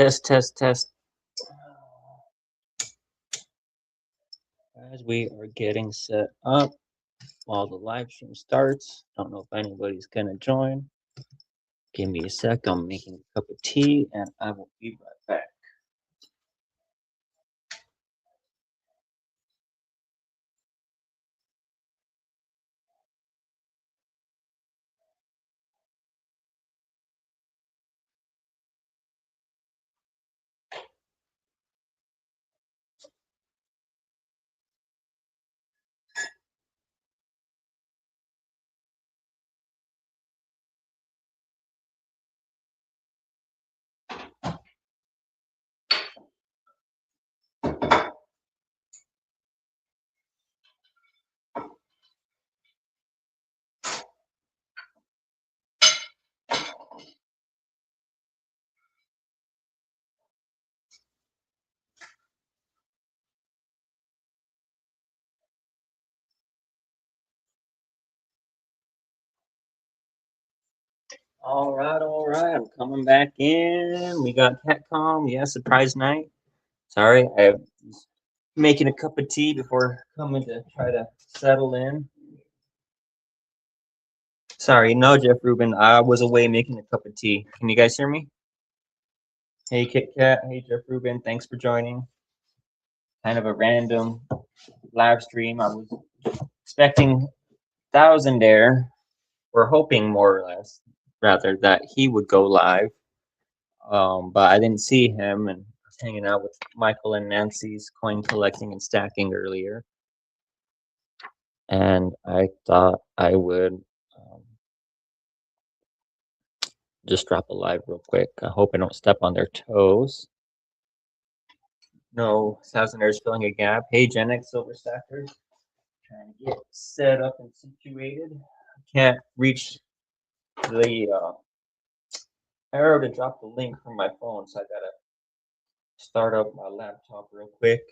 Test, test, test. As we are getting set up while the live stream starts, don't know if anybody's gonna join. Give me a sec. I'm making a cup of tea, and I will be right back. All right. I'm coming back in. We got Catcom. Yeah, surprise night. Sorry, I was making a cup of tea before coming to try to settle in. Sorry, no, Jeff Rubin. I was away making a cup of tea. Can you guys hear me? Hey, Kit Kat. Hey, Jeff Rubin. Thanks for joining. Kind of a random live stream. I was expecting Thouandaire. We're hoping more or less, rather, that he would go live. But I didn't see him, and I was hanging out with Michael and Nancy's coin collecting and stacking earlier. And I thought I would just drop a live real quick. I hope I don't step on their toes. No, Thousandaire's filling a gap. Hey, Gen X Silver Stacker. Trying to get set up and situated. I can't reach the arrow to drop the link from my phone, so I gotta start up my laptop real quick.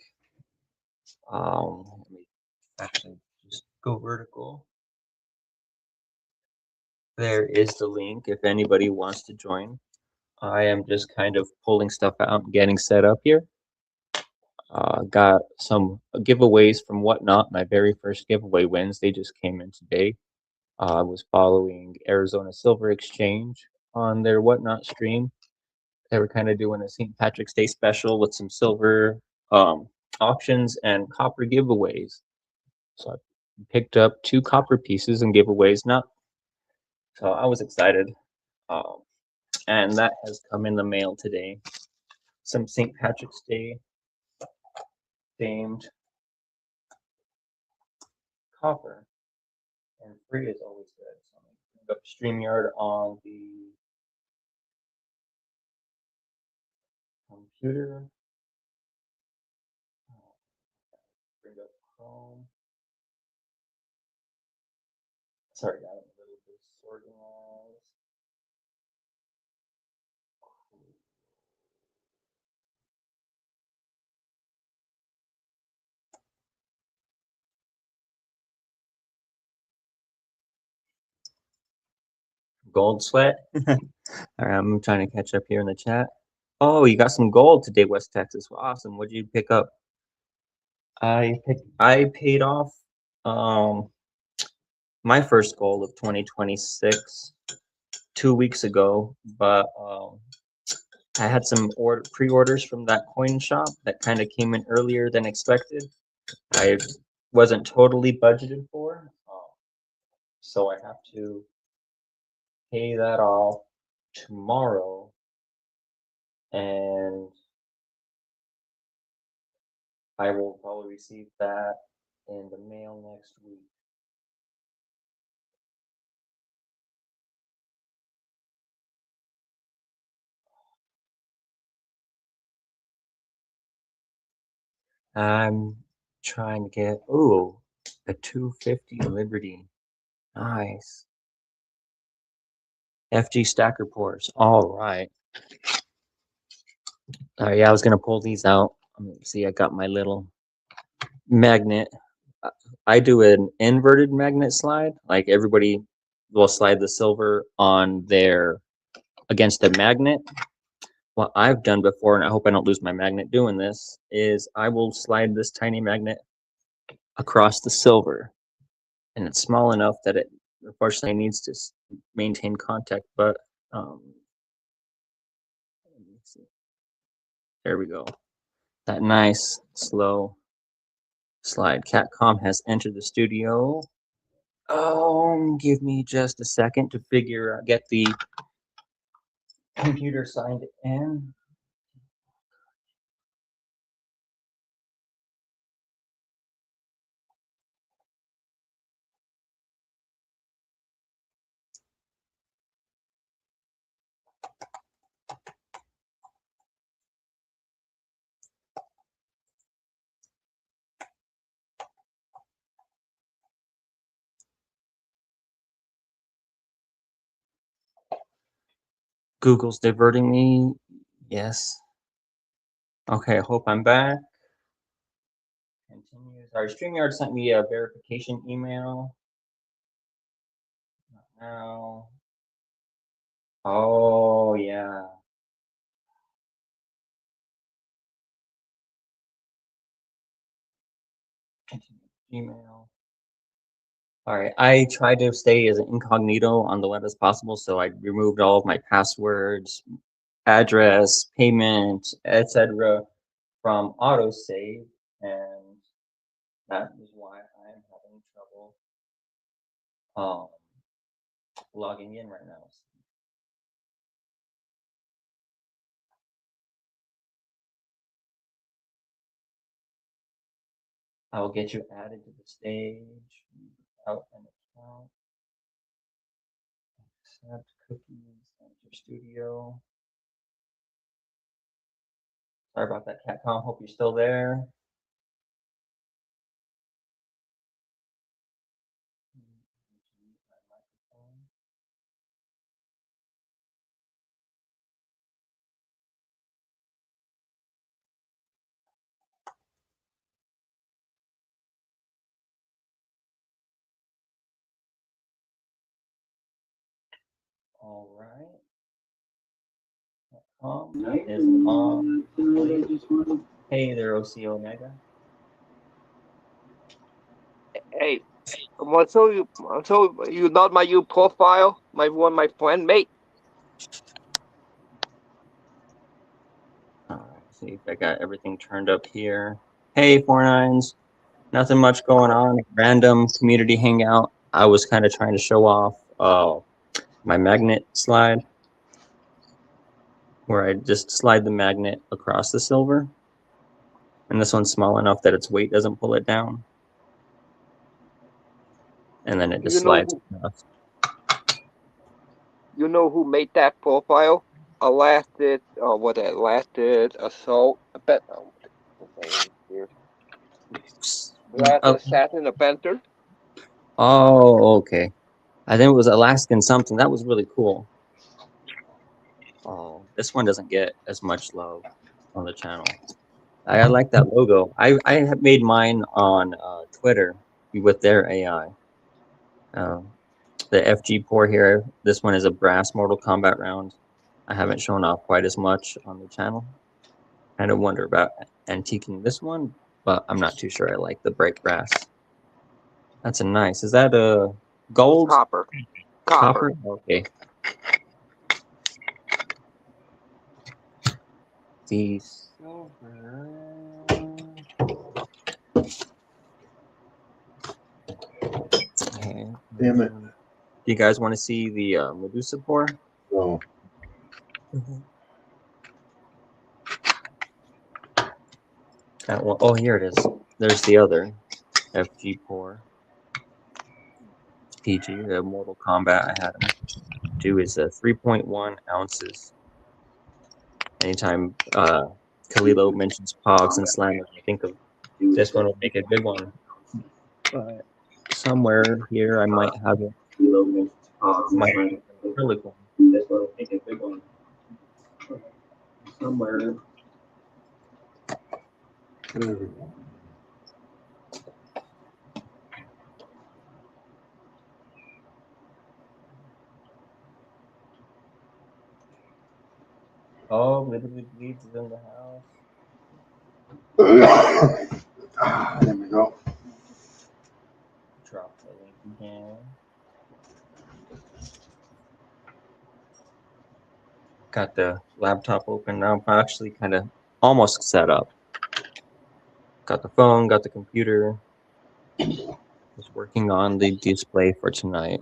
Let me actually just go vertical. There is the link if anybody wants to join. I am just kind of pulling stuff out and getting set up here. Got some giveaways from Whatnot. My very first giveaway wins. They just came in today. I was following Arizona Silver Exchange on their Whatnot stream. They were kind of doing a St. Patrick's Day special with some silver auctions and copper giveaways. So I picked up 2 copper pieces and giveaways. So I was excited. And that has come in the mail today. Some St. Patrick's Day themed copper. And free is always good. So I'm going to bring up StreamYard on the computer. Bring up Chrome. Sorry, I'm a little disorganized. Gold sweat. All right, I'm trying to catch up here in the chat. Oh, you got some gold today, West Texas. Well, awesome. What did you pick up? I paid off my first goal of 2026 2 weeks ago, but I had some pre-orders from that coin shop that kind of came in earlier than expected. I wasn't totally budgeted for, so I have to pay that off tomorrow, and I will probably receive that in the mail next week. I'm trying to get, a 250 Liberty. Nice. FG stacker pours. All right. Yeah, I was going to pull these out. Let me see, I got my little magnet. I do an inverted magnet slide. Like everybody will slide the silver on against the magnet. what I've done before, and I hope I don't lose my magnet doing this, is I will slide this tiny magnet across the silver, and it's small enough that it unfortunately needs to maintain contact, but let me see. There we go. That nice slow slide. Catcom has entered the studio. Give me just a second to get the computer signed in. Google's diverting me. Yes. Okay, I hope I'm back. Continue. Sorry, StreamYard sent me a verification email. Not now. Oh, yeah. Continue Gmail. All right, I tried to stay as incognito on the web as possible, so I removed all of my passwords, address, payment, etc. from autosave, and that is why I'm having trouble logging in right now. I will get you added to the stage without an account. Accept cookies, enter studio. Sorry about that, Catcom. Hope you're still there. All right. Is on. Hey there, OC Omega. Hey, so you not my new profile, my friend mate. All right, see if I got everything turned up here. Hey, 49s. Nothing much going on. Random community hangout. I was kind of trying to show off my magnet slide, where I just slide the magnet across the silver. And this one's small enough that its weight doesn't pull it down. And then it just slides across. You know who made that profile? Lasted assault. I bet. Assassin Avenger. Oh, okay. I think it was Alaskan something. That was really cool. Oh, this one doesn't get as much love on the channel. I like that logo. I have made mine on Twitter with their AI. The FG pour here, this one is a brass Mortal Kombat round. I haven't shown off quite as much on the channel. Kind of wonder about antiquing this one, but I'm not too sure I like the bright brass. That's a nice. Is that a gold? Copper. Okay. The silver. Okay. Damn it. Do you guys want to see the Medusa pour? No. That one. Oh, here it is. There's the other FG pour. PG, the Mortal Kombat I had him do is 3.1 ounces. Anytime Kalilo mentions Pogs and Slammers, I think of this one would make a good one. But somewhere here I might have it. Might really cool. This one would make a good one. Somewhere. Oh, Liberty Bleeds is in the house. There we go. Drop the link again. Got the laptop open now. I'm actually kind of almost set up. Got the phone, got the computer. Just working on the display for tonight.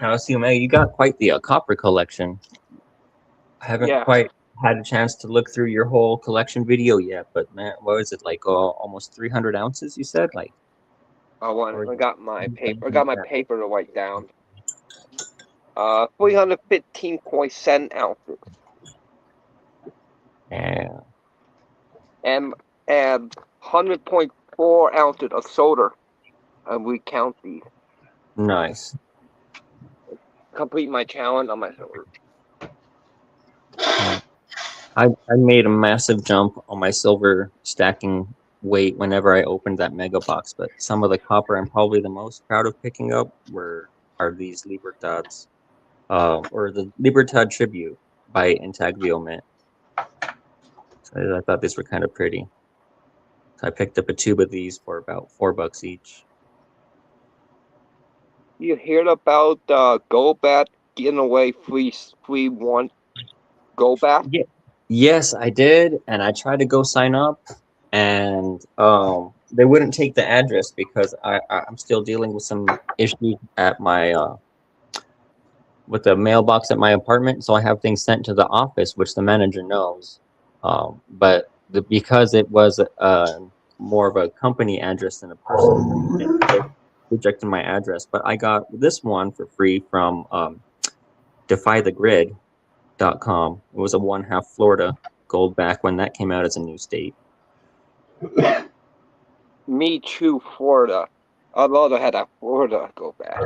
Now, see, Meg, you got quite the copper collection. I haven't Yeah. quite had a chance to look through your whole collection video yet, but man, what is it, like almost 300 ounces, you said? Like, I got my paper. I got my paper to write down. 315.7 ounces. Yeah. And 100.4 ounces of soda. And we count these. Nice. Complete my challenge on my soda. I made a massive jump on my silver stacking weight whenever I opened that mega box, but some of the copper I'm probably the most proud of picking up are these Libertads, or the Libertad Tribute by Intaglio Mint. So I thought these were kind of pretty. So I picked up a tube of these for about $4 each. You heard about Go Bat giving away free one Go Bat? Yeah. Yes, I did, and I tried to go sign up, and they wouldn't take the address because I'm still dealing with some issues at my with the mailbox at my apartment. So I have things sent to the office, which the manager knows. But because it was more of a company address than a personal, they rejected my address. But I got this one for free from DefyTheGrid.com. It was a 1/2 Florida gold back when that came out as a new state. Me too, Florida. I'd rather had a Florida Go Bat.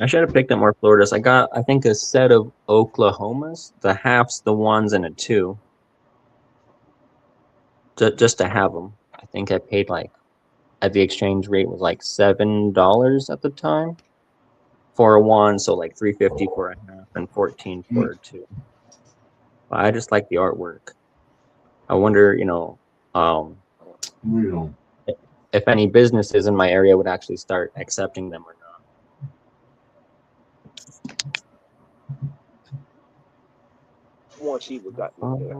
I should have picked up more Floridas. I got, I think, a set of Oklahomas, the halves, the ones, and a two. Just to have them. I think I paid like, at the exchange rate was like $7 at the time for a one, so like $3.50 for a half and $14 for a two. But I just like the artwork. I wonder, if any businesses in my area would actually start accepting them or not. Let's see what got in there.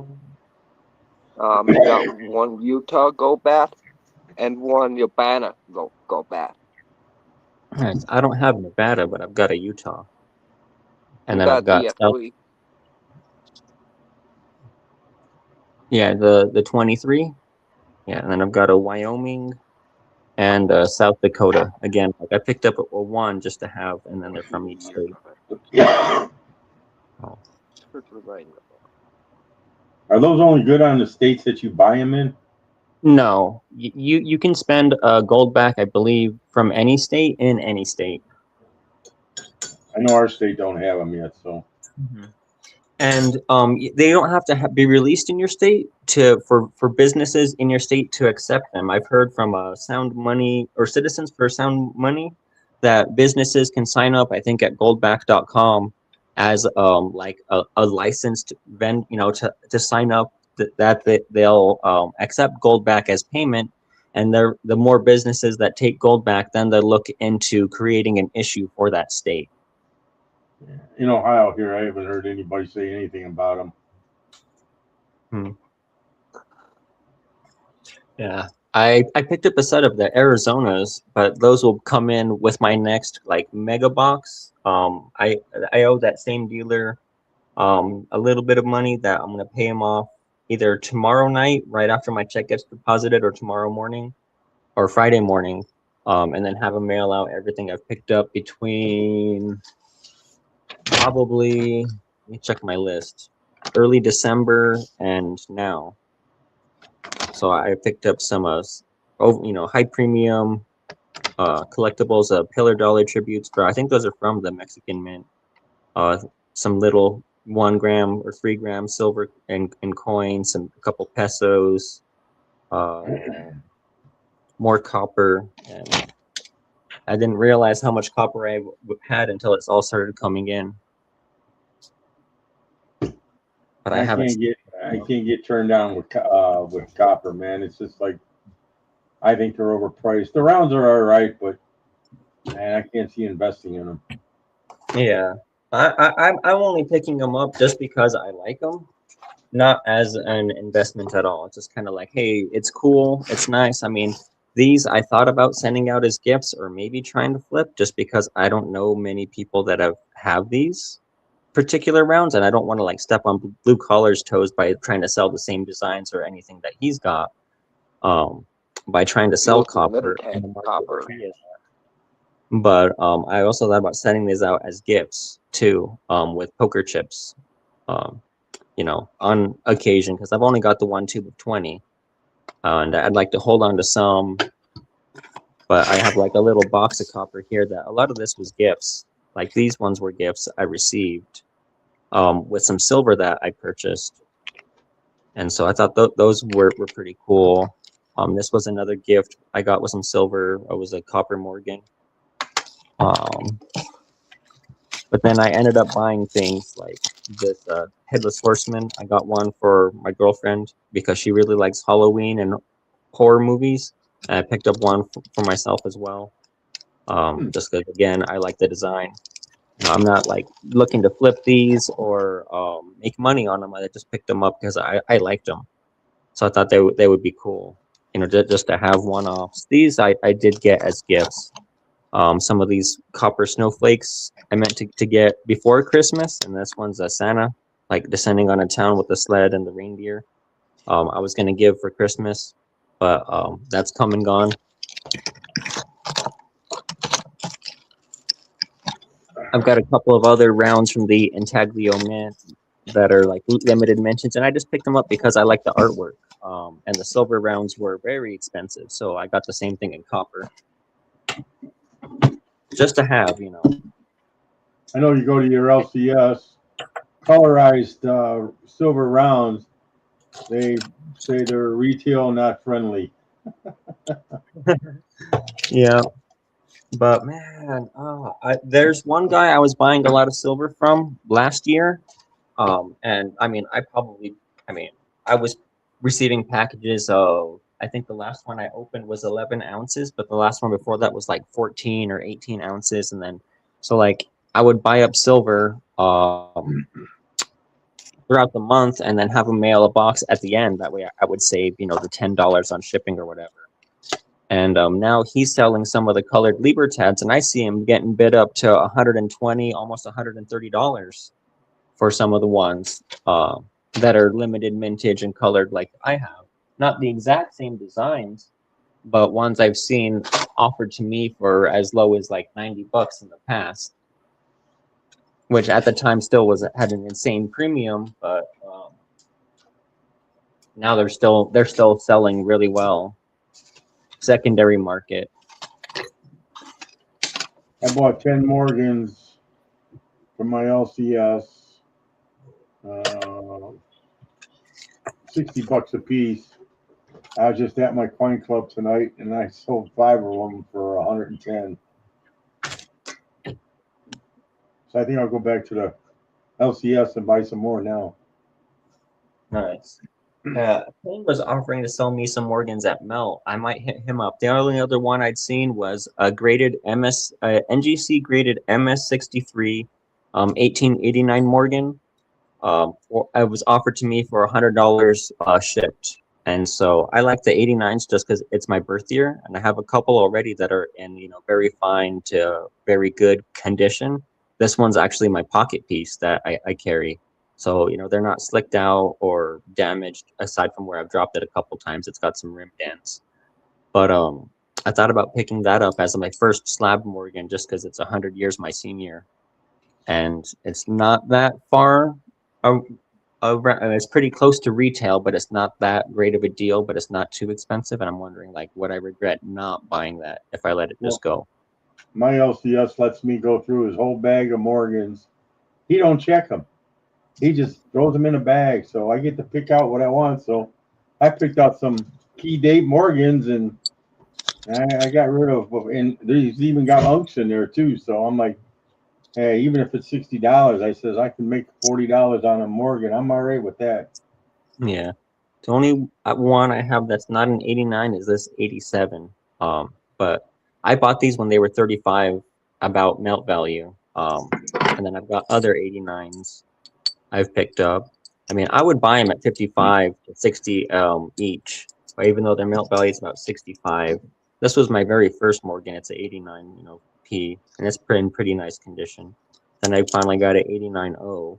We got one Utah Go Bat and one Urbana Go Bat. Nice. I don't have Nevada, but I've got a Utah. And You then I've got South, the 23. Yeah, and then I've got a Wyoming and South Dakota. Again, like I picked up a one just to have, and then they're from each state. Yeah. Oh. Are those only good on the states that you buy them in? No, you can spend gold back, I believe, from any state in any state. I know our state don't have them yet, so. Mm-hmm. And they don't have to be released in your state for businesses in your state to accept them. I've heard from Sound Money or Citizens for Sound Money that businesses can sign up, I think, at goldback.com as like a licensed to sign up that they'll accept gold back as payment. And the more businesses that take gold back, then they look into creating an issue for that state. In Ohio here, I haven't heard anybody say anything about them. Yeah, I picked up a set of the Arizonas, but those will come in with my next like mega box. I owe that same dealer a little bit of money that I'm gonna pay him off either tomorrow night, right after my check gets deposited, or tomorrow morning, or Friday morning, and then have him mail out everything I've picked up between probably, let me check my list, early December and now. So I picked up some high premium collectibles, Pillar Dollar tributes. I think those are from the Mexican Mint. Some little 1 gram or 3 gram silver and coins, a couple pesos, more copper, and I didn't realize how much copper I had until it's all started coming in. But I haven't. I can't get turned down with copper, man. It's just like I think they're overpriced. The rounds are all right, but man, I can't see investing in them. Yeah, I'm only picking them up just because I like them, not as an investment at all. It's just kind of like, hey, it's cool, it's nice. I mean, these I thought about sending out as gifts or maybe trying to flip, just because I don't know many people that have these particular rounds, and I don't want to like step on blue collar's toes by trying to sell the same designs or anything that he's got. By trying to sell copper. But I also thought about sending these out as gifts too, with poker chips, you know, on occasion, because I've only got the one tube of 20, and I'd like to hold on to some. But I have like a little box of copper here that a lot of this was gifts. Like these ones were gifts I received, with some silver that I purchased, and so I thought those were pretty cool. This was another gift I got with some silver. It was a copper Morgan. But then I ended up buying things like this Headless Horseman. I got one for my girlfriend because she really likes Halloween and horror movies. And I picked up one for myself as well. Just because, again, I like the design. You know, I'm not like looking to flip these or make money on them. I just picked them up because I liked them. So I thought they would be cool, you know, just to have one-offs. These I did get as gifts. Some of these copper snowflakes I meant to get before Christmas, and this one's a Santa, like descending on a town with the sled and the reindeer. I was going to give for Christmas, but that's come and gone. I've got a couple of other rounds from the Intaglio Mint that are like limited mentions, and I just picked them up because I like the artwork. And the silver rounds were very expensive, so I got the same thing in copper. Just to have, you know. I know you go to your LCS, colorized silver rounds, they say they're retail not friendly. Yeah. But man, there's one guy I was buying a lot of silver from last year. And I mean, I was receiving packages of, I think the last one I opened was 11 ounces, but the last one before that was like 14 or 18 ounces. And then, so like I would buy up silver throughout the month and then have him mail a box at the end. That way I would save, you know, the $10 on shipping or whatever. And now he's selling some of the colored Libertads, and I see him getting bid up to $120, almost $130 for some of the ones that are limited mintage and colored like I have. Not the exact same designs, but ones I've seen offered to me for as low as like $90 in the past, which at the time still had an insane premium, but now they're still selling really well. Secondary market. I bought 10 Morgans from my LCS, $60 a piece. I was just at my coin club tonight, and I sold 5 of them for 110. So I think I'll go back to the LCS and buy some more now. Nice. Payne was offering to sell me some Morgans at Melt. I might hit him up. The only other one I'd seen was a graded NGC graded MS63, 1889 Morgan. It was offered to me for $100 shipped. And so I like the 89s just because it's my birth year, and I have a couple already that are in, you know, very fine to very good condition. This one's actually my pocket piece that I carry. So, you know, they're not slicked out or damaged, aside from where I've dropped it a couple times. It's got some rim dents. But I thought about picking that up as my first slab Morgan just because it's 100 years my senior. And it's not that far. It's pretty close to retail, but it's not that great of a deal, but it's not too expensive. And I'm wondering, like, would I regret not buying that if I let it just go? My LCS lets me go through his whole bag of Morgans. He don't check them. He just throws them in a bag, so I get to pick out what I want. So I picked out some key date Morgans, and I got rid of, and these even got unks in there too. So I'm like, hey, even if it's $60, I says I can make $40 on a Morgan. I'm all right with that. Yeah. The only one I have that's not an 89 is this 87. But I bought these when they were 35 about melt value. And then I've got other 89s I've picked up. I mean, I would buy them at 55 to 60 each, but even though their melt value is about 65. This was my very first Morgan. It's an 89, P, and it's in pretty nice condition. Then I finally got an 89O.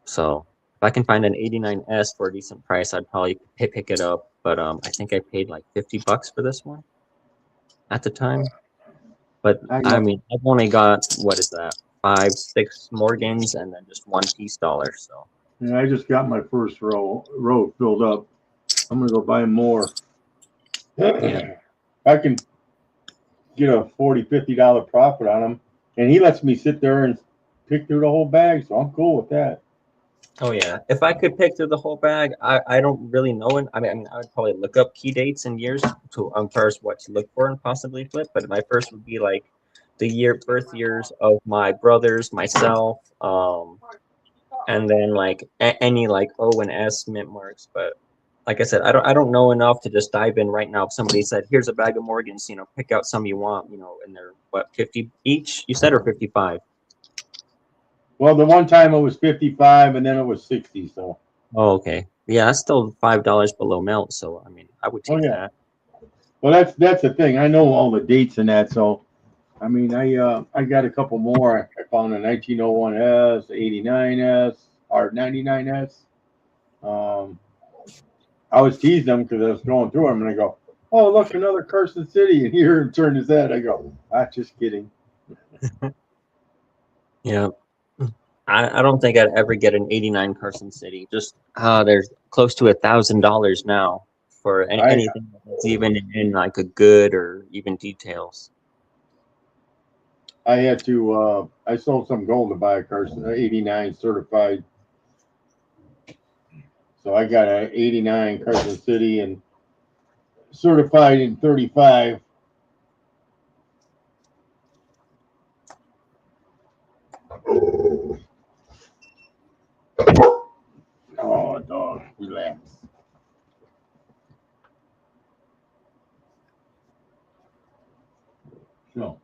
So if I can find an 89S for a decent price, I'd probably pick it up. But I think I paid like $50 for this one at the time. But I mean, I've only got, what is that, 5, 6 Morgans and then just one peace dollar. So And I just got my first row filled up. I'm gonna go buy more. yeah. I can get a $40-$50 profit on them, and he lets me sit there and pick through the whole bag, so I'm cool with that. Oh yeah. If I could pick through the whole bag, I don't really know it. I mean, I would probably look up key dates and years to first what to look for and possibly flip. But my first would be like the birth years of my brothers, myself, and then like any like O and S mint marks. But like I said, I don't know enough to just dive in right now. If somebody said, "Here's a bag of Morgans," pick out some you want, and they're what, 50 each? You said, or 55? Well, the one time it was 55, and then it was 60. So. Oh, okay. Yeah, that's still $5 below melt. So I mean, I would Oh take yeah. that. Well, that's the thing. I know all the dates and that. So, I mean, I got a couple more. I found a 1901S, 89S, or 99S. I was teasing them because I was going through them, and I go, "Oh, look, another Carson City," and hear him turn his head. I go, just kidding." Yeah. I don't think I'd ever get an 89 Carson City. Just there's close to $1,000 now for anything that's even in like a good or even details. I had to. I sold some gold to buy a Carson 89 certified. So I got an 89 Carson City and certified in 35. Oh, dog, relax. So.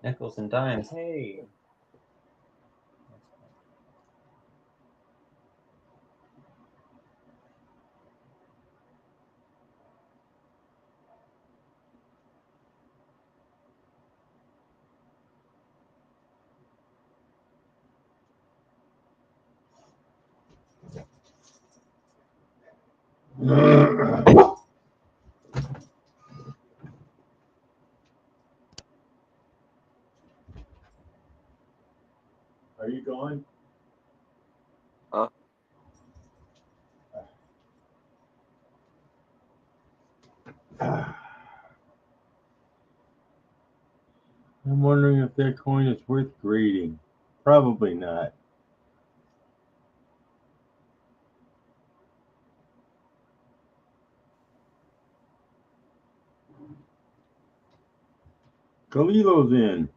Nickels and dimes. Hey. Are you going? Huh? I'm wondering if that coin is worth grading. Probably not. Kalilo's in.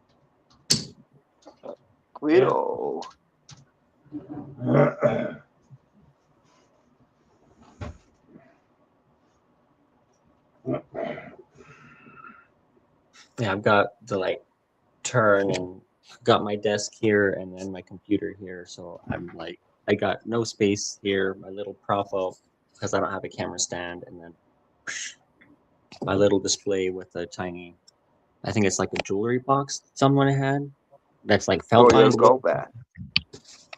Guido. Yeah, I've got the like turn and got my desk here and then my computer here. So I'm like, I got no space here. My little profile because I don't have a camera stand, and then my little display with a tiny, I think it's like a jewelry box someone had that's like felt Oh, your lined wood. go back.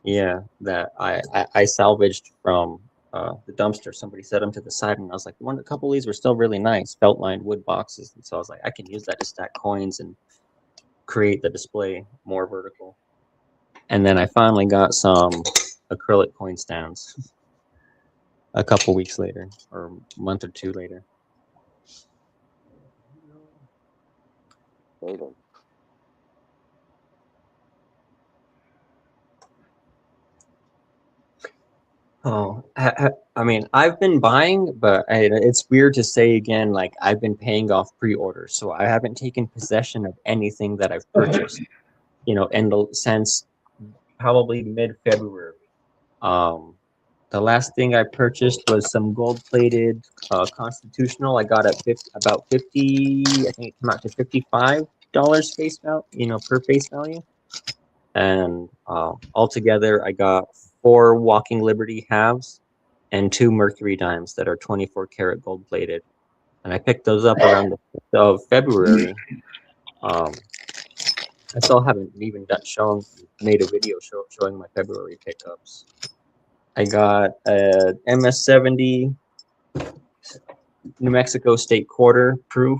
Yeah, that I salvaged from the dumpster. Somebody set them to the side, and I was like, a couple of these were still really nice, felt lined wood boxes. And so I was like, I can use that to stack coins and create the display more vertical. And then I finally got some acrylic coin stands a couple weeks later, or a month or two later. Hayden. Oh, I mean, I've been buying, but it's weird to say again, like I've been paying off pre-orders, so I haven't taken possession of anything that I've purchased, since probably mid-February. Um, the last thing I purchased was some gold-plated Constitutional. I got at about 50, I think it came out to $55 face value, per face value. And altogether, I got 4 Walking Liberty halves and 2 Mercury dimes that are 24 karat gold plated. And I picked those up around the 5th of February. I still haven't even made a video showing my February pickups. I got a MS-70 New Mexico State quarter proof,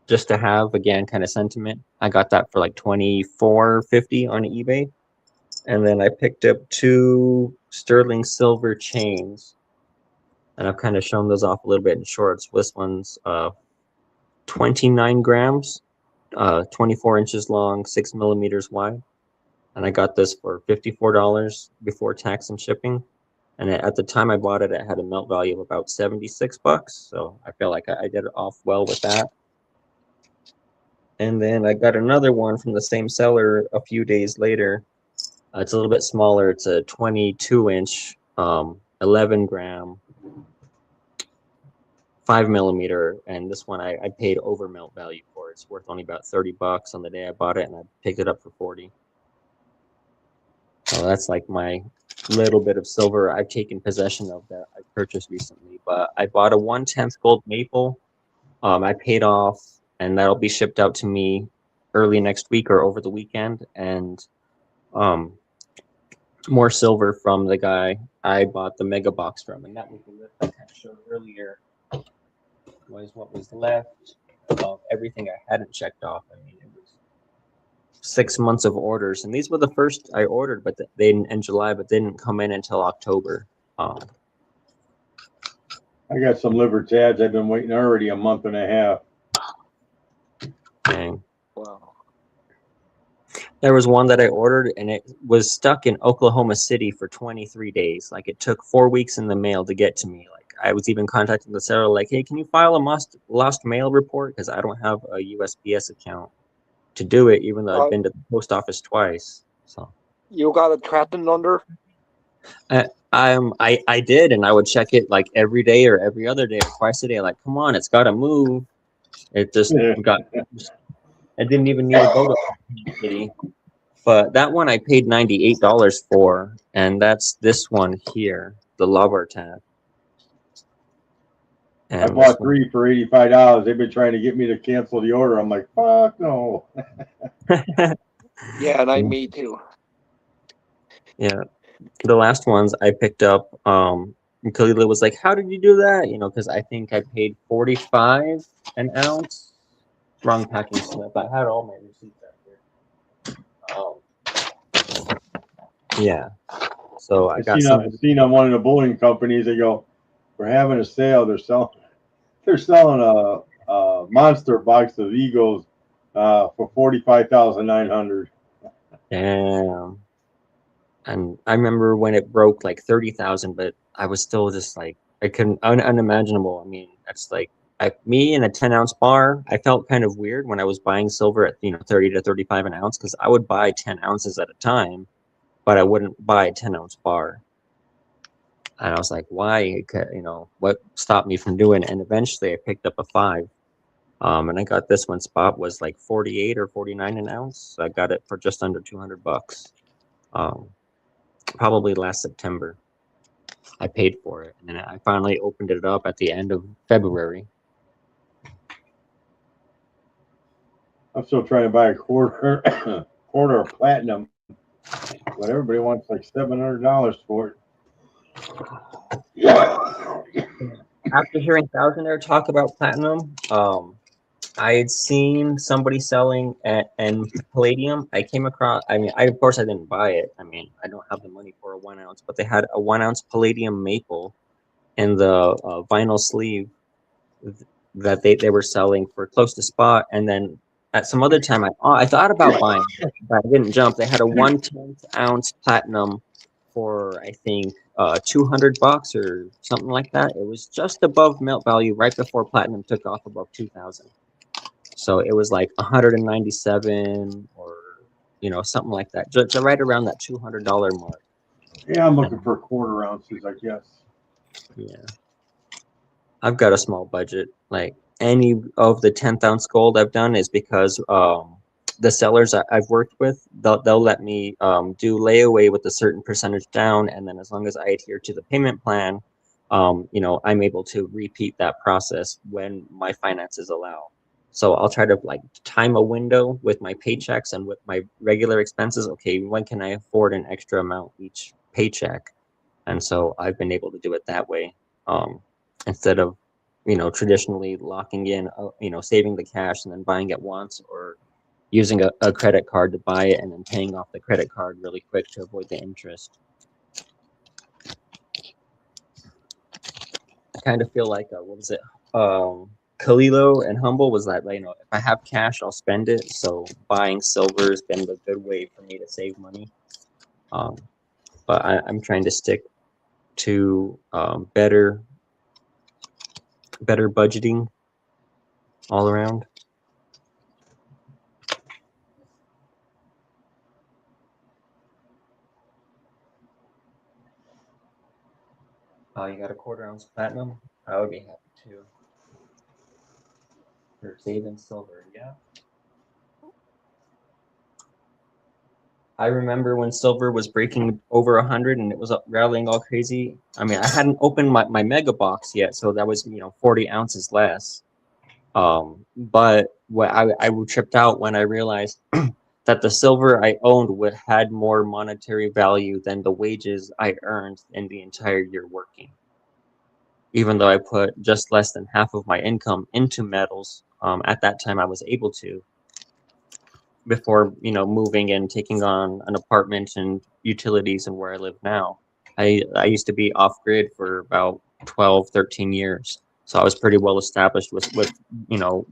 just to have, again, kind of sentiment. I got that for like $24.50 on eBay. And then I picked up 2 sterling silver chains. And I've kind of shown those off a little bit in shorts. This one's 29 grams, 24 inches long, 6 millimeters wide. And I got this for $54 before tax and shipping. And at the time I bought it, it had a melt value of about $76. So I feel like I did it off well with that. And then I got another one from the same seller a few days later. It's a little bit smaller. It's a 22-inch, 11 gram, 5 millimeter. And this one I paid over melt value for. It's worth only about $30 on the day I bought it, and I picked it up for $40. So that's like my little bit of silver I've taken possession of that I purchased recently. But I bought a 1/10 gold maple. I paid off, and that'll be shipped out to me early next week or over the weekend. And more silver from the guy I bought the mega box from, and that was the list I kind of showed earlier. Was what was left of everything I hadn't checked off. I mean, it was 6 months of orders, and these were the first I ordered, but they in July, but they didn't come in until October. I got some Libertads. I've been waiting already a month and a half. Dang. Wow. There was one that I ordered, and it was stuck in Oklahoma City for 23 days. Like, it took 4 weeks in the mail to get to me. Like, I was even contacting the seller, like, hey, can you file a lost mail report? Because I don't have a USPS account to do it, even though I've been to the post office twice. So you got a tracking number? I did, and I would check it like every day or every other day or twice a day. Like, come on, it's got to move. It just I didn't even need to go to the city. But that one I paid $98 for, and that's this one here, the Lover tab. I bought 3 for $85. They've been trying to get me to cancel the order. I'm like, fuck no. Yeah, and me too. Yeah, the last ones I picked up, Khalila was like, how did you do that? Because I think I paid $45 an ounce. Wrong packing slip. I had all my receipts out here. Yeah. So I got seen on one of the bullion companies. They go, we're having a sale. They're selling a monster box of Eagles for $45,900. Damn. And I remember when it broke like 30,000, but I was still just like, I couldn't, unimaginable. I mean, that's like, me in a 10-ounce bar, I felt kind of weird when I was buying silver at 30 to 35 an ounce, because I would buy 10 ounces at a time, but I wouldn't buy a 10-ounce bar. And I was like, why? What stopped me from doing it? And eventually I picked up a 5. And I got this one. Spot was like 48 or 49 an ounce. So I got it for just under $200. Probably last September. I paid for it, and then I finally opened it up at the end of February. I'm still trying to buy a quarter of platinum, but everybody wants like $700 for it. After hearing Thouandaire talk about platinum, I had seen somebody selling and palladium. I came across, of course I didn't buy it. I mean, I don't have the money for a 1 ounce, but they had a 1 ounce palladium maple in the vinyl sleeve that they were selling for close to spot. And then at some other time, I thought about buying it, but I didn't jump. They had a 1/10 ounce platinum for I think $200 or something like that. It was just above melt value right before platinum took off above 2,000. So it was like 197 or something like that, just right around that $200 mark. Yeah, I'm looking for quarter ounces, I guess. Yeah, I've got a small budget. Like any of the 10th ounce gold I've done is because the sellers I've worked with, they'll let me do layaway with a certain percentage down, and then as long as I adhere to the payment plan, I'm able to repeat that process when my finances allow. So I'll try to like time a window with my paychecks and with my regular expenses. Okay, when can I afford an extra amount each paycheck? And so I've been able to do it that way, instead of traditionally locking in, saving the cash and then buying at once, or using a credit card to buy it and then paying off the credit card really quick to avoid the interest. I kind of feel like what was it? Kalilo and Humble was that, if I have cash, I'll spend it. So buying silver has been a good way for me to save money. But I'm trying to stick to better budgeting all around. You got a quarter ounce platinum? I would be happy to. For saving silver, yeah. I remember when silver was breaking over 100 and it was rallying all crazy. I mean, I hadn't opened my mega box yet, so that was 40 ounces less. But what I tripped out when I realized that the silver I owned had more monetary value than the wages I earned in the entire year working. Even though I put just less than half of my income into metals, at that time I was able to, before moving and taking on an apartment and utilities and where I live now. I used to be off grid for about 12, 13 years. So I was pretty well established with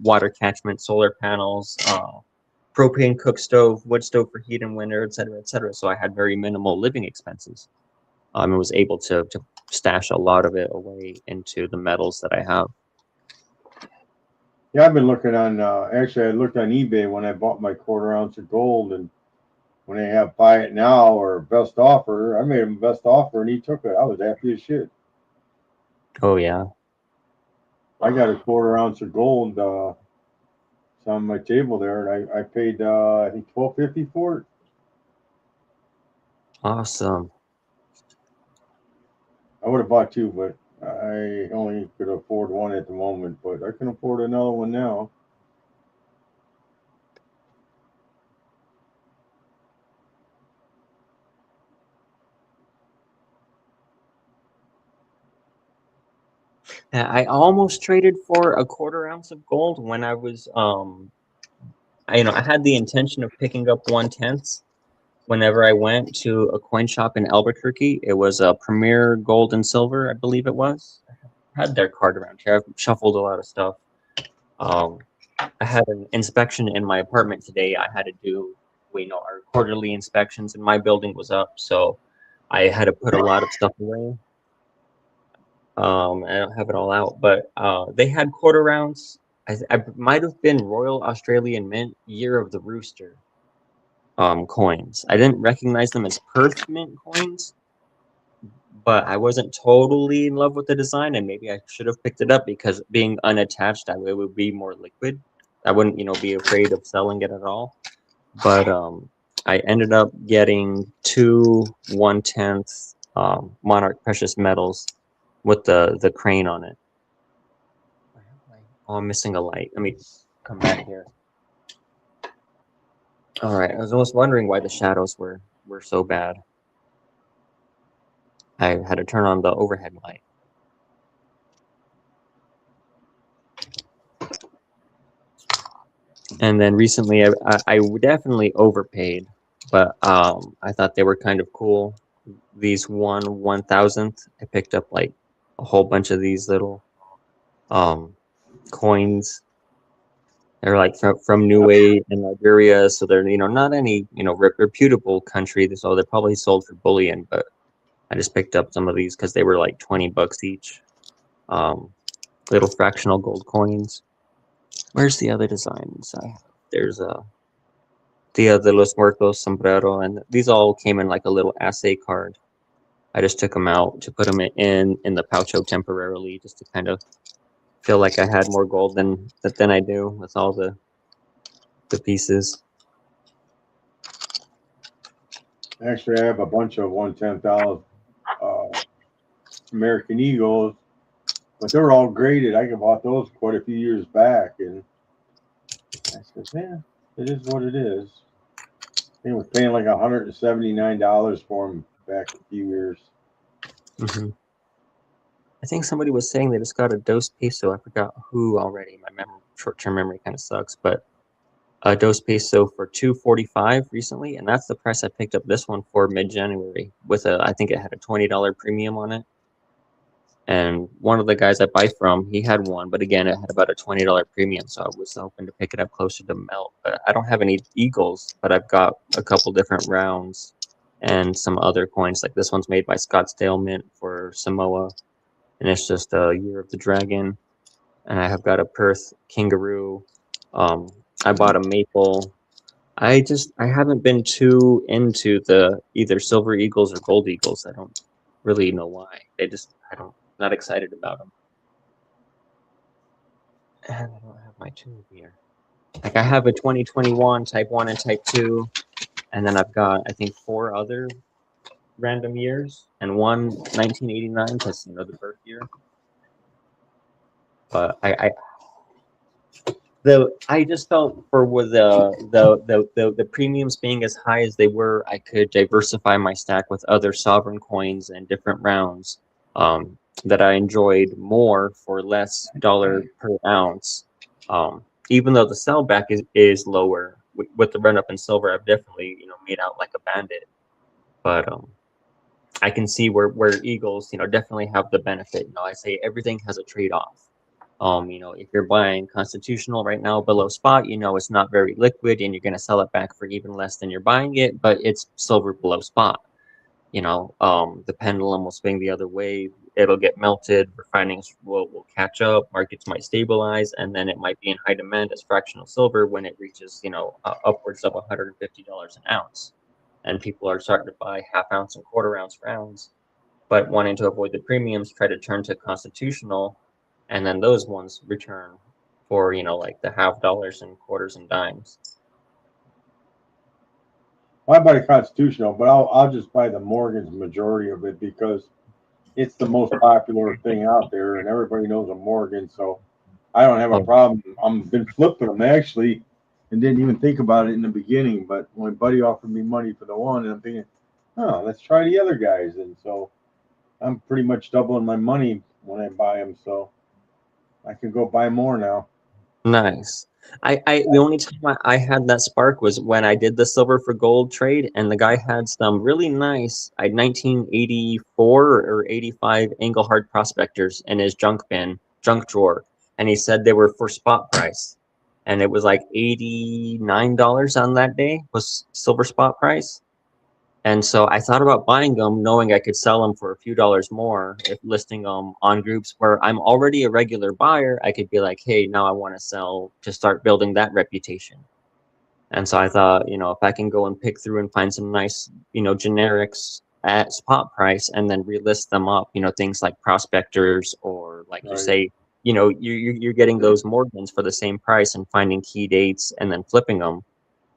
water catchment, solar panels, propane cook stove, wood stove for heat and winter, et cetera, et cetera. So I had very minimal living expenses. I was able to stash a lot of it away into the metals that I have. Yeah, I've been looking on, actually, I looked on eBay when I bought my quarter ounce of gold, and when they have buy it now or best offer, I made him best offer and he took it. I was happy as shit. Oh, yeah. I got a quarter ounce of gold. It's on my table there, and I paid, I think, $12.50 for it. Awesome. I would have bought two, but I only could afford one at the moment, but I can afford another one now. I almost traded for a quarter ounce of gold when I was, I had the intention of picking up 1/10 whenever I went to a coin shop in Albuquerque. It was a Premier Gold and Silver, I believe it was. I had their card around here. I've shuffled a lot of stuff. I had an inspection in my apartment today. I had to do, our quarterly inspections, and my building was up, so I had to put a lot of stuff away. I don't have it all out, but they had quarter ounce. I might have been Royal Australian Mint Year of the Rooster coins. I didn't recognize them as Perth Mint coins, but I wasn't totally in love with the design, and maybe I should have picked it up because being unattached, it would be more liquid. I wouldn't, be afraid of selling it at all. But I ended up getting 2 1/10 Monarch Precious Metals with the crane on it. Oh, I'm missing a light. Let me come back here. All right, I was almost wondering why the shadows were so bad. I had to turn on the overhead light. And then recently, I definitely overpaid, but I thought they were kind of cool. These 1/1000th, I picked up like a whole bunch of these little coins. They're like from Niue in Liberia, so they're not any reputable country, so they're probably sold for bullion. But I just picked up some of these because they were like $20 each. Little fractional gold coins. Where's the other designs? There's Dia de los Muertos sombrero, and these all came in like a little assay card. I just took them out to put them in the poucho temporarily, just to kind of feel like I had more gold than I do with all the pieces. Actually, I have a bunch of 1/10,000 American Eagles, but they're all graded. I bought those quite a few years back, and I said, "Man, it is what it is." They were paying like $179 for them back a few years. Mm-hmm. I think somebody was saying they just got a Dos Peso. I forgot who already. My short-term memory kind of sucks, but a Dos Peso for $2.45 recently, and that's the price I picked up this one for mid-January with I think it had a $20 premium on it. And one of the guys I buy from, he had one, but again, it had about a $20 premium, so I was hoping to pick it up closer to melt. But I don't have any Eagles, but I've got a couple different rounds and some other coins. Like this one's made by Scottsdale Mint for Samoa, and it's just a Year of the Dragon. And I have got a Perth Kangaroo. I bought a Maple. I haven't been too into the either Silver Eagles or Gold Eagles. I don't really know why. Not excited about them. And I don't have my tube here. Like I have a 2021 Type 1 and Type 2, and then I've got I think 4 other random years and one 1989 because the birth year. But I just felt for with the premiums being as high as they were, I could diversify my stack with other sovereign coins and different rounds that I enjoyed more for less dollar per ounce. Even though the sellback is lower with the run up in silver, I've definitely made out like a bandit. But I can see where Eagles definitely have the benefit. I say everything has a trade off. If you're buying constitutional right now below spot, it's not very liquid and you're going to sell it back for even less than you're buying it, but it's silver below spot. The pendulum will swing the other way. It'll get melted. Refinings will catch up. Markets might stabilize, and then it might be in high demand as fractional silver when it reaches, upwards of $150 an ounce. And people are starting to buy half ounce and quarter ounce rounds, but wanting to avoid the premiums, try to turn to constitutional. And then those ones return for, like the half dollars and quarters and dimes. Well, I buy the constitutional, but I'll just buy the Morgan's majority of it because it's the most popular thing out there, and everybody knows a Morgan. So I don't have a problem. I've been flipping them actually, and didn't even think about it in the beginning. But my buddy offered me money for the one, and I'm thinking, oh, let's try the other guys. And so I'm pretty much doubling my money when I buy them. So I can go buy more now. Nice. The only time I had that spark was when I did the silver for gold trade, and the guy had some really nice 1984 or 85 Engelhard prospectors in his junk drawer, and he said they were for spot price, and it was like $89 on that day was silver spot price. And so I thought about buying them, knowing I could sell them for a few dollars more if listing them on groups where I'm already a regular buyer. I could be like, hey, now I want to sell to start building that reputation. And so I thought, if I can go and pick through and find some nice, generics at spot price and then relist them up, things like prospectors or like you say, you're getting those Morgans for the same price and finding key dates and then flipping them.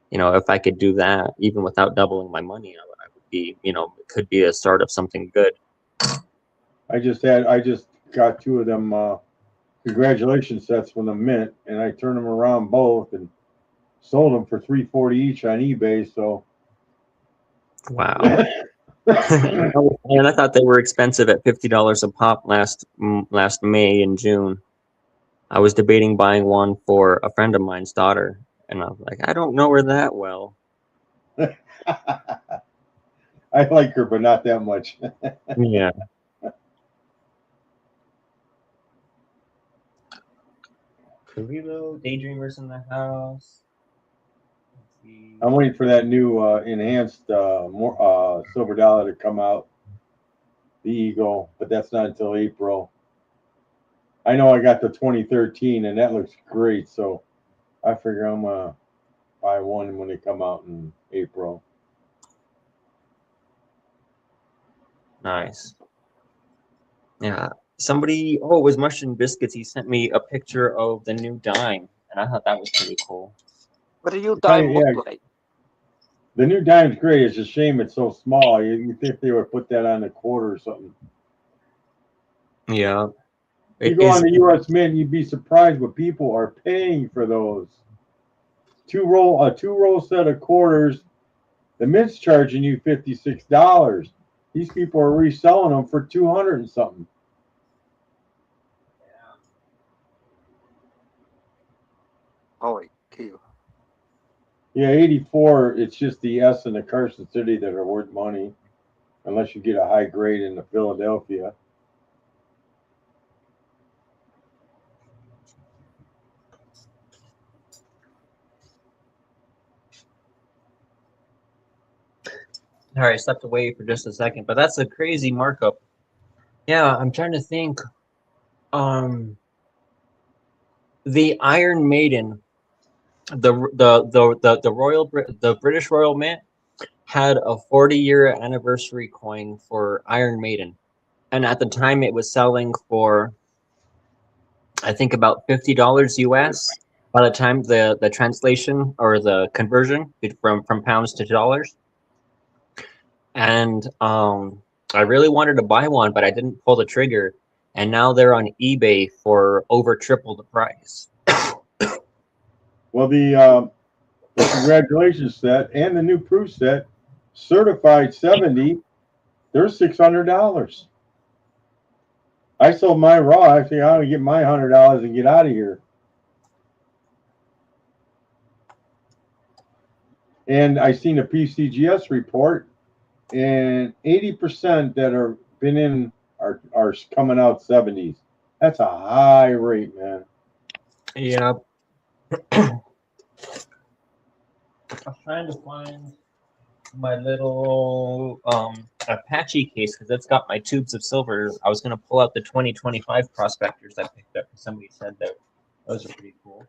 If I could do that, even without doubling my money, I would be, it could be a start of something good. I just got 2 of them congratulations sets from the Mint, and I turned them around both and sold them for $340 each on eBay. So wow. And I thought they were expensive at $50 a pop last May and June. I was debating buying one for a friend of mine's daughter. And I was like, I don't know her that well. I like her, but not that much. Yeah. Carrillo, Daydreamers in the house. I'm waiting for that new enhanced silver dollar to come out. the Eagle, but that's not until April. I know I got the 2013, and that looks great, so I figure I'm gonna buy one when they come out in April. Nice. Yeah. Somebody, oh, it was Mushroom Biscuits. He sent me a picture of the new dime, and I thought that was pretty cool. What do you dime look like? The new dime's great. It's a shame it's so small. You think they would put that on a quarter or something. Yeah. You go on the U.S. Mint, you'd be surprised what people are paying for those. A two-roll set of quarters. The Mint's charging you $56. These people are reselling them for $200 and something. Holy cow. Yeah, 84. It's just the S and the Carson City that are worth money, unless you get a high grade in the Philadelphia. All right, I stepped away for just a second, but that's a crazy markup. Yeah, I'm trying to think. The Iron Maiden, the British Royal Mint had a 40-year anniversary coin for Iron Maiden, and at the time it was selling for, I think, about $50 US. By the time the translation or the conversion from pounds to dollars. And I really wanted to buy one, but I didn't pull the trigger. And now they're on eBay for over triple the price. Well, the congratulations set and the new proof set, certified 70, they're $600. I sold my raw. I think I'm gonna get my $100 and get out of here. And I seen a PCGS report, and 80% that are been in are coming out 70s. That's a high rate, man. Yeah. I'm trying to find my little Apache case because it's got my tubes of silver. I was going to pull out the 2025 prospectors I picked up. Somebody said that those are pretty cool.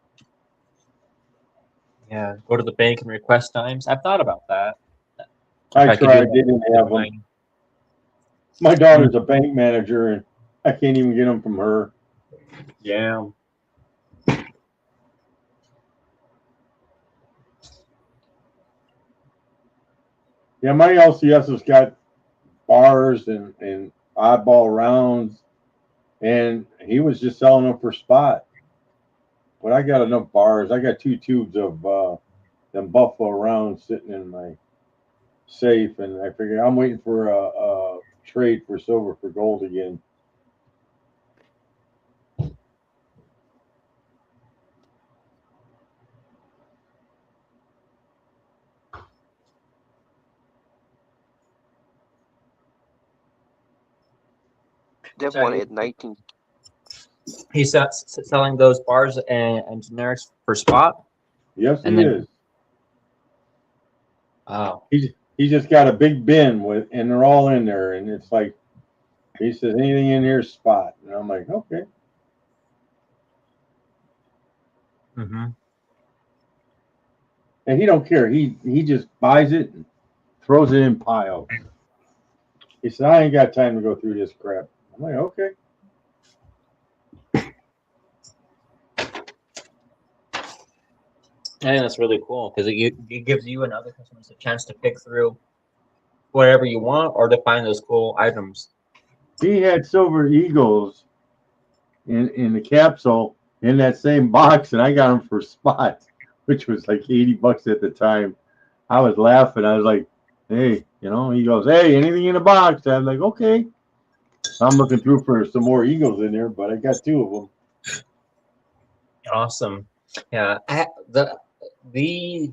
Yeah, go to the bank and request dimes. I've thought about that. I tried, didn't have them. My daughter's a bank manager, and I can't even get them from her. Yeah. Yeah, my LCS has got bars and oddball rounds, and he was just selling them for spot. But I got enough bars. I got 2 tubes of them Buffalo rounds sitting in my safe, and I figured I'm waiting for a trade for silver for gold again. That one at 19. He's selling those bars and generics for spot? Yes, he is. Oh. He just got a big bin with, and they're all in there, and it's like, he says anything in here is spot, and I'm like, okay. Mm-hmm. And he don't care. He just buys it and throws it in piles. He said, I ain't got time to go through this crap. I'm like, okay. I think that's really cool because it gives you and other customers a chance to pick through whatever you want or to find those cool items. He had silver eagles in the capsule in that same box, and I got them for spot, which was like $80 at the time. I was laughing. I was like, hey, you know, he goes, hey, anything in the box? I'm like, okay. I'm looking through for some more eagles in there, but I got 2 of them. Awesome. Yeah. The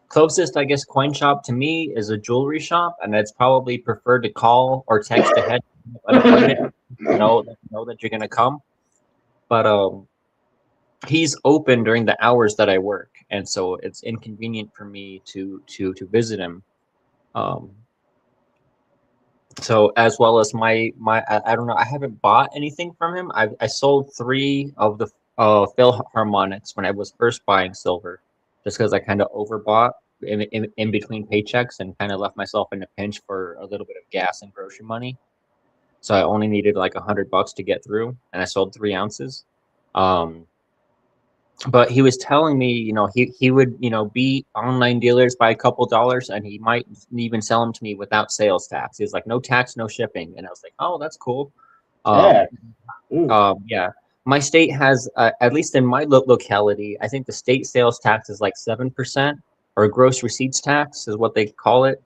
closest, I guess, coin shop to me is a jewelry shop, and it's probably preferred to call or text ahead an appointment, know that you're going to come. But he's open during the hours that I work, and so it's inconvenient for me to visit him. So as well as I don't know, I haven't bought anything from him. I sold 3 of the Philharmonics when I was first buying silver, just because I kind of overbought in between paychecks and kind of left myself in a pinch for a little bit of gas and grocery money. So I only needed like $100 to get through, and I sold 3 ounces. Um, but he was telling me, he would, beat online dealers by a couple dollars, and he might even sell them to me without sales tax. He was like, no tax, no shipping. And I was like, oh, that's cool. Yeah. Yeah. My state has, at least in my locality, I think the state sales tax is like 7%, or gross receipts tax is what they call it.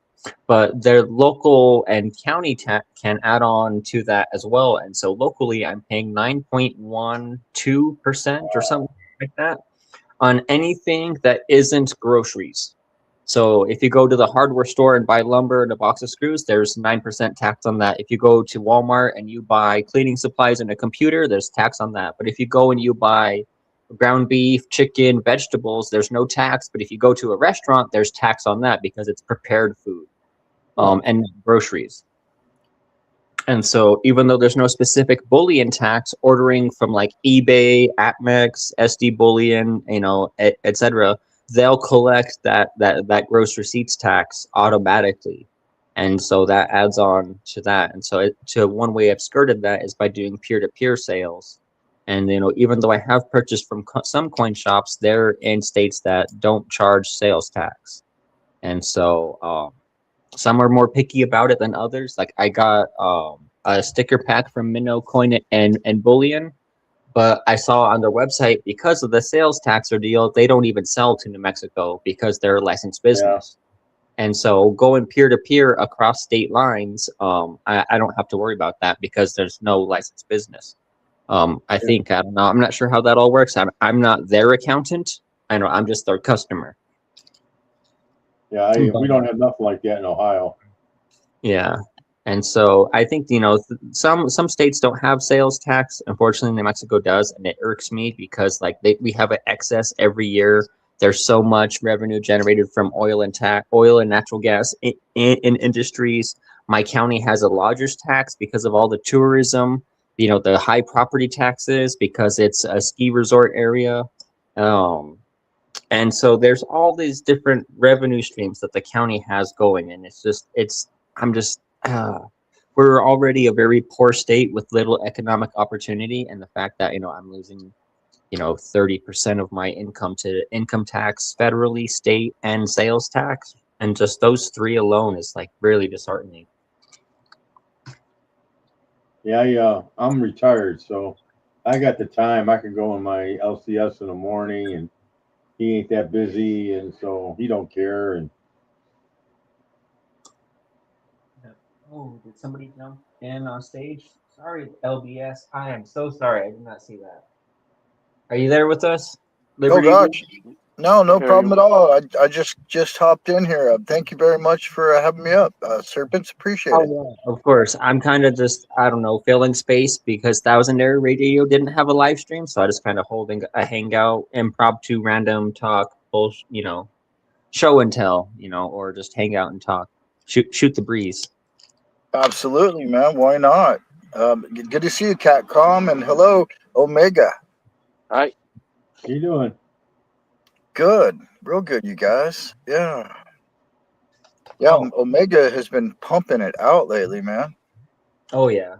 But their local and county tax can add on to that as well. And so locally, I'm paying 9.12% or something like that on anything that isn't groceries. So if you go to the hardware store and buy lumber and a box of screws, there's 9% tax on that. If you go to Walmart and you buy cleaning supplies and a computer, there's tax on that. But if you go and you buy ground beef, chicken, vegetables, there's no tax. But if you go to a restaurant, there's tax on that because it's prepared food and groceries. And so even though there's no specific bullion tax, ordering from like eBay, Atmex, SD Bullion, etc., they'll collect that gross receipts tax automatically. And so that adds on to that. And so one way I've skirted that is by doing peer-to-peer sales. And, even though I have purchased from some coin shops, they're in states that don't charge sales tax. And so some are more picky about it than others. Like I got a sticker pack from Minnow Coin and Bullion, but I saw on their website, because of the sales tax ordeal, they don't even sell to New Mexico because they're a licensed business. Yeah. And so going peer-to-peer across state lines, I don't have to worry about that because there's no licensed business. I think, I don't know, I'm not sure how that all works. I'm not their accountant. I know I'm just their customer. Yeah, we don't have nothing like that in Ohio. Yeah. And so I think, some states don't have sales tax. Unfortunately, New Mexico does. And it irks me because we have an excess every year. There's so much revenue generated from oil and natural gas in industries. My county has a lodger's tax because of all the tourism, the high property taxes because it's a ski resort area. And so there's all these different revenue streams that the county has going. And we're already a very poor state with little economic opportunity. And the fact that, I'm losing, 30% of my income to income tax, federally, state, and sales tax. And just those 3 alone is really disheartening. Yeah, I'm retired, so I got the time. I can go in my LCS in the morning, and he ain't that busy, and so he don't care. And oh, did somebody jump in on stage? Sorry, LBS. I am so sorry. I did not see that. Are you there with us? Liberty? Oh gosh, no problem at all. I just hopped in here. Thank you very much for having me up, Serpents. Appreciate it. Yeah, of course. I'm kind of just, I don't know, filling space because Thouandaire Radio didn't have a live stream, so I just kind of holding a hangout, impromptu, random talk, show and tell, or just hang out and talk, shoot the breeze. Absolutely, man. Why not? Good to see you, Catcom, and hello, Omega. Hi. How you doing? Good, real good, you guys. Yeah. Omega has been pumping it out lately, man. Oh yeah,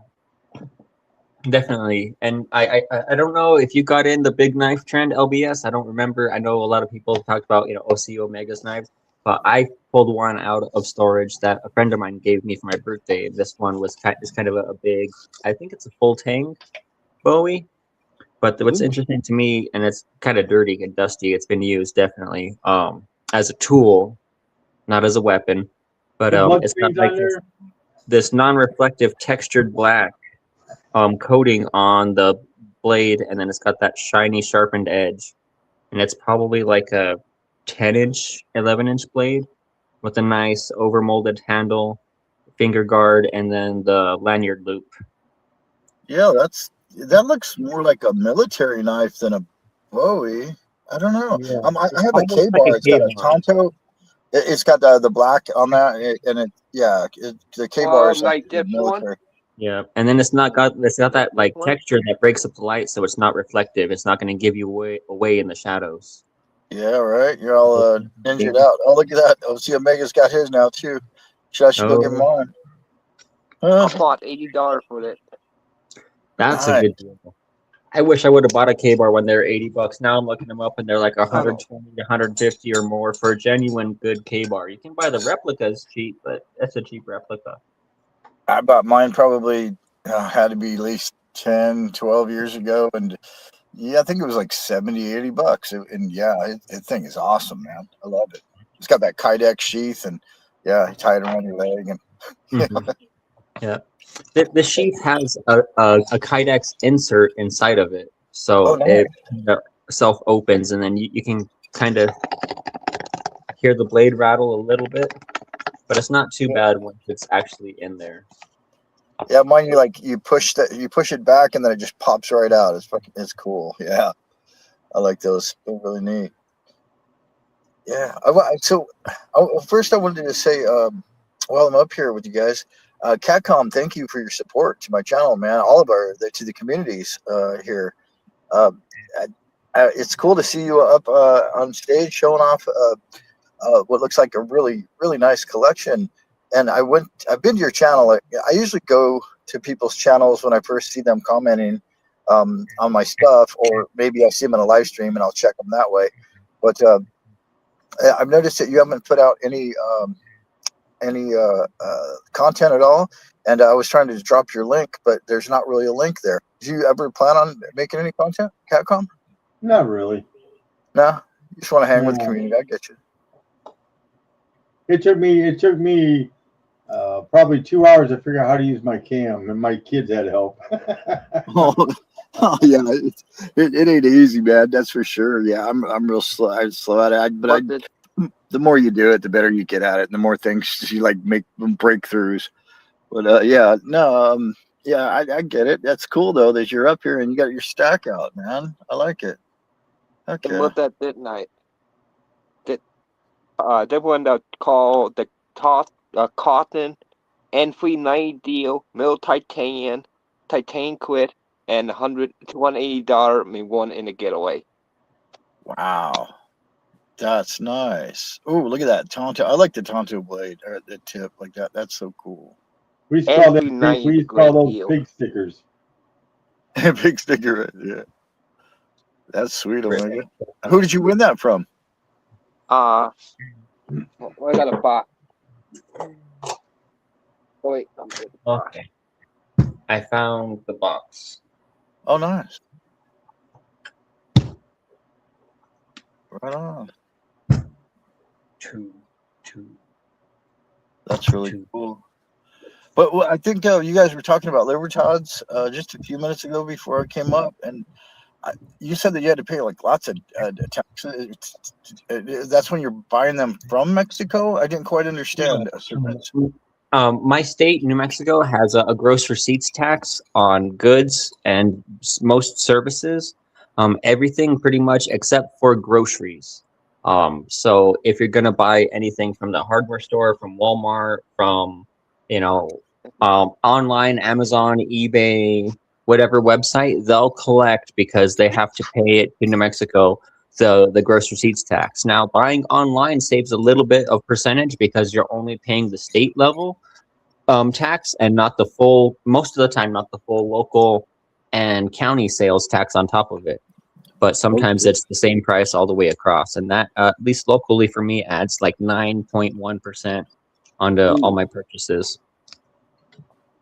definitely. And I don't know if you got in the big knife trend, LBS. I don't remember. I know a lot of people talked about OC Omega's knives, but I pulled one out of storage that a friend of mine gave me for my birthday. This one was kind of a big, I think it's a full tang Bowie. But what's interesting to me, and it's kind of dirty and dusty, it's been used definitely as a tool, not as a weapon. But it's got this non-reflective textured black coating on the blade, and then it's got that shiny sharpened edge. And it's probably like a 10-inch, 11-inch blade with a nice over-molded handle, finger guard, and then the lanyard loop. Yeah, that looks more like a military knife than a Bowie. I don't know. Yeah. I have a K-bar. It's got a Tonto. It's got the black on that, and the K-bar is like the this one. military. Yeah, and then it's not got that like What? texture that breaks up the light, so it's not reflective. It's not going to give you away in the shadows. Yeah, right. You're all injured out. Oh, look at that. Oh, see, Omega's got his now too. I should go get mine. I bought $80 for it. That's Nice. a good deal. I wish I would have bought a K-bar when they're $80. Now I'm looking them up and they're like 120 to 150 or more for a genuine good K-bar. You can buy the replicas cheap, but that's a cheap replica. I bought mine probably had to be at least 10, 12 years ago. And yeah, I think it was like $70, $80. And yeah, the thing is awesome, man. I love it. It's got that Kydex sheath and yeah, you tie it around your leg. And Mm-hmm. Yeah. The sheath has a Kydex insert inside of it. So nice. it self opens and then you can kind of hear the blade rattle a little bit, but it's not too bad once it's actually in there. Yeah, mine you push it back and then it just pops right out. It's cool. Yeah, I like those. They're really neat. Yeah. First I wanted to say while I'm up here with you guys, Catcom, thank you for your support to my channel, man. All of to the communities here. It's cool to see you up on stage showing off what looks like a really, really nice collection. And I've been to your channel. I usually go to people's channels when I first see them commenting on my stuff, or maybe I see them in a live stream and I'll check them that way. But I've noticed that you haven't put out any content at all. And I was trying to drop your link, but there's not really a link there. Do you ever plan on making any content, Catcom? Not really. No, you just want to hang with the community. I get you. It took me probably 2 hours to figure out how to use my cam, and my kids had help. Oh yeah, it ain't easy, man. That's for sure. Yeah, I'm real slow. I'm slow at it, but the more you do it, the better you get at it, and the more things you like make breakthroughs. But yeah, no, yeah, I get it. That's cool though that you're up here and you got your stack out, man. I like it. Okay. And what that did night? They one that called the cotton N390 deal, mill titanium quit, and $180 me one in a getaway. Wow, that's nice. Oh, look at that Tonto. I like the Tonto blade or the tip like that. That's so cool. We used to call those deal. big stickers. Big sticker, yeah. That's sweet, Omega. Who did you win that from? I got a bot. Oh, wait, Okay. I found the box. Oh, nice. Right on. Two. That's really cool. But I think you guys were talking about Libertads just a few minutes ago before I came up, and you said that you had to pay like lots of taxes. That's when you're buying them from Mexico? I didn't quite understand. My state, New Mexico, has a gross receipts tax on goods and most services. Everything pretty much except for groceries. So if you're going to buy anything from the hardware store, from Walmart, from, online, Amazon, eBay, whatever website, they'll collect because they have to pay it to New Mexico, the gross receipts tax. Now, buying online saves a little bit of percentage because you're only paying the state level tax and not the full, most of the time, not the full local and county sales tax on top of it. But sometimes it's the same price all the way across. And that, at least locally for me, adds like 9.1% onto all my purchases.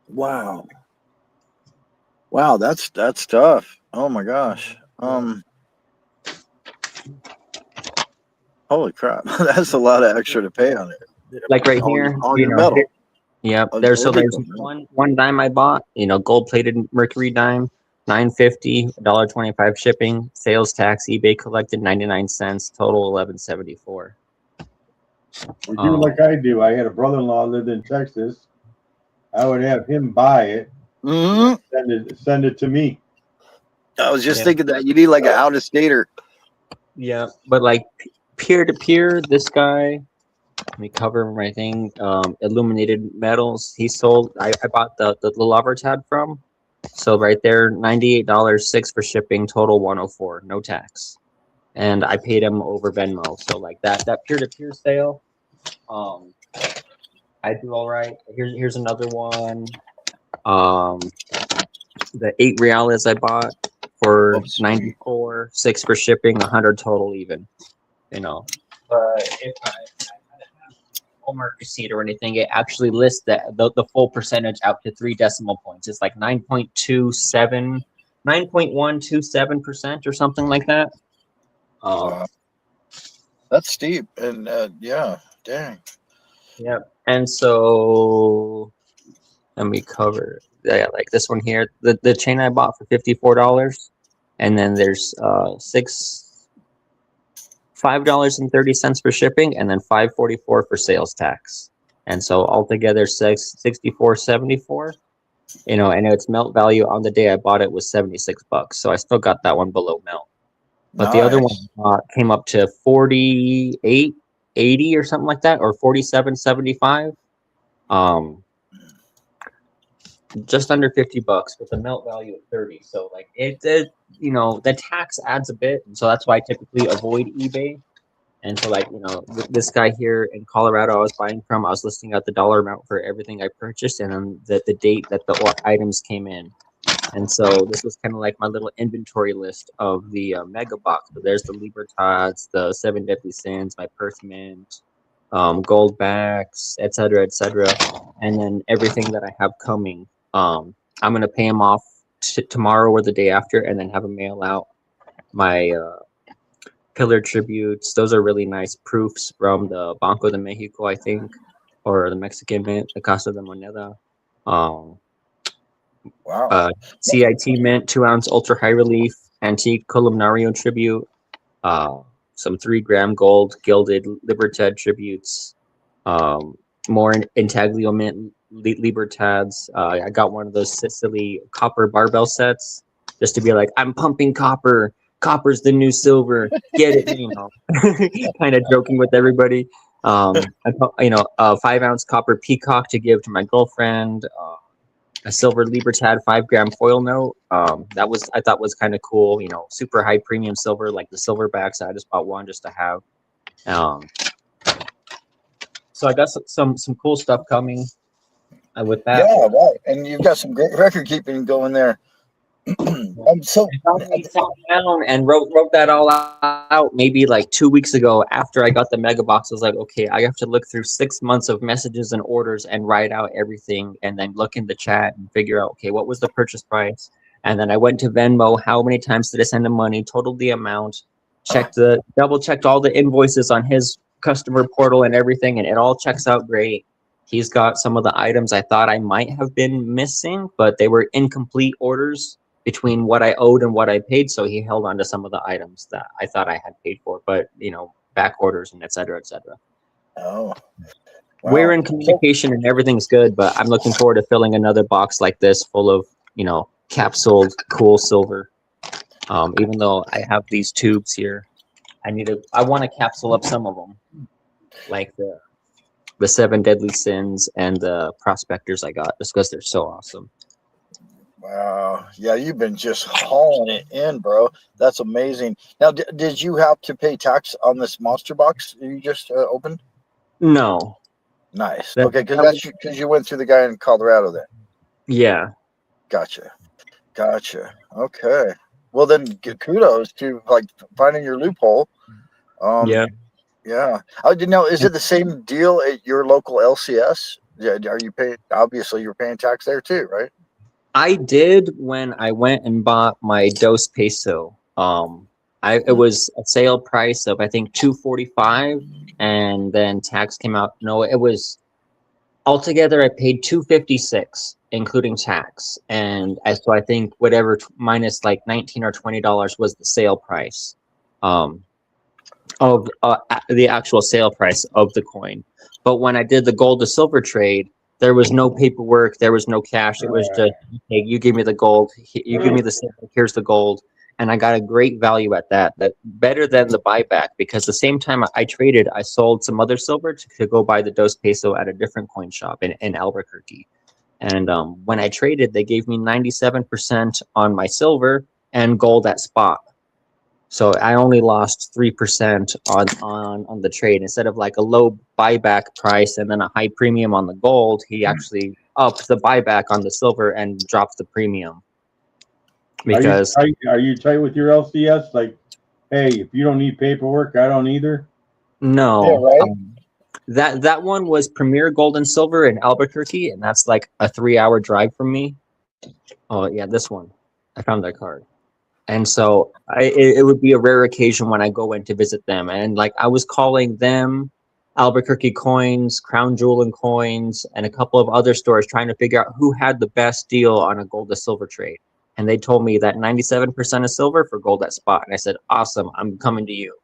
Wow. Wow, that's tough. Oh my gosh. Holy crap. That's a lot of extra to pay on it. Like right here, on your metal. Yeah, there's one dime I bought, gold plated mercury dime, $9.50, $1.25 shipping, sales tax, eBay collected 99 cents, total $11.74. You do like I do. I had a brother-in-law lived in Texas. I would have him buy it, send it to me. I was just thinking that you need like an out-of-stater. Yeah, but like peer to peer, this guy let me cover my thing. Illuminated metals. He sold. I bought the lover tab from. So right there, $98, 6 for shipping, total 104, no tax. And I paid him over Venmo. So like that peer-to-peer sale, I do all right. Here's another one. The 8 reales I bought for 94, 6 for shipping, 100 total even. You know, but if I Walmart receipt or anything, it actually lists the full percentage out to 3 decimal points. It's like 9.127% or something like that. That's steep, and yeah, dang. Yep. And so let me cover. Yeah, like this one here. The chain I bought for $54, and then there's $5.30 for shipping, and then $5.44 for sales tax. And so altogether $64.74. You know, and its melt value on the day I bought it was $76. So I still got that one below melt. But the other one came up to $48.80 or something like that, or $47.75. Just under $50 with a melt value of 30. So like it, you know, the tax adds a bit, and so that's why I typically avoid eBay. And so like, you know, this guy here in Colorado I was buying from, I was listing out the dollar amount for everything I purchased and then the date that the items came in. And so this was kind of like my little inventory list of the mega box. So there's the Libertads, the 7 Deadly Sins, my Perth Mint, gold backs, etc., and then everything that I have coming. I'm gonna pay them off tomorrow or the day after, and then have them mail out my pillar tributes. Those are really nice proofs from the Banco de Mexico, I think, or the Mexican Mint, the Casa de Moneda. Wow. CIT Mint, 2-ounce ultra high relief antique columnario tribute. Some 3-gram gold gilded Libertad tributes. More intaglio mint Libertads. I got one of those Sicily copper barbell sets just to be like, I'm pumping copper. Copper's the new silver. Get it, you know. Kind of joking with everybody. You know, a 5-ounce copper peacock to give to my girlfriend. A silver Libertad 5-gram foil note. That was, I thought, was kind of cool. You know, super high premium silver, like the silverbacks. I just bought one just to have. So I got some cool stuff coming with that. Yeah, right. And you've got some great record keeping going there. I'm so I sat down and wrote that all out maybe like 2 weeks ago after I got the mega box. I was like, okay, I have to look through 6 months of messages and orders and write out everything and then look in the chat and figure out, okay, what was the purchase price? And then I went to Venmo. How many times did I send him money? Totaled the amount, double checked all the invoices on his customer portal and everything, and it all checks out great. He's got some of the items I thought I might have been missing, but they were incomplete orders between what I owed and what I paid. So he held on to some of the items that I thought I had paid for, but, you know, back orders and et cetera, et cetera. Oh, wow. We're in communication and everything's good, but I'm looking forward to filling another box like this full of, you know, capsuled cool silver. Even though I have these tubes here, I want to capsule up some of them, like the 7 Deadly Sins and the Prospectors I got, just because they're so awesome. Wow. Yeah, you've been just hauling it in, bro. That's amazing. Now, did you have to pay tax on this monster box you just opened? No. Nice. Okay, because you went through the guy in Colorado then. Yeah. Gotcha. Okay. Well, then kudos to like finding your loophole. Yeah. I didn't know. Is it the same deal at your local LCS? Yeah. Are you paying? Obviously, you're paying tax there too, right? I did when I went and bought my Dos Peso. It was a sale price of I think $245, and then tax came out. No, it was altogether I paid $256, including tax, and so I think whatever minus like $19 or $20 was the sale price, of the actual sale price of the coin. But when I did the gold to silver trade, there was no paperwork. There was no cash. It was just, hey, you give me the gold. You give me the silver. Here's the gold. and I got a great value at that. That better than the buyback, because the same time I traded, I sold some other silver to go buy the dos peso at a different coin shop in Albuquerque. And when I traded, they gave me 97% on my silver and gold at spot. So I only lost 3% on the trade. Instead of like a low buyback price and then a high premium on the gold, he actually upped the buyback on the silver and dropped the premium. Because are you tight with your LCS? Like, hey, if you don't need paperwork, I don't either. no, Yeah, right? that one was Premier Gold and Silver in Albuquerque, and that's like a 3-hour drive from me. Oh yeah, this one. I found that card. And so it would be a rare occasion when I go in to visit them. And like I was calling them, Albuquerque Coins, Crown Jewel and Coins, and a couple of other stores trying to figure out who had the best deal on a gold to silver trade. And they told me that 97% of silver for gold at spot. And I said, awesome, I'm coming to you.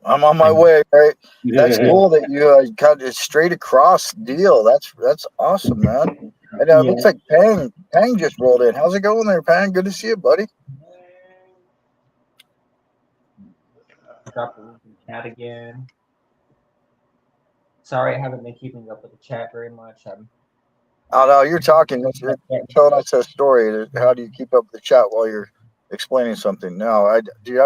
I'm on my way, right? That's cool that you got a straight across deal. That's awesome, man. And it looks like Pang just rolled in. How's it going there, Pang? Good to see you, buddy. Drop the link in the chat again. Sorry, I haven't been keeping up with the chat very much. Oh no, you're talking. You're telling us a story. How do you keep up with the chat while you're explaining something? No, I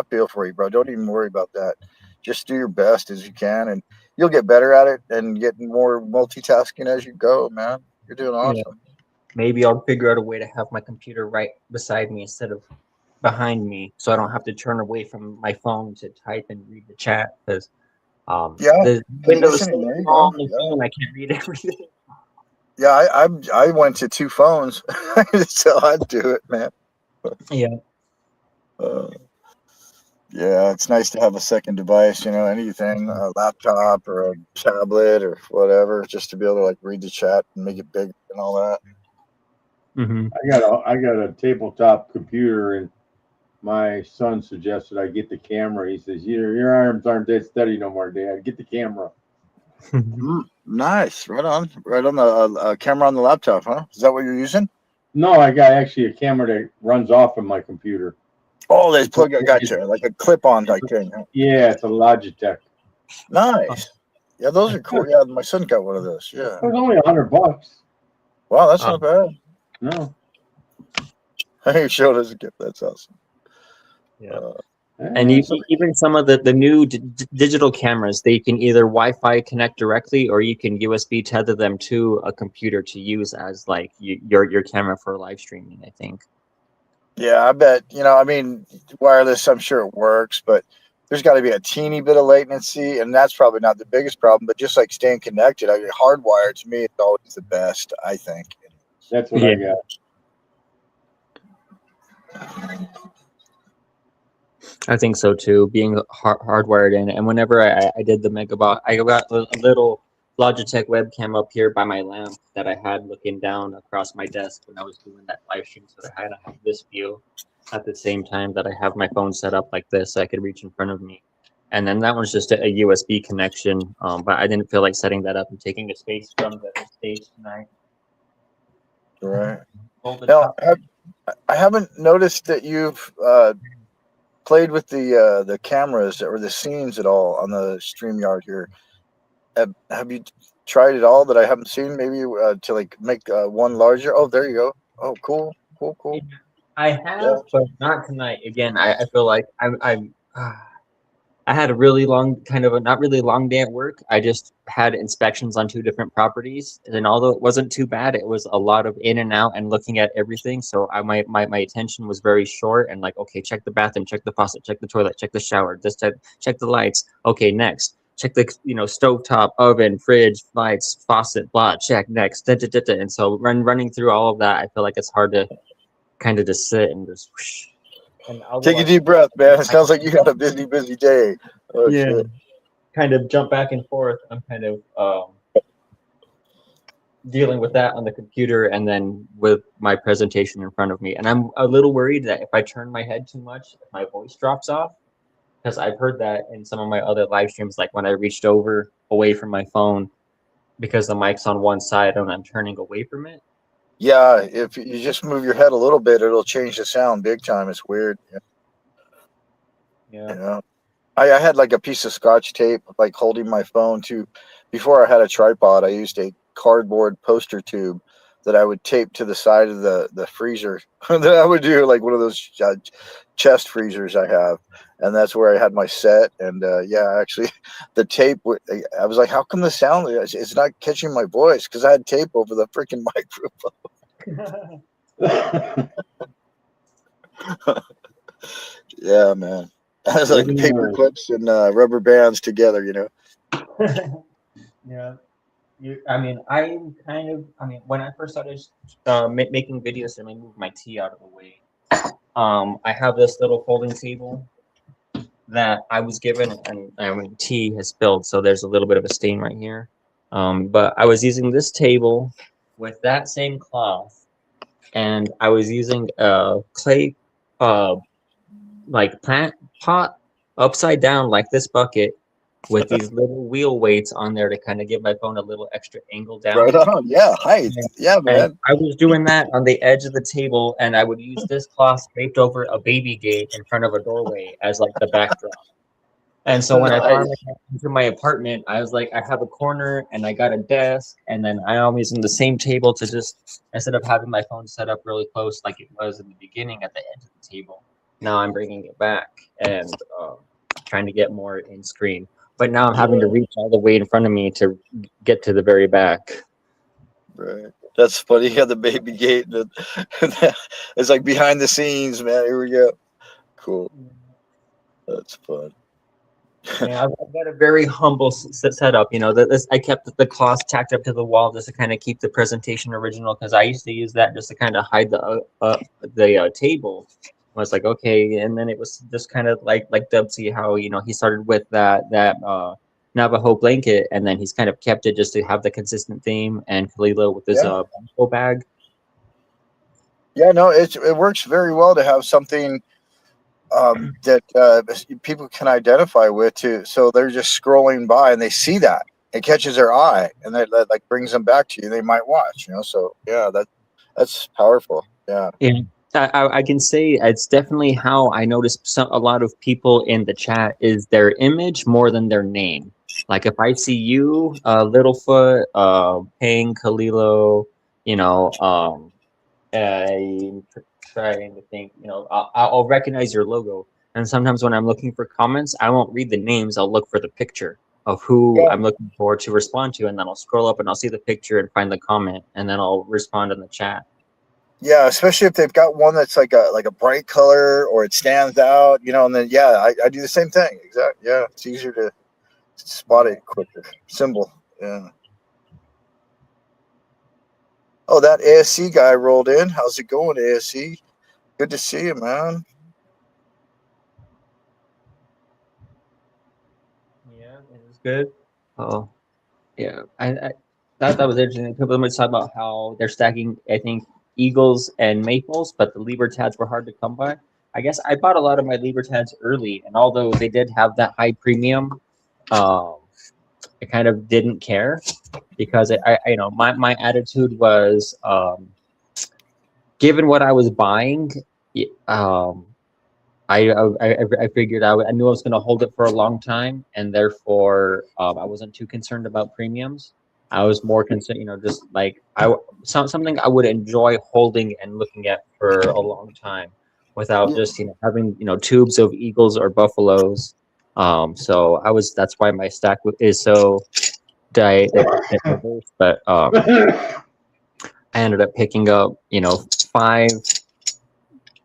feel for you, bro. Don't even worry about that. Just do your best as you can, and you'll get better at it and get more multitasking as you go, man. You're doing awesome. Yeah. Maybe I'll figure out a way to have my computer right beside me instead of behind me, so I don't have to turn away from my phone to type and read the chat, because the Windows is so small on the phone, I can't read everything. Yeah, I went to 2 phones, so I'd do it, man. Yeah. Yeah, it's nice to have a second device, anything, a laptop or a tablet or whatever, just to be able to like read the chat and make it big and all that. Mm-hmm. I got a tabletop computer, and my son suggested I get the camera. He says, your arms aren't that steady no more, Dad. Get the camera. Nice. Right on the camera on the laptop, huh? Is that what you're using? No, I got actually a camera that runs off of my computer. Oh, there's plug. I got you. Like a clip-on type thing. Huh? Yeah, it's a Logitech. Nice. Yeah, those are cool. Yeah, my son got one of those. Yeah. It was only $100. Wow, that's not bad. No. He showed us a gift. That's awesome. Yeah. And even some of the new digital cameras, they can either Wi-Fi connect directly, or you can USB tether them to a computer to use as like your camera for live streaming, I think. Yeah, I bet. Wireless, I'm sure it works, but there's got to be a teeny bit of latency, and that's probably not the biggest problem. But just like staying connected, hardwired to me is always the best, I think. That's what I got. I think so too. Being hardwired in, and whenever I did the Megabox, I got a little Logitech webcam up here by my lamp that I had looking down across my desk when I was doing that live stream, so I had to have this view at the same time that I have my phone set up like this, so I could reach in front of me. And then that one's just a USB connection, but I didn't feel like setting that up and taking a space from the stage tonight. Right. Now, I haven't noticed that you've played with the cameras or the scenes at all on the StreamYard here. Have you tried it all that I haven't seen? Maybe to like make one larger. Oh, there you go. Oh, cool. I have, but not tonight. Again, I feel like I had a really long, not really long day at work. I just had inspections on 2 different properties, and although it wasn't too bad, it was a lot of in and out and looking at everything. So my attention was very short, and like, okay, check the bathroom, check the faucet, check the toilet, check the shower, check the lights. Okay, next. Check the stovetop, oven, fridge, lights, faucet, blah, check, next. And so running through all of that, I feel like it's hard to kind of just sit and just whoosh. And take a deep breath, man. It sounds like you got a busy day. Oh, yeah. Shit. Kind of jump back and forth. I'm kind of dealing with that on the computer and then with my presentation in front of me. And I'm a little worried that if I turn my head too much, my voice drops off. Because I've heard that in some of my other live streams, like when I reached away from my phone, because the mic's on one side and I'm turning away from it. Yeah, if you just move your head a little bit, it'll change the sound big time. It's weird. Yeah. Yeah. I had like a piece of Scotch tape, like holding my phone to. Before I had a tripod, I used a cardboard poster tube that I would tape to the side of the freezer. That I would do like one of those chest freezers I have, and that's where I had my set. And actually, the tape. I was like, how come the sound it's not catching my voice? Because I had tape over the freaking microphone. Yeah, man. I was like paper clips and rubber bands together, Yeah. When I first started making videos, let me move my tea out of the way. I have this little folding table that I was given, and tea has spilled, so there's a little bit of a stain right here. But I was using this table with that same cloth, and I was using a clay, like plant pot upside down, like this bucket, with these little wheel weights on there to kind of give my phone a little extra angle down. Right on. Yeah, height. Yeah, man. And I was doing that on the edge of the table, and I would use this cloth draped over a baby gate in front of a doorway as like the backdrop. And so when I finally got into my apartment, I was like, I have a corner and I got a desk, and then I'm using the same table to just, instead of having my phone set up really close like it was in the beginning at the edge of the table, now I'm bringing it back and trying to get more in screen. But now I'm having to reach all the way in front of me to get to the very back. Right. That's funny. You got the baby gate. It's like behind the scenes, man. Here we go. Cool. That's fun. Yeah, I've got a very humble setup. I kept the cloth tacked up to the wall just to kind of keep the presentation original, because I used to use that just to kind of hide the table. I was like, okay, and then it was just kind of like Dubsy, how he started with that Navajo blanket, and then he's kind of kept it just to have the consistent theme, and Kalilo with his bamboo bag. Yeah, no, it works very well to have something that people can identify with too. So they're just scrolling by and they see that it catches their eye, and that like brings them back to you. They might watch, So yeah, that's powerful. Yeah. I can say it's definitely how I noticed a lot of people in the chat is their image more than their name. Like if I see you, Littlefoot, Payne, Kalilo, I'm trying to think, I'll recognize your logo. And sometimes when I'm looking for comments, I won't read the names. I'll look for the picture of who I'm looking for to respond to, and then I'll scroll up and I'll see the picture and find the comment, and then I'll respond in the chat. Yeah, especially if they've got one that's like a bright color or it stands out, and then I do the same thing. Exactly. Yeah, it's easier to spot it quicker. Symbol. Yeah. Oh, that ASC guy rolled in. How's it going, ASC? Good to see you, man. Yeah, it was good. Oh, yeah. I thought that was interesting. People were talking about how they're stacking, I think, Eagles and Maples, but the Libertads were hard to come by. I guess I bought a lot of my Libertads early, and although they did have that high premium, I kind of didn't care, because my attitude was, given what I was buying, I figured I knew I was going to hold it for a long time, and therefore I wasn't too concerned about premiums. I was more concerned, just like something I would enjoy holding and looking at for a long time, without just having tubes of Eagles or Buffaloes. So that's why my stack is so diverse. But I ended up picking up 5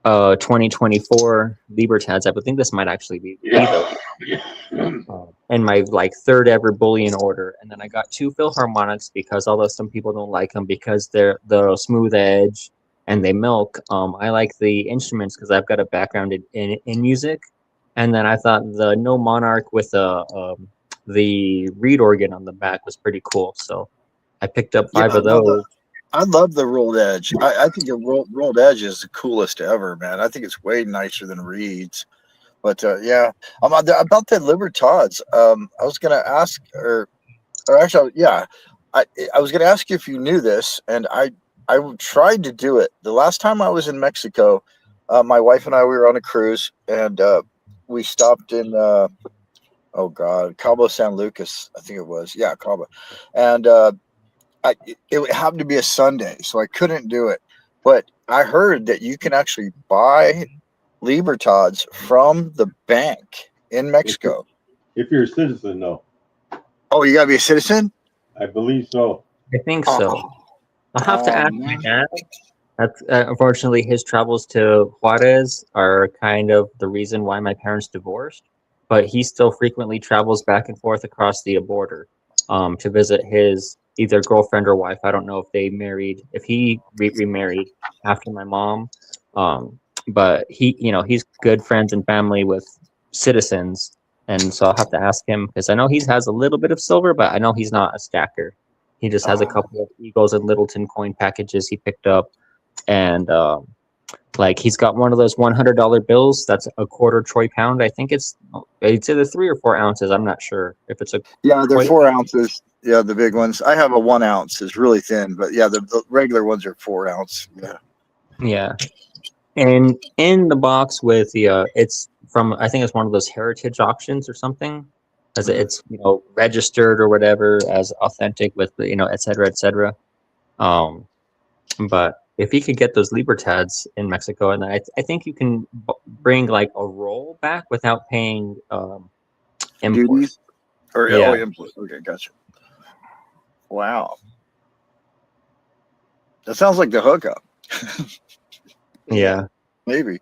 2024 Libertads. I would think this might actually be those. And my third ever bullion order, and then I got 2 Philharmonics, because although some people don't like them because they're the smooth edge and they milk, I like the instruments because I've got a background in music. And then I thought the No Monarch with the reed organ on the back was pretty cool, so I picked up 5 of those. I love the rolled edge. I think the rolled edge is the coolest ever, man. I think it's way nicer than reeds. But about the Libertads. I was gonna ask, or actually, I was gonna ask you if you knew this, and I tried to do it. The last time I was in Mexico, my wife and I, we were on a cruise, and we stopped in Cabo San Lucas, I think it was. Yeah, Cabo. And it happened to be a Sunday, so I couldn't do it. But I heard that you can actually buy Libertads from the bank in Mexico. If you're a citizen, though. Oh, you gotta be a citizen? I believe so. I think so. I'll have to ask my dad. That's unfortunately his travels to Juarez are kind of the reason why my parents divorced. But he still frequently travels back and forth across the border to visit his either girlfriend or wife. I don't know if they married, if he remarried after my mom. But he's good friends and family with citizens. And so I'll have to ask him because I know he has a little bit of silver, but I know he's not a stacker. He just has a couple of Eagles and Littleton coin packages he picked up. And he's got one of those $100 bills that's a quarter troy pound. I think it's either 3 or 4 ounces. I'm not sure if it's a. Yeah, they're 4 ounces. Yeah, the big ones. I have a 1 ounce. It's really thin, but yeah, the regular ones are 4 ounce. Yeah. Yeah. And in the box with the it's from, I think it's one of those heritage auctions or something, as it's registered or whatever as authentic with et cetera, et cetera. But if you could get those Libertads in Mexico, and I think you can bring like a roll back without paying duties or yeah. Import. Okay, gotcha. Wow, that sounds like the hookup. Yeah, maybe.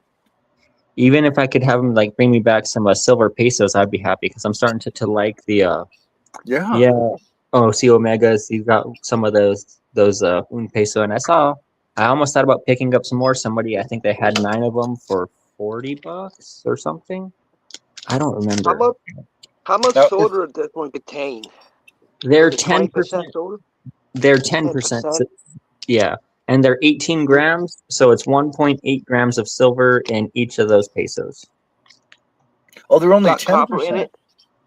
Even if I could have them like bring me back some silver pesos, I'd be happy because I'm starting to like the Omegas. You've got some of those un peso, and I almost thought about picking up some more. Somebody, I think they had 9 of them for $40 or something. I don't remember. How much silver does this one contain? They're 10% silver. They're 10%. Yeah. And they're 18 grams, so it's 1.8 grams of silver in each of those pesos. Oh, they're only 10% in it.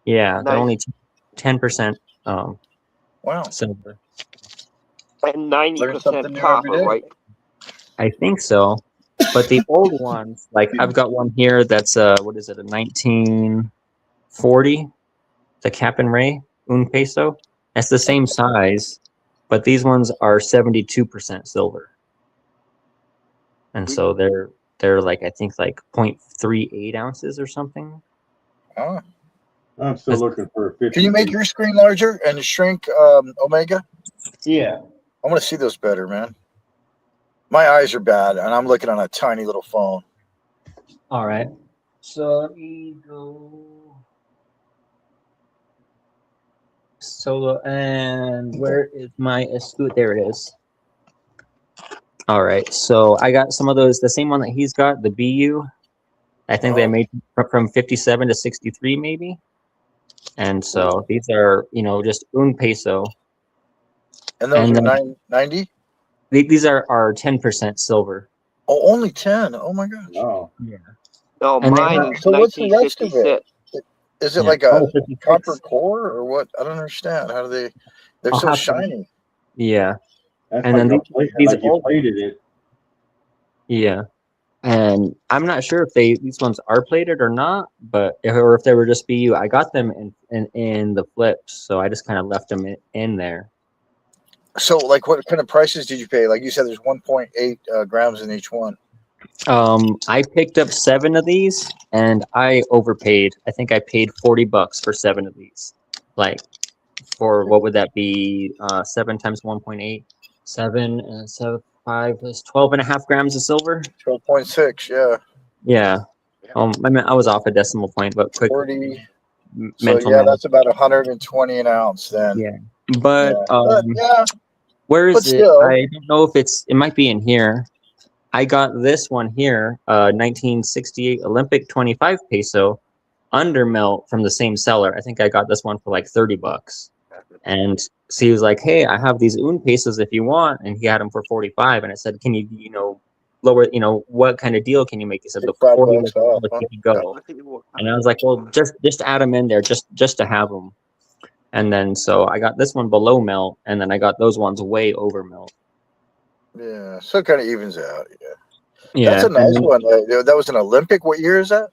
Yeah, they're only 10%. Wow. Silver. And 90% copper, right? I think so. But the old ones, like I've got one here that's what is it, a 1940, the Cap and Ray un peso. That's the same size. But these ones are 72% silver, and so they're like I think like 0.38 ounces or something. Oh, I'm still looking for a 50. Can you make your screen larger and shrink Omega? Yeah, I want to see those better, man. My eyes are bad, and I'm looking on a tiny little phone. All right, so let me go. So, and where is my Scoot? There it is. All right, so I got some of those, the same one that he's got, the BU. I think they made from 57 to 63 maybe. And so these are, just un peso. And those are 990? These are 10% silver. Oh, only 10. Oh my gosh. Oh. Yeah. No, mine is so what's the rest of it? Is it like a copper core or what? I don't understand. How do they? They're so shiny. Yeah. That's and like then these you plated it. Yeah. And I'm not sure if these ones are plated or not, or if they were just BU. I got them in the flips, so I just kind of left them in there. So, like, what kind of prices did you pay? Like you said, there's 1.8 grams in each one. I picked up 7 of these, and I overpaid. I think I paid $40 for 7 of these. Like, for what would that be? 7 times 1.8, 7 and 7, 5 is 12.5 grams of silver. 12.6, yeah. Yeah. I was off a decimal point, but quick. 40. So yeah, that's about 120 an ounce then. Yeah, but yeah. Where is But it? still. I don't know if it might be in here. I got this one here, 1968 Olympic 25 peso undermelt from the same seller. I think I got this one for like $30. And so he was like, "Hey, I have these un pesos if you want," and he had them for 45. And I said, "Can you, lower? What kind of deal can you make?" He said, "The 40 was the lowest you could go." And I was like, "Well, just add them in there, just to have them." And then so I got this one below melt, and then I got those ones way over melt. Yeah, so it kind of evens out. Yeah. Yeah, That's a nice one. That was an Olympic. What year is that?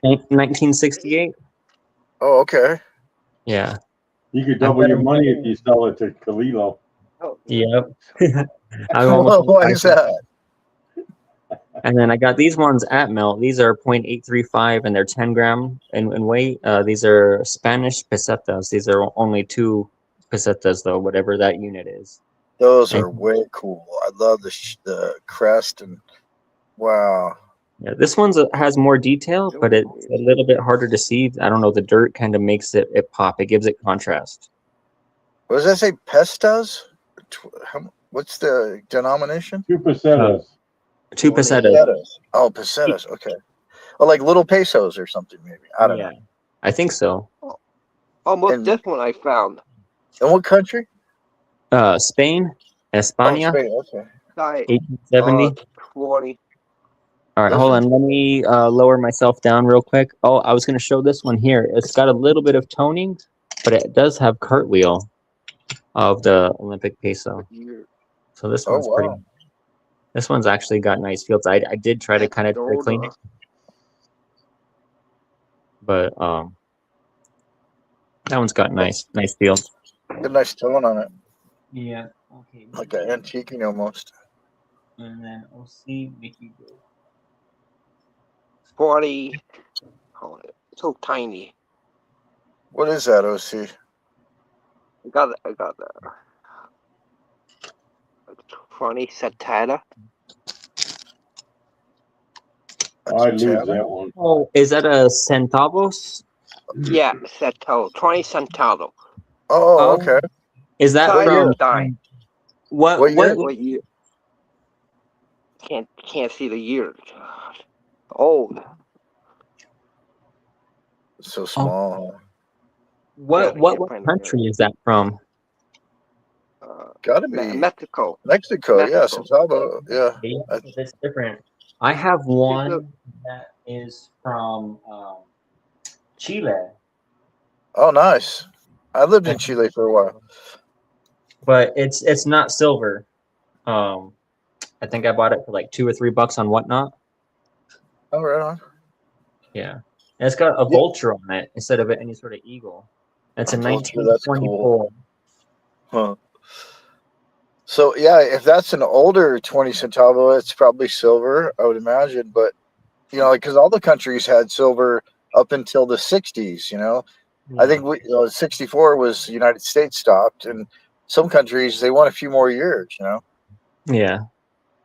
1968. Oh, okay. Yeah. You could double your money if you sell it to Kalilo. Oh, Yep. I almost. Why is that? And then I got these ones at Melt. These are 0.835 and they're 10 gram in weight. These are Spanish pesetas. These are only 2 pesetas though, whatever that unit is. Those are way cool. I love the crest and wow. Yeah, this one has more detail, but it's a little bit harder to see. I don't know. The dirt kind of makes it pop. It gives it contrast. What does that say? Pestas? What's the denomination? 2 pesetas. 2 pesetas. Oh, pesetas. Okay. Oh, like little pesos or something, maybe. I don't know. I think so. Almost this one I found. In what country? Spain, España. Oh, Spain. Okay. 1870. 20. All right, hold on. Let me lower myself down real quick. Oh, I was going to show this one here. It's got a little bit of toning, but it does have cartwheel of the Olympic peso. So this one's pretty. This one's actually got nice fields. I did try to kind of clean it, but that one's got nice fields. Good, nice tone on it. Yeah. Okay. Like an antique almost. And then OC Mickey Blue. 40. Oh, so tiny. What is that, OC? I got that. 20 Satana. I lose that one. Oh, is that a centavos? Yeah, Centavo. 20 Centavo. Oh, okay. Is that from what year? Can't see the year. God. Old. So small. What country is that from? Gotta be Mexico. Mexico, yeah, Centavo, yeah. It's different. I have one that is from Chile. Oh, nice. I lived in Chile for a while. But it's not silver. I think I bought it for like $2 or $3 on Whatnot. Oh, right on. Yeah. And it's got a vulture on it instead of any sort of eagle. It's a 1924. Cool. Huh. So yeah, if that's an older 20 centavo, it's probably silver, I would imagine. But because all the countries had silver up until the 60s. I think 64 was the United States stopped, and some countries they won a few more years. Yeah,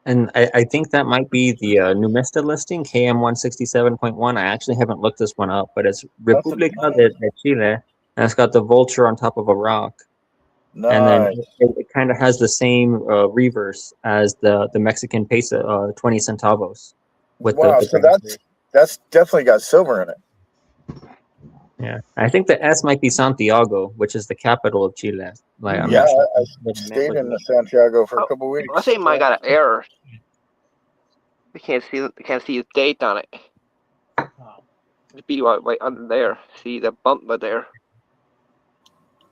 and I think that might be the Numista listing KM 167.1. I actually haven't looked this one up, but it's República de Chile, and it's got the vulture on top of a rock. Nice. And then it kind of has the same reverse as the Mexican peso, 20 centavos. So that's definitely got silver in it. Yeah, I think the S might be Santiago, which is the capital of Chile. Like, I stayed in Santiago for a couple weeks. I think mine got an error. I can't see the date on it. It'd be right under there. See the bump right there.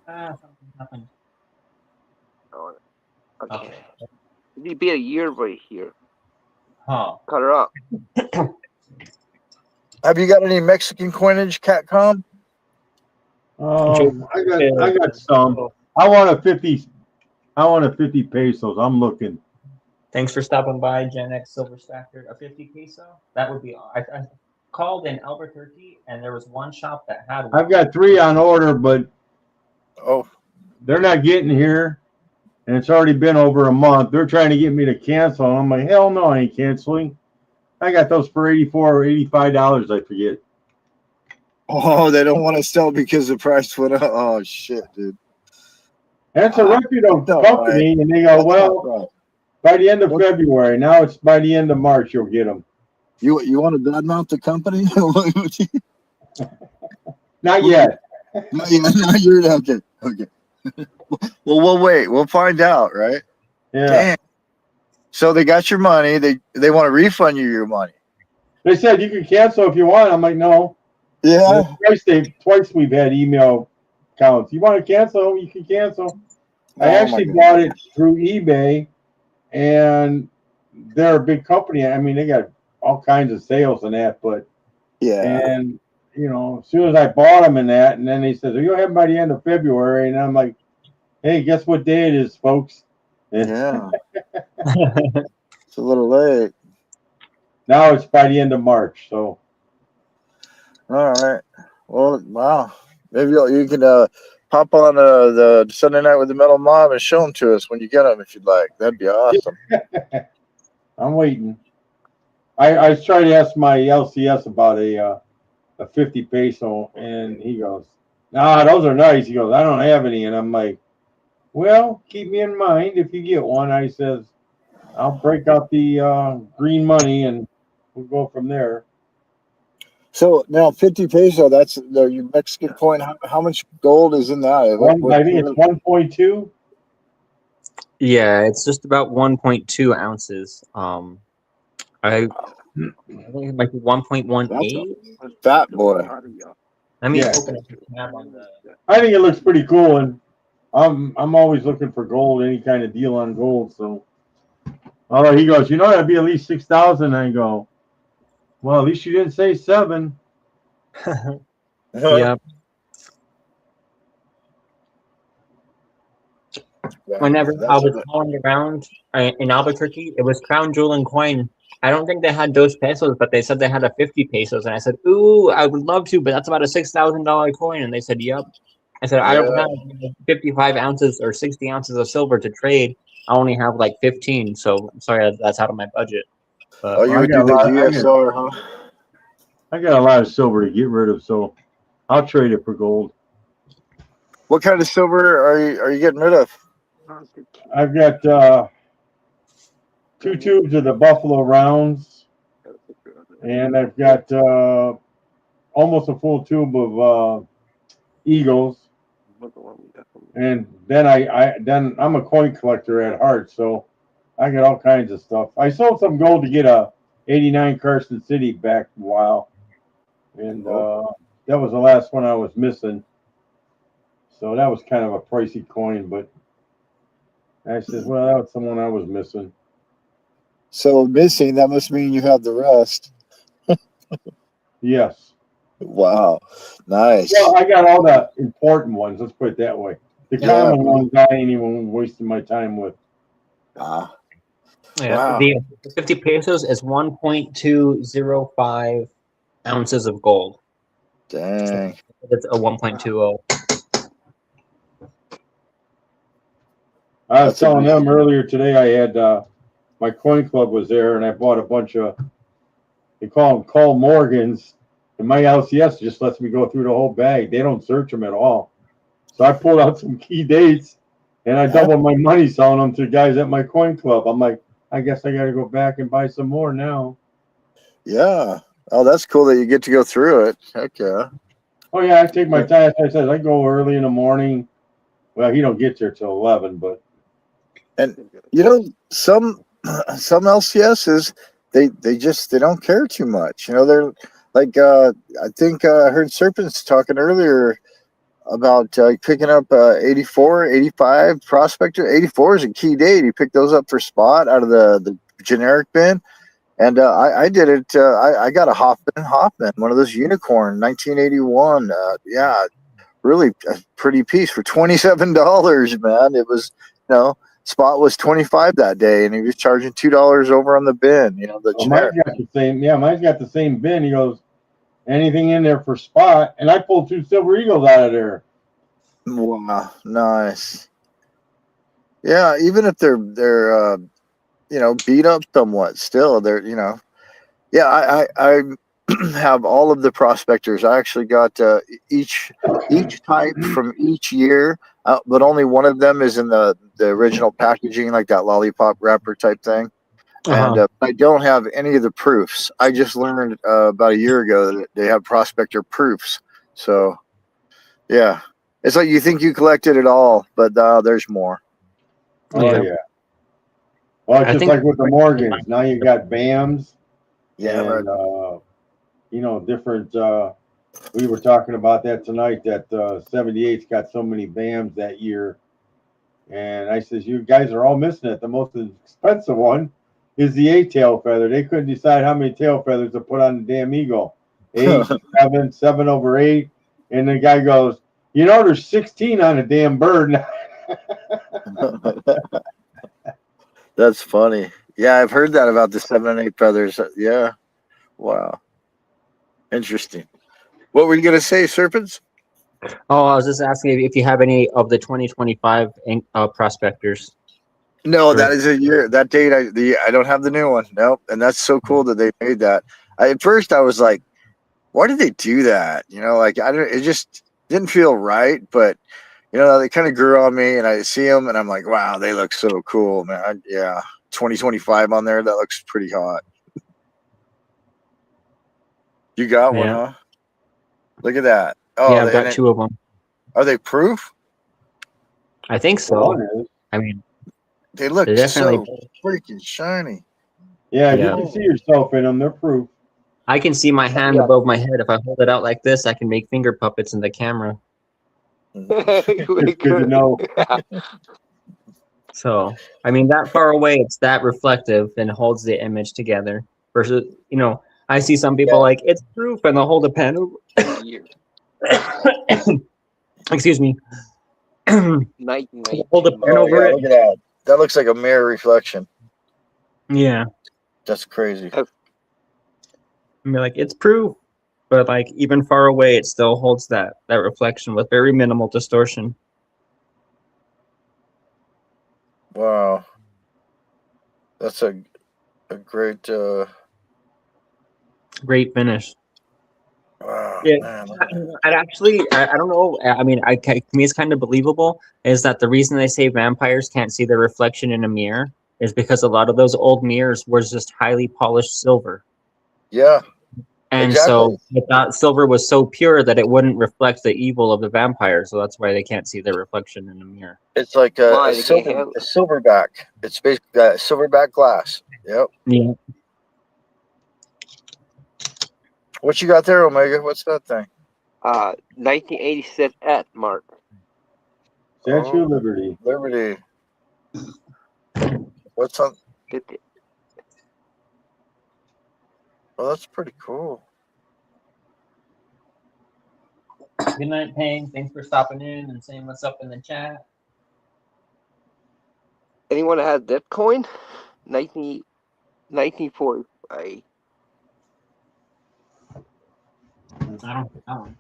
Something happened. Okay. It'd be a year right here. Huh. Cut her up. Have you got any Mexican coinage, Catcom? I got some. I want a 50 pesos. I'm looking. Thanks for stopping by, Gen X Silver Stacker. A 50 peso? That would be. I called in Albuquerque, and there was one shop that had one. I've got 3 on order, but they're not getting here, and it's already been over a month. They're trying to get me to cancel. I'm like, hell no, I ain't canceling. I got those for $84 or $85. I forget. Oh, they don't want to sell because the price went up. Oh shit, dude. That's a reputable company, and they go, well, by the end of February. Now it's by the end of March. You'll get them. You want to badmouth the company? Not yet. Not yet. Okay. Well, we'll wait. We'll find out, right? Yeah. Damn. So they got your money. They want to refund you your money. They said you can cancel if you want. I'm like, no. Yeah. Twice we've had email counts. You want to cancel? You can cancel. I actually bought it through eBay, and they're a big company. I mean, they got all kinds of sales and that, but Yeah. And as soon as I bought them in that, and then he says, "You'll have them by the end of February," and I'm like, "Hey, guess what day it is, folks?" And Yeah. It's a little late. now it's by the end of March. So All right. Well, wow. Maybe you can pop on the Sunday Night with the Metal Mob and show them to us when you get them, if you'd like. That'd be awesome. I'm waiting. I tried to ask my LCS about a 50 peso, and he goes, "Nah, those are nice." He goes, "I don't have any," and I'm like, "Well, keep me in mind if you get one." I says, "I'll break out the green money and we'll go from there." So now 50 peso, that's your Mexican coin. How much gold is in that? I think it's 1.2. Yeah, it's just about 1.2 ounces. I think it might be 1.18. Fat boy. Let me Yeah. open up the tab on the. I think it looks pretty cool, and I'm always looking for gold, any kind of deal on gold. So, although he goes, that'd be at least 6,000. I go, well, at least you didn't say 7. Yeah. Whenever I was calling around in Albuquerque, it was Crown Jewel and Coin. I don't think they had those pesos, but they said they had a 50 pesos, and I said, "Ooh, I would love to, but that's about a $6,000 coin." And they said, "Yep." I said, "I don't have 55 ounces or 60 ounces of silver to trade. I only have like 15, so I'm sorry, that's out of my budget." But, you would do the GSR, huh? I got a lot of silver to get rid of, so I'll trade it for gold. What kind of silver are you getting rid of? I've got 2 tubes of the Buffalo Rounds, and I've got almost a full tube of Eagles. And then I'm a coin collector at heart, so I got all kinds of stuff. I sold some gold to get a '89 Carson City back a while, and that was the last one I was missing. So that was kind of a pricey coin, but I said, well, that was the one I was missing. So missing, that must mean you have the rest. Yes. Wow. Nice. Well, I got all the important ones. Let's put it that way. The common ones I ain't even wasting my time with. Yeah, wow. The 50 pesos is 1.205 ounces of gold. Dang. It's a 1.20. I was telling them earlier today I had my coin club was there, and I bought a bunch of, they call them Call Morgans, and my LCS just lets me go through the whole bag. They don't search them at all. So I pulled out some key dates, and I doubled my money selling them to guys at my coin club. I'm like, I guess I got to go back and buy some more now. Yeah. Oh, that's cool that you get to go through it. Heck yeah. Oh, yeah, I take my time. I said I go early in the morning. Well, he don't get there till 11, but. And, some LCSs, they don't care too much. They're like, I think I heard Serpents talking earlier about picking up 84, 85 Prospector. 84 is a key date. He picked those up for spot out of the generic bin. And I did it. I got a Hoffman, one of those Unicorn, 1981. Really a pretty piece for $27, man. It was, spot was 25 that day, and he was charging $2 over on the bin. The generic. Mine's got the same. Yeah, mine's got the same bin. He goes, anything in there for spot, and I pulled 2 Silver Eagles out of there. Wow, nice. Yeah, even if they're beat up somewhat, still they're Yeah, I have all of the Prospectors. I actually got each type from each year, but only one of them is in the original packaging, like that lollipop wrapper type thing. And I don't have any of the proofs. I just learned about a year ago that they have Prospector proofs. So, yeah, it's like you think you collected it all, but there's more. Oh yeah. Well, it's just like with the Morgans. Now you got BAMs. Yeah, and different. We were talking about that tonight. That 78's got so many BAMs that year, and I says, you guys are all missing it. The most expensive one is the 8 tail feather. They couldn't decide how many tail feathers to put on the damn eagle, 8, 7, 7 over 8. And the guy goes, there's 16 on a damn bird. That's funny. Yeah, I've heard that about the 7 and 8 feathers. Yeah. Wow. Interesting. What were you going to say, Serpents? Oh, I was just asking if you have any of the 2025 prospectors. No, that is a year. That date, I don't have the new one. Nope. And that's so cool that they made that. At first, I was like, why did they do that? It just didn't feel right. But, they kind of grew on me, and I see them, and I'm like, wow, they look so cool, man. 2025 on there. That looks pretty hot. You got one, huh? Look at that. Oh, yeah, I've got 2 of them. Are they proof? I think so. I mean, they look so freaking shiny. Yeah, you can see yourself in them. They're proof. I can see my hand above my head. If I hold it out like this, I can make finger puppets in the camera. It's good to know. So, I mean, that far away, it's that reflective and holds the image together. Versus, I see some people like, it's proof, and they'll hold a pen over. Excuse me. Hold a pen over it. Look at that. That looks like a mirror reflection. Yeah. That's crazy. I mean, like, it's proof, but like even far away, it still holds that reflection with very minimal distortion. Wow. That's a great great finish. Wow. Yeah, Man. I don't know. I mean, to me, it's kind of believable is that the reason they say vampires can't see their reflection in a mirror is because a lot of those old mirrors were just highly polished silver. Yeah. And so that silver was so pure that it wouldn't reflect the evil of the vampire. So that's why they can't see their reflection in a mirror. It's like a silverback. It's basically silverback glass. Yep. Yeah. What you got there, Omega? What's that thing? 1986 at Mark. Statue of Liberty. Liberty. What's on? Well, that's pretty cool. Good night, Payne. Thanks for stopping in and saying what's up in the chat. Anyone that has that coin? 1945. I don't.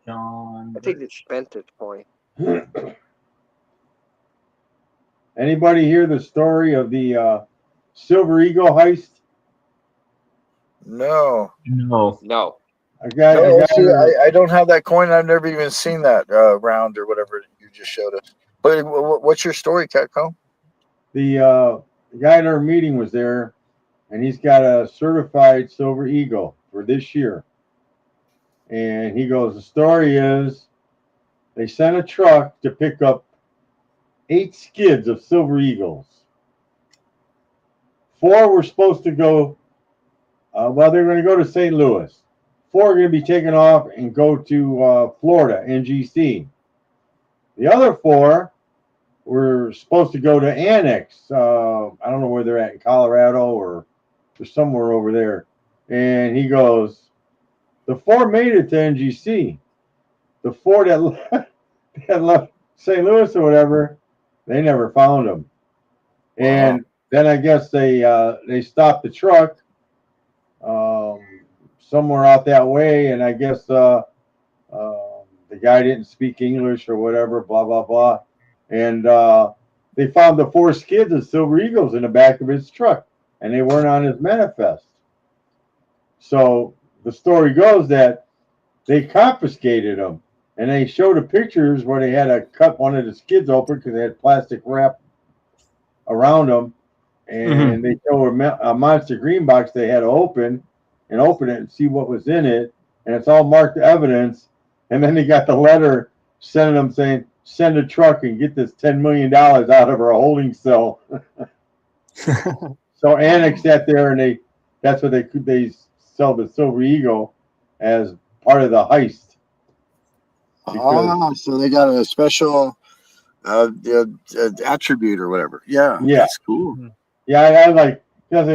John. I think it's spent at point. Anybody hear the story of the Silver Eagle heist? No. I don't have that coin. I've never even seen that round or whatever you just showed us. But what's your story, Catcom? The guy at our meeting was there, and he's got a certified Silver Eagle for this year. And he goes, the story is they sent a truck to pick up 8 skids of Silver Eagles. 4 were supposed to go, they were going to go to St. Louis. 4 are going to be taken off and go to Florida, NGC. The other 4 were supposed to go to Annex. I don't know where they're at, in Colorado or somewhere over there. And he goes, the 4 made it to NGC. The 4 that left St. Louis or whatever, they never found them. And then I guess they stopped the truck somewhere out that way, and I guess the guy didn't speak English or whatever, blah, blah, blah. And they found the 4 skids of Silver Eagles in the back of his truck, and they weren't on his manifest. So the story goes that they confiscated them, and they showed the pictures where they had to cut one of the skids open because they had plastic wrap around them, and they showed a monster green box they had to open it and see what was in it, and it's all marked evidence. And then they got the letter sending them saying, send a truck and get this $10 million out of our holding cell. So Annex sat there, and that's what they sell the Silver Eagle as part of the heist. So they got a special attribute or whatever. Yeah, that's cool. Yeah, I was like,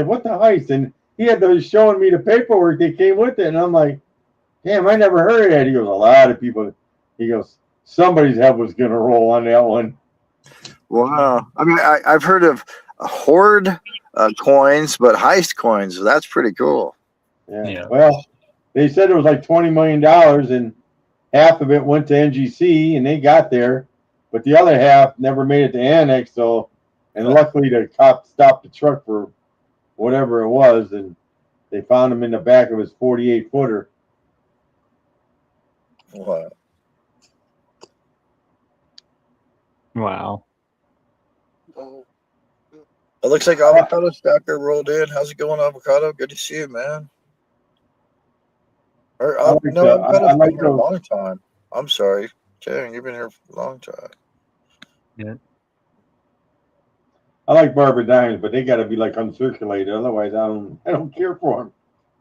what the heist? And showing me the paperwork that came with it, and I'm like, damn, I never heard of that. He goes, a lot of people. He goes, somebody's head was gonna roll on that one. Wow. I mean, I've heard of hoard coins, but heist coins. That's pretty cool. Yeah. Well, they said it was like $20 million, and half of it went to NGC, and they got there, but the other half never made it to Annex. So, and luckily the cop stopped the truck for whatever it was, and they found him in the back of his 48-footer. Wow. Wow. It looks like Avocado Stacker rolled in. How's it going, Avocado? Good to see you, man. Avocado been here a long time. I'm sorry. Dang, you've been here for a long time. Yeah. I like Barbara Dimes, but they got to be like uncirculated. Otherwise, I don't care for them.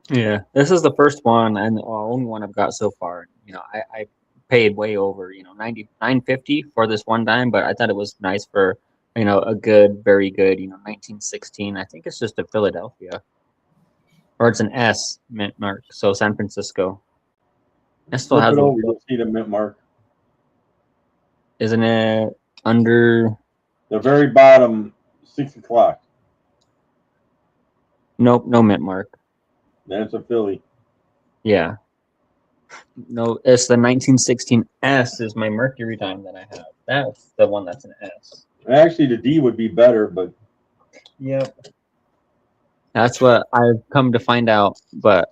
Yeah, this is the first one and the only one I've got so far. You know, I paid way over, $99.50 for this one dime, but I thought it was nice for, a good, very good, 1916. I think it's just a Philadelphia, or it's an S mint mark. So San Francisco. It still has. You'll see the mint mark. Isn't it under the very bottom, 6 o'clock? Nope, no mint mark. That's a Philly. Yeah. No, it's the 1916 S is my Mercury dime that I have. That's the one that's an S. Actually, the D would be better, but yep. That's what I've come to find out, but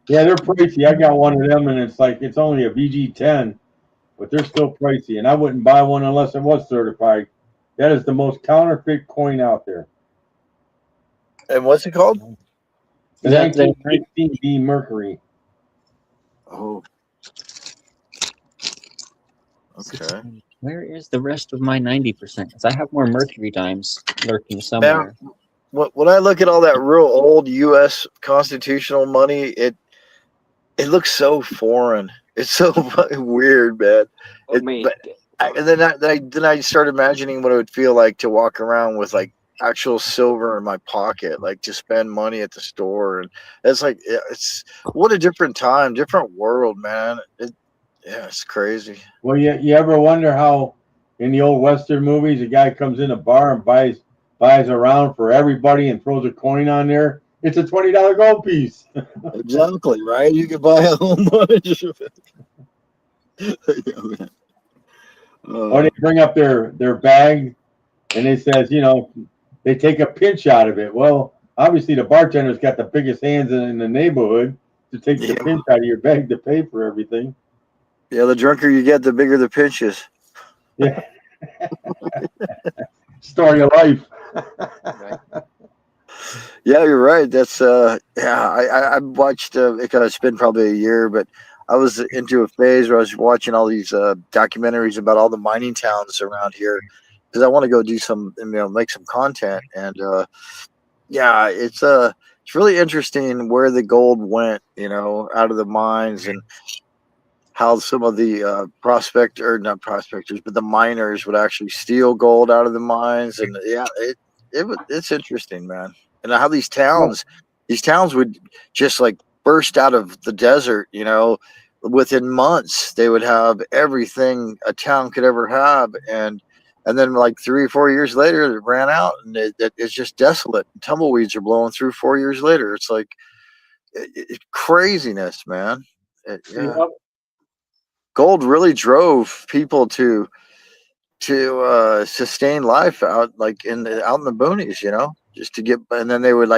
yeah, they're pricey. I got one of them, and it's only a VG10, but they're still pricey, and I wouldn't buy one unless it was certified. That is the most counterfeit coin out there. And what's it called? The 1916 D Mercury. Oh. Okay. Where is the rest of my 90%? Because I have more Mercury dimes lurking somewhere. Now, when I look at all that real old U.S. constitutional money, it looks so foreign. It's so fucking weird, man. And then I start imagining what it would feel like to walk around with like actual silver in my pocket, like to spend money at the store, and it's what a different time, different world, man. It's crazy. Well, you ever wonder how in the old Western movies a guy comes in a bar and buys a round for everybody and throws a coin on there? It's a $20 gold piece. Exactly, right? You can buy a whole bunch of it. Or they bring up their bag and it says, they take a pinch out of it. Well, obviously the bartender's got the biggest hands in the neighborhood to take the pinch out of your bag to pay for everything. Yeah, the drunker you get, the bigger the pinch is. Yeah. Story of life. Yeah, you're right. That's I watched it's been probably a year, but I was into a phase where I was watching all these documentaries about all the mining towns around here because I want to go do some, make some content. And it's really interesting where the gold went, out of the mines, and how some of the not prospectors, but the miners would actually steal gold out of the mines. And it's interesting, man. And how these towns would just like burst out of the desert, within months they would have everything a town could ever have. And then like 3 or 4 years later, it ran out, and it's just desolate. Tumbleweeds are blowing through 4 years later. It's like craziness, man. Gold really drove people to sustain life out in the boonies, just to get. And then they would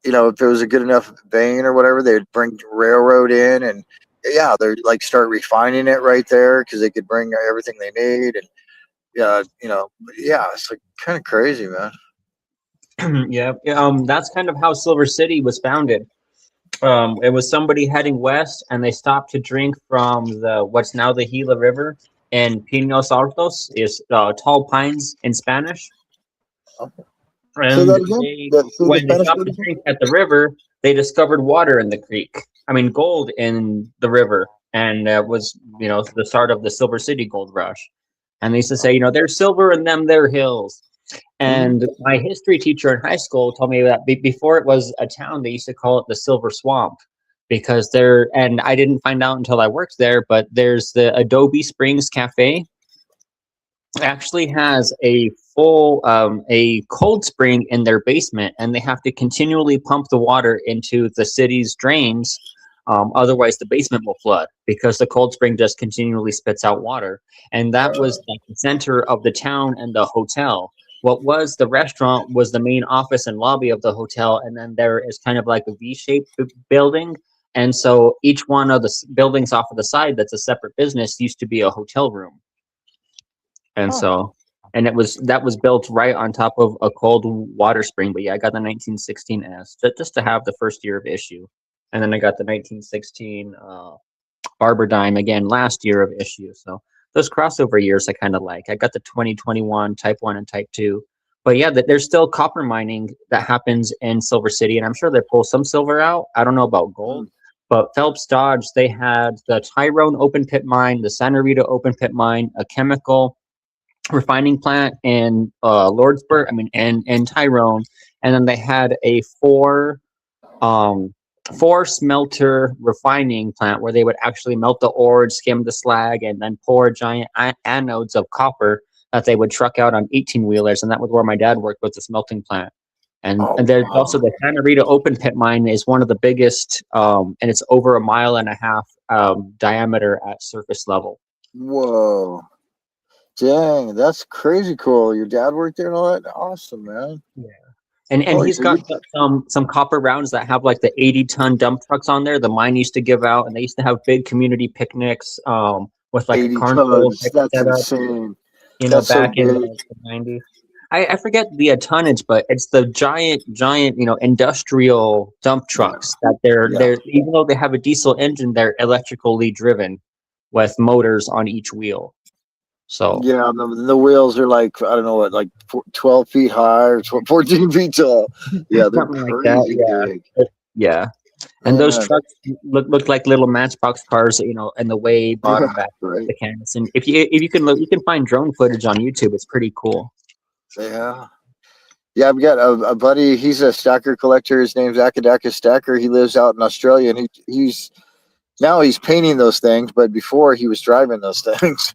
if there was a good enough vein or whatever, they would bring railroad in, and they'd start refining it right there because they could bring everything they need. And it's kind of crazy, man. Yeah. That's kind of how Silver City was founded. It was somebody heading west, and they stopped to drink from what's now the Gila River, and Pinos Altos is tall pines in Spanish. And when they stopped to drink at the river, they discovered water in the creek. Gold in the river, and that was the start of the Silver City gold rush. And they used to say, there's silver in them there hills. And my history teacher in high school told me that before it was a town, they used to call it the Silver Swamp because and I didn't find out until I worked there, but there's the Adobe Springs Cafe. It actually has a a cold spring in their basement, and they have to continually pump the water into the city's drains. Otherwise, the basement will flood because the cold spring just continually spits out water. And that was like the center of the town and the hotel. What was the restaurant was the main office and lobby of the hotel, and then there is kind of like a V-shaped building. And so each one of the buildings off of the side that's a separate business used to be a hotel room. And and that was built right on top of a cold water spring. But yeah, I got the 1916 S just to have the first year of issue. And then I got the 1916 Barber Dime again last year of issue. So those crossover years I kind of like. I got the 2021 Type 1 and Type 2. But yeah, there's still copper mining that happens in Silver City. And I'm sure they pull some silver out. I don't know about gold. But Phelps Dodge, they had the Tyrone open pit mine, the Santa Rita open pit mine, a chemical refining plant in Lordsburg, and Tyrone. And then they had a four smelter refining plant where they would actually melt the ore, skim the slag, and then pour giant anodes of copper that they would truck out on 18-wheelers. And that was where my dad worked with the smelting plant. And there's also the Santa Rita open pit mine is one of the biggest, and it's over 1.5 miles diameter at surface level. Whoa. Dang, that's crazy cool. Your dad worked there and all that? Awesome, man. Yeah. And he's got some copper rounds that have like the 80-ton dump trucks on there. The mine used to give out, and they used to have big community picnics with like a carnival that's setup. Insane. That's back in the 90s. I forget the tonnage, but it's the giant, industrial dump trucks that they're even though they have a diesel engine, they're electrically driven with motors on each wheel. So yeah, the wheels are like, I don't know what, like 12 feet high or 14 feet tall. Yeah, they're crazy big. Yeah. And those trucks look like little Matchbox cars, and the way brought back the canvas. And if you can look, you can find drone footage on YouTube. It's pretty cool. Yeah. Yeah, I've got a buddy. He's a stacker collector. His name's Akadaka Stacker. He lives out in Australia, and he's painting those things, but before he was driving those things.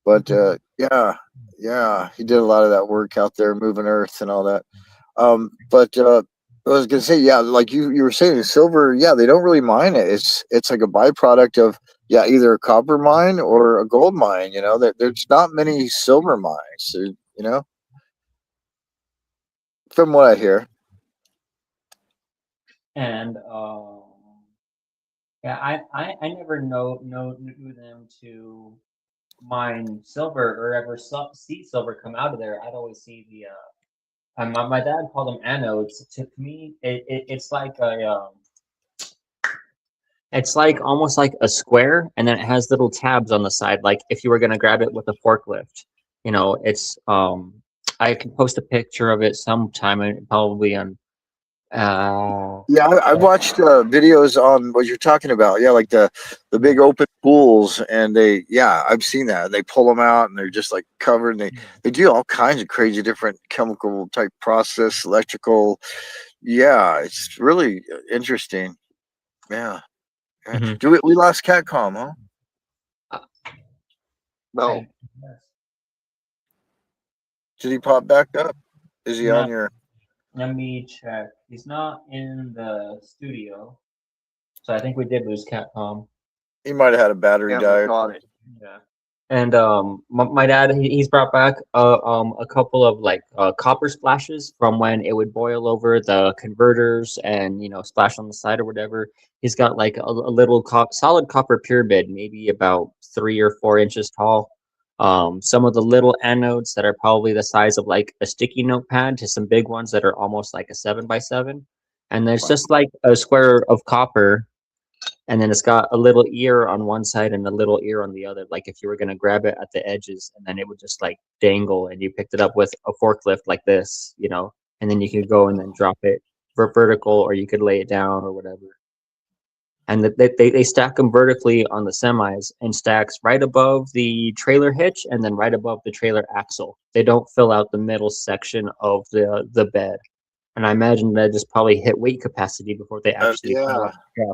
But yeah, he did a lot of that work out there, moving earth and all that. But I was gonna say, yeah, like you were saying, silver, yeah, they don't really mine it. It's like a byproduct of either a copper mine or a gold mine. There's not many silver mines. From what I hear. And I never knew them to mine silver or ever see silver come out of there. I'd always see the my dad called them anodes. To me, it's like it's like almost like a square, and then it has little tabs on the side, like if you were gonna grab it with a forklift. It's I can post a picture of it sometime, and probably on. I watched videos on what you're talking about. Yeah, like the big open pools, and I've seen that. They pull them out, and they're just like covered. And they do all kinds of crazy different chemical type process, electrical. Yeah, it's really interesting. Yeah. Mm-hmm. We lost Catcom, huh? No. Did he pop back up? Is he on your? Let me check. He's not in the studio, so I think we did lose Catcom. He might have had a battery die. Yeah. And my dad, he's brought back a couple of like copper splashes from when it would boil over the converters and splash on the side or whatever. He's got like a little solid copper pyramid, maybe about 3 or 4 inches tall. Some of the little anodes that are probably the size of like a sticky notepad to some big ones that are almost like a 7x7. And there's just like a square of copper, and then it's got a little ear on one side and a little ear on the other. Like if you were going to grab it at the edges, and then it would just like dangle, and you picked it up with a forklift like this, and then you could go and then drop it vertical, or you could lay it down or whatever. and they stack them vertically on the semis and stacks right above the trailer hitch and then right above the trailer axle. They don't fill out the middle section of the bed. And I imagine that just probably hit weight capacity before they actually Yeah. yeah.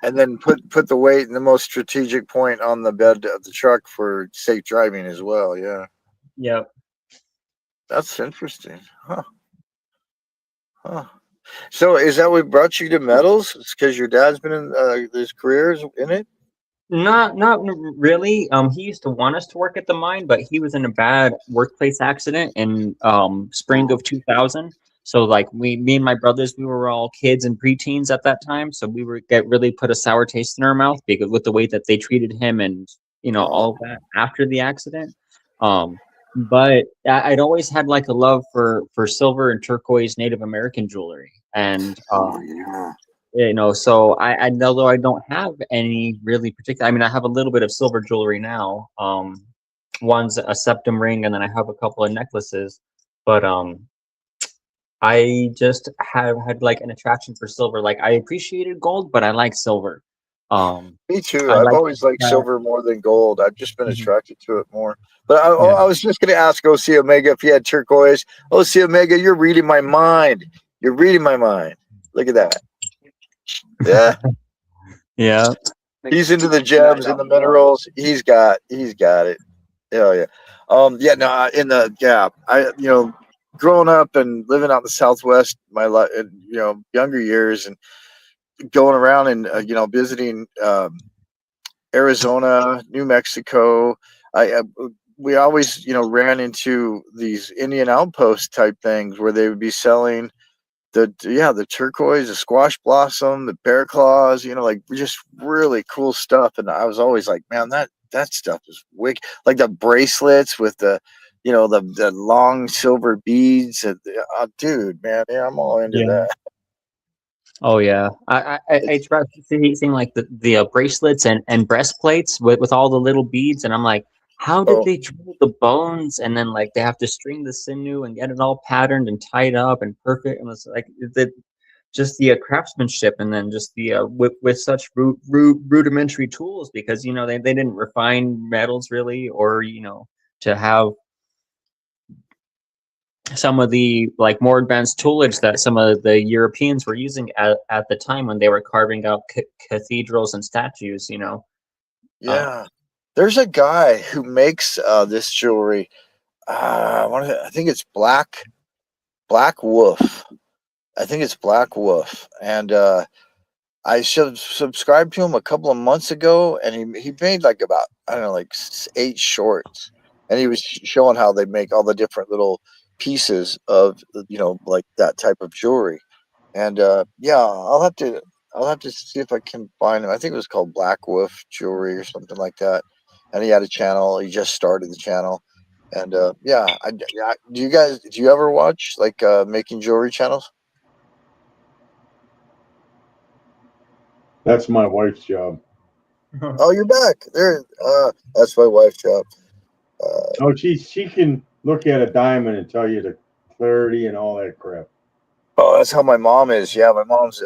And then put the weight in the most strategic point on the bed of the truck for safe driving as well. Yeah. Yep. That's interesting. Huh. So is that what brought you to metals? It's because your dad's been in his careers in it? Not really. He used to want us to work at the mine, but he was in a bad workplace accident in spring of 2000. So like me and my brothers, we were all kids and preteens at that time. So we were get really put a sour taste in our mouth because with the way that they treated him and all of that after the accident. But I'd always had like a love for silver and turquoise Native American jewelry, and so I although I don't have any really particular. I mean, I have a little bit of silver jewelry now. One's a septum ring, and then I have a couple of necklaces. But I just have had like an attraction for silver. Like I appreciated gold, but I like silver. Me too. I I've like always liked silver more than gold. I've just been Mhm. attracted to it more. But I Yeah. was just going to ask OC Omega if he had turquoise. OC Omega, you're reading my mind. You're reading my mind. Look at that. Yeah. Yeah. He's into the gems and the minerals. He's got it. Hell yeah. Growing up and living out in the Southwest, my life, younger years, and going around and visiting Arizona, New Mexico. We always ran into these Indian outpost type things where they would be selling the turquoise, the squash blossom, the bear claws, like just really cool stuff. And I was always like, man, that stuff is wicked. Like the bracelets with the the long silver beads. Dude, man, yeah, I'm all into Yeah. that. Oh yeah, I tried seeing like the bracelets and breastplates with all the little beads, and I'm like, how did Oh, they drill the bones, and then like they have to string the sinew and get it all patterned and tied up and perfect, and it's like just the craftsmanship, and then just the with such rudimentary tools because they didn't refine metals really, or to have some of the like more advanced toolage that some of the Europeans were using at the time when they were carving out cathedrals and statues. yeah. There's a guy who makes this jewelry. I think it's Black Wolf. I think it's Black Wolf, and I subscribed to him a couple of months ago, and he made like about I don't know like 8 shorts, and he was showing how they make all the different little pieces of like that type of jewelry, and I'll have to see if I can find him. I think it was called Black Wolf Jewelry or something like that, and he had a channel. He just started the channel, and do you ever watch like making jewelry channels? That's my wife's job. Oh, you're back there. That's my wife's job. Oh, she can look at a diamond and tell you the clarity and all that crap. Oh, that's how my mom is. Yeah, my mom's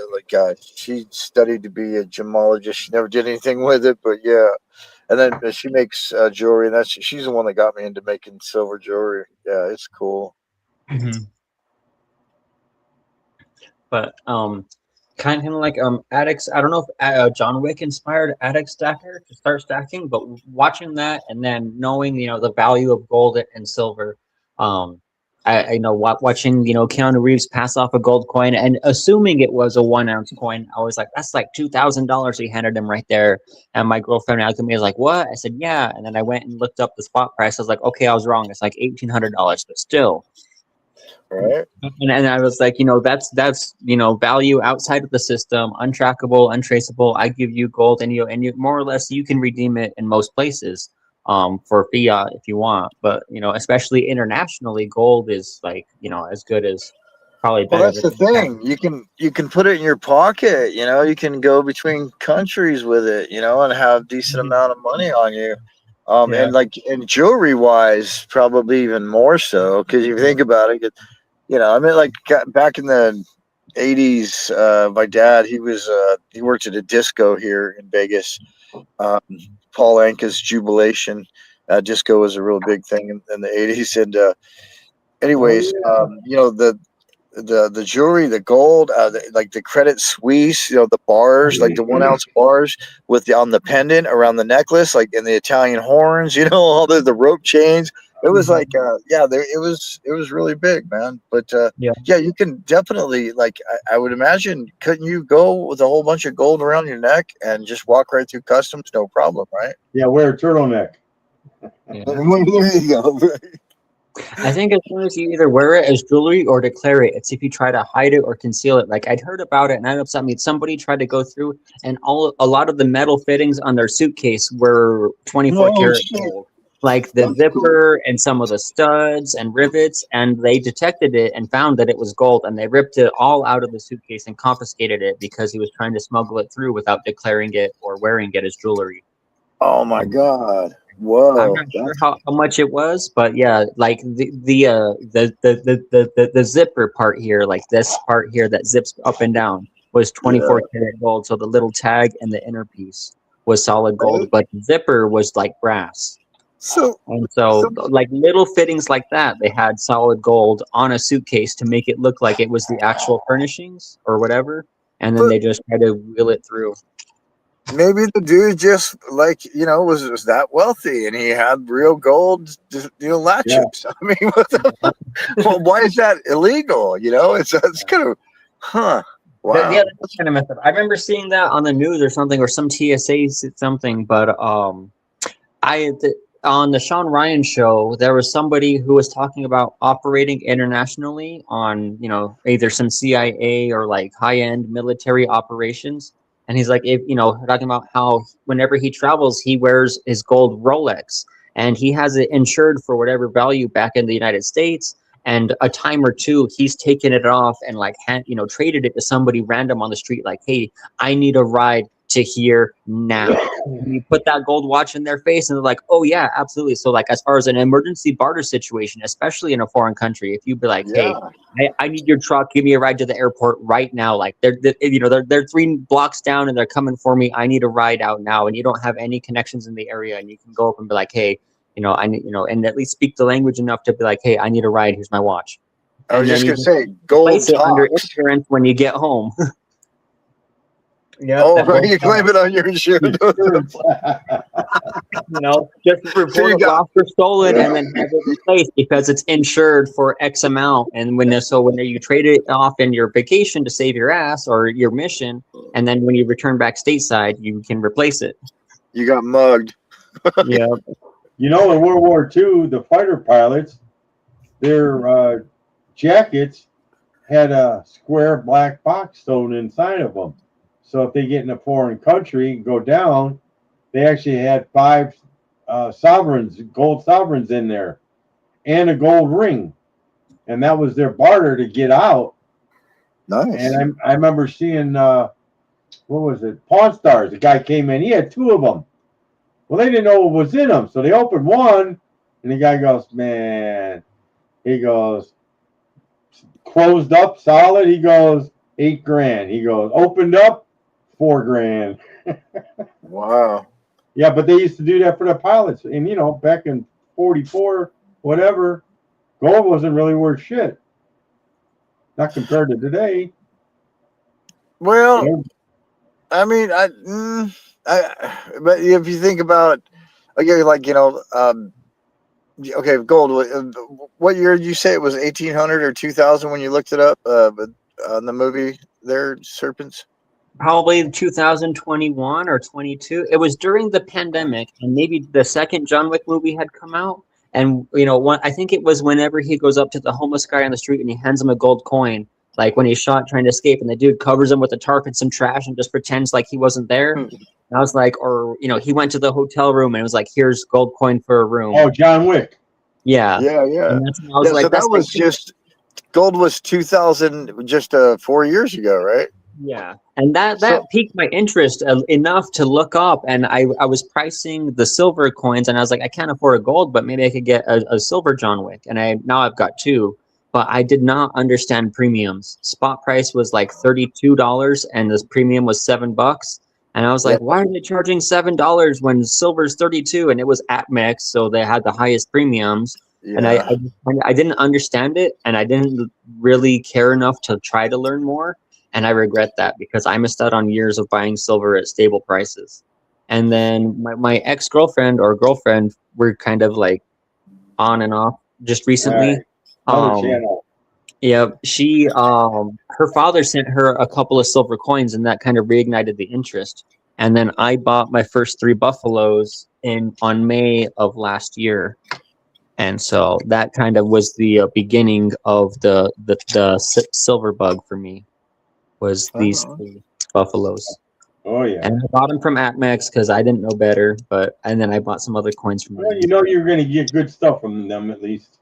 she studied to be a gemologist. She never did anything with it, but yeah. And then she makes jewelry, and she's the one that got me into making silver jewelry. Yeah, it's cool. But kind of like addicts. I don't know if John Wick inspired Addict Stacker to start stacking, but watching that and then knowing the value of gold and silver. I know watching Keanu Reeves pass off a gold coin and assuming it was a 1 ounce coin. I was like, that's like $2,000. He handed him right there, and my girlfriend out to me was like, what? I said, yeah, and then I went and looked up the spot price. I was like, okay, I was wrong. It's like $1,800, but still. Right. And I was like, that's value outside of the system, untrackable, untraceable. I give you gold, and you more or less you can redeem it in most places for fiat if you want. But especially internationally, gold is like as good as probably Well, better that's the thing. You can put it in your pocket. You can go between countries with it. And have decent amount of money on you. Yeah. And jewelry wise, probably even more so because if you think about it, I mean, like back in the '80s, my dad, he worked at a disco here in Vegas. Paul Anka's Jubilation. Disco was a real big thing in the '80s. And anyways, the jewelry, the gold, like the Credit Suisse, the bars, like the 1 ounce bars with on the pendant around the necklace, like in the Italian horns, all the rope chains. It was like, it was really big, man. But yeah, you can definitely, like, I would imagine, couldn't you go with a whole bunch of gold around your neck and just walk right through customs, no problem, right? Yeah, wear a turtleneck. Yeah. There you go. I think as soon as you either wear it as jewelry or declare it, it's if you try to hide it or conceal it. Like I'd heard about it, and that upset me. Somebody tried to go through, and a lot of the metal fittings on their suitcase were 24 karat gold, like the zipper and some of the studs and rivets. And they detected it and found that it was gold, and they ripped it all out of the suitcase and confiscated it because he was trying to smuggle it through without declaring it or wearing it as jewelry. Oh my God. Whoa. I'm not sure how much it was, but yeah, like the zipper part here, like this part here that zips up and down, was 24 karat gold. So the little tag and the inner piece was solid gold, but the zipper was like brass. So like little fittings like that, they had solid gold on a suitcase to make it look like it was the actual furnishings or whatever, and then they just tried to wheel it through. Maybe the dude just was that wealthy and he had real gold, latches. Yeah. I mean, well, why is that illegal? It's kind of, Wow. Yeah, that's kind of messed up. I remember seeing that on the news or something, or some TSA said something, but on the Sean Ryan show, there was somebody who was talking about operating internationally on, either some CIA or like high-end military operations. And he's like, talking about how whenever he travels, he wears his gold Rolex and he has it insured for whatever value back in the United States. And a time or two, he's taken it off and traded it to somebody random on the street. Like, hey, I need a ride to here now. And you put that gold watch in their face and they're like, oh yeah, absolutely. So like, as far as an emergency barter situation, especially in a foreign country, if you'd be like, hey, I need your truck, give me a ride to the airport right now. Like they're 3 blocks down and they're coming for me. I need a ride out now. And you don't have any connections in the area, and you can go up and be like, hey, I need, and at least speak the language enough to be like, hey, I need a ride. Here's my watch. I was just going to say, gold place it under insurance when you get home. Yeah. Oh, right. You claim it on your insurance. Just report it lost or stolen, and then have it replaced because it's insured for X amount. And when you trade it off in your vacation to save your ass or your mission, and then when you return back stateside, you can replace it. You got mugged. Yeah. In World War II, the fighter pilots, their jackets had a square black box sewn inside of them. So if they get in a foreign country and go down, they actually had 5 gold sovereigns in there, and a gold ring. And that was their barter to get out. Nice. And I remember seeing, what was it? Pawn Stars. The guy came in. He had 2 of them. Well, they didn't know what was in them. So they opened one, and the guy goes, man, he goes, closed up, solid. He goes, $8,000. He goes, opened up, $4,000. Wow. Yeah, but they used to do that for the pilots. And, back in 44, whatever, gold wasn't really worth shit. Not compared to today. Well, I mean, but if you think about, gold, what year did you say it was? 1800 or 2000 when you looked it up on the movie there, Serpents? Probably 2021 or 22. It was during the pandemic, and maybe the second John Wick movie had come out. And, I think it was whenever he goes up to the homeless guy on the street and he hands him a gold coin, like when he's shot trying to escape, and the dude covers him with a tarp and some trash and just pretends like he wasn't there. And I was like, he went to the hotel room and it was like, here's gold coin for a room. Oh, John Wick. Yeah. Yeah. And that's when I was like, so that was just, gold was 2000, just 4 years ago, right? Yeah, and that piqued my interest enough to look up, and I was pricing the silver coins, and I was like, I can't afford a gold, but maybe I could get a silver John Wick, and now I've got 2, but I did not understand premiums. Spot price was like $32 and this premium was $7. And I was like, why are they charging $7 when silver's 32? And it was APMEX, so they had the highest premiums. Yeah. And I didn't understand it, and I didn't really care enough to try to learn more. And I regret that because I missed out on years of buying silver at stable prices. And then my ex-girlfriend or girlfriend were kind of like on and off just recently. Another channel. Yeah, she her father sent her a couple of silver coins, and that kind of reignited the interest. And then I bought my first 3 buffaloes on May of last year. And so that kind of was the beginning of the silver bug for me, was these 3 buffaloes. Oh yeah. And I bought them from APMEX because I didn't know better, and then I bought some other coins from Well, you know you're going to get good stuff from them at least.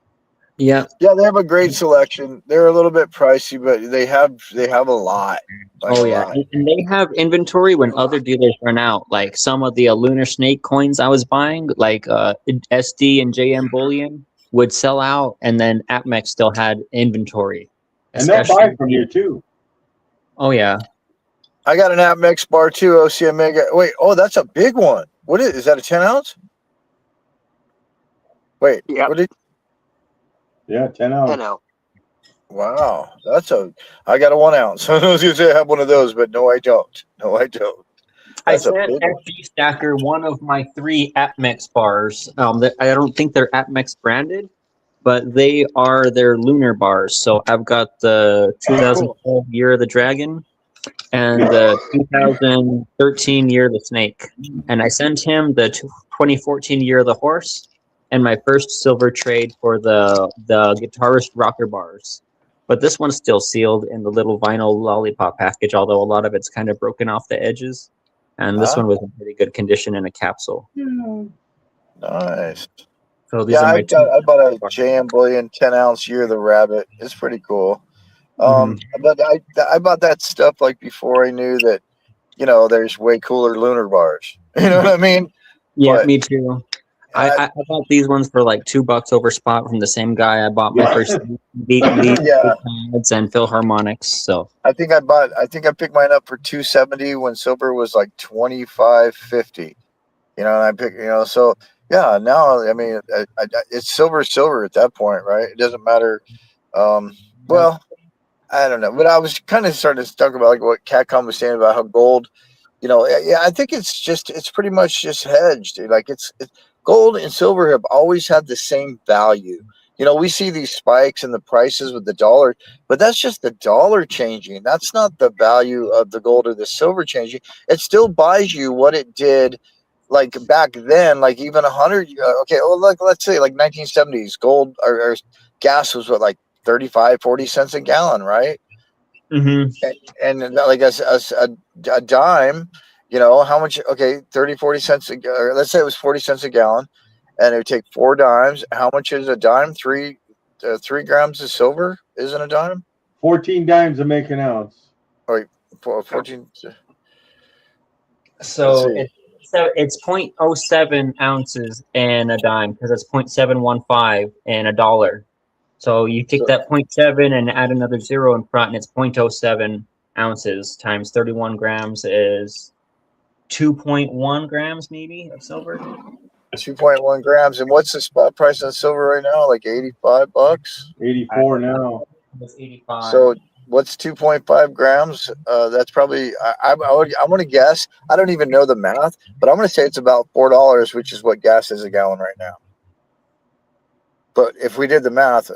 Yeah. Yeah, they have a great selection. They're a little bit pricey, but they have a lot. Like oh yeah, and they have inventory when other dealers run out. Like some of the lunar snake coins I was buying, like SD and JM Bullion, would sell out, and then APMEX still had inventory. And they'll buy from you too. Oh yeah. I got an APMEX bar too, OC Omega. Wait, that's a big one. What is that? A 10 ounce? Wait, yeah. What did? Yeah, 10 ounce. 10 ounce. Wow, I got a 1 ounce. I was going to say I have one of those, but no, I don't. I sent FG Stacker one of my 3 APMEX bars. I don't think they're APMEX branded, but they are their lunar bars. So I've got the 2012 Year of the Dragon and the 2013 Year of the Snake. And I sent him the 2014 Year of the Horse and my first silver trade for the Guitarist Rocker bars. But this one's still sealed in the little vinyl lollipop package, although a lot of it's kind of broken off the edges. And this one was in pretty good condition in a capsule. Nice. So these are I bought a JM Bullion 10 ounce Year of the Rabbit. It's pretty cool. But I bought that stuff like before I knew that, there's way cooler lunar bars. You know what I mean? Yeah, me too. I bought these ones for like $2 over spot from the same guy I bought my first beat pads and Philharmonics. So I think I picked mine up for $270 when silver was like $25.50. And I picked, so yeah. Now I mean, it's silver at that point, right? It doesn't matter. Well, I don't know, but I was kind of starting to talk about like what Catcom was saying about how gold. I think it's pretty much just hedged. Like it's gold and silver have always had the same value. We see these spikes in the prices with the dollar, but that's just the dollar changing. That's not the value of the gold or the silver changing. It still buys you what it did, like back then, like even 100. Okay, well, like let's say like 1970s, gold or gas was what, like 35-40 cents a gallon, right? Mm-hmm. And like a dime, how much? Okay, 30-40 cents. Or let's say it was 40 cents a gallon, and it would take 4 dimes. How much is a dime? 3 grams of silver isn't a dime. 14 dimes to make an ounce. Wait, 14. So it's 0.07 ounces in a dime because it's 0.715 in a dollar. So you take that 0.7 and add another 0 in front, and it's 0.07 ounces times 31 grams is 2.1 grams maybe of silver. 2.1 grams. And what's the spot price on silver right now? Like $85? 84 now. It's 85. So what's 2.5 grams? That's probably, I'm going to guess, I don't even know the math, but I'm going to say it's about $4, which is what gas is a gallon right now. But if we did the math,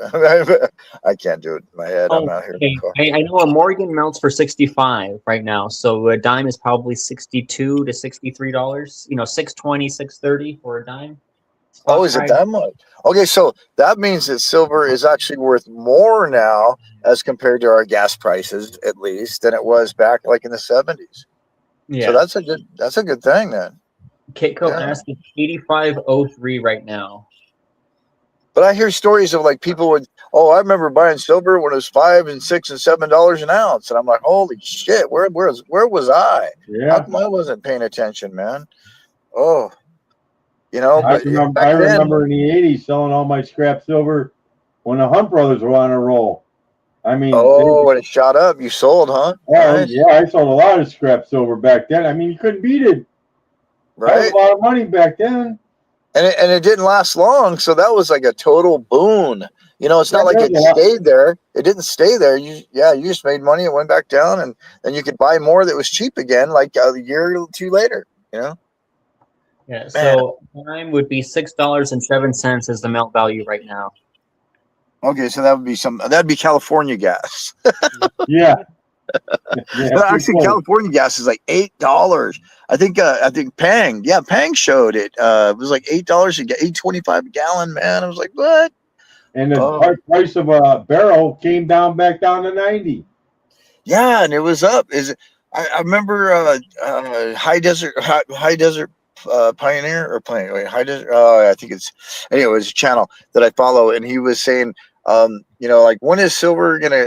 I can't do it in my head. I'm out here. Okay. I know a Morgan melts for $65 right now, so a dime is probably $62 to $63. $6.20, $6.30 for a dime. Oh, is it that much? Okay, so that means that silver is actually worth more now as compared to our gas prices, at least, than it was back like in the 70s. Yeah. So that's a good thing then. Kitco asked it's 85.03 right now. But I hear stories of like people I remember buying silver when it was $5 and $6 and $7 an ounce, and I'm like, holy shit, where was I? Yeah. How come I wasn't paying attention, man? Oh, I remember in the 80s selling all my scrap silver when the Hunt brothers were on a roll. I mean, when it shot up, you sold, huh? Nice. Yeah, I sold a lot of scrap silver back then. I mean, you couldn't beat it. Right. That was a lot of money back then. And it didn't last long, so that was like a total boon. It's not like it stayed there. It didn't stay there. You just made money. It went back down, and then you could buy more that was cheap again, like a year or two later. Yeah. So time would be $6.07 is the melt value right now. Okay, so that'd be California gas. Yeah. Well, actually, California gas is like $8. I think Pang showed it. It was like $8 $8.25 a gallon, man. I was like, what? And the price of a barrel came back down to 90. Yeah, and it was up. I remember High Desert Pioneer or High Desert. I think it's anyway. It was a channel that I follow, and he was saying, like, when is silver gonna?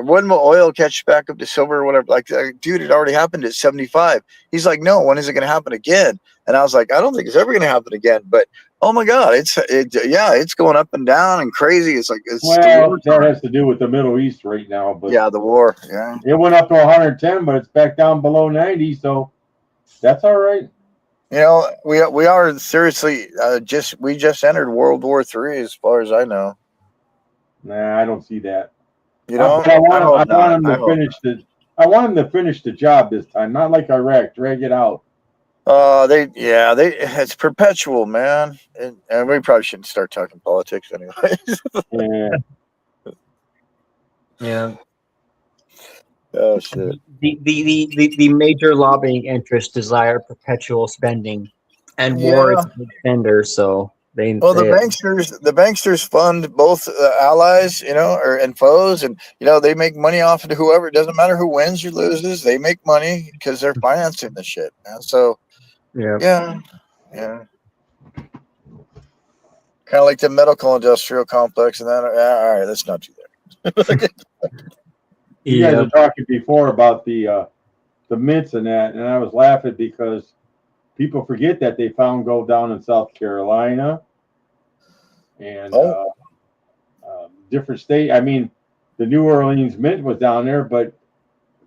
When will oil catch back up to silver or whatever? Like, dude, it already happened at 75. He's like, no, when is it going to happen again? And I was like, I don't think it's ever going to happen again. But oh my God, it's going up and down and crazy. It's like that has to do with the Middle East right now. But yeah, the war. Yeah, it went up to 110, but it's back down below 90. So that's all right. We are seriously we just entered World War III, as far as I know. Nah, I don't see that. I want him to finish the job this time, not like Iraq, drag it out. It's perpetual, man, and we probably shouldn't start talking politics anyway. Yeah. Oh shit. The major lobbying interests desire perpetual spending, and war is a big spender, so. The banksters fund both allies, and foes, and they make money off of whoever. It doesn't matter who wins or loses; they make money because they're financing the shit, man. So, yeah. Kind of like the medical industrial complex, and that. All right, let's not do that. You guys were talking before about the mints and that, and I was laughing because people forget that they found gold down in South Carolina and different state. I mean, the New Orleans Mint was down there, but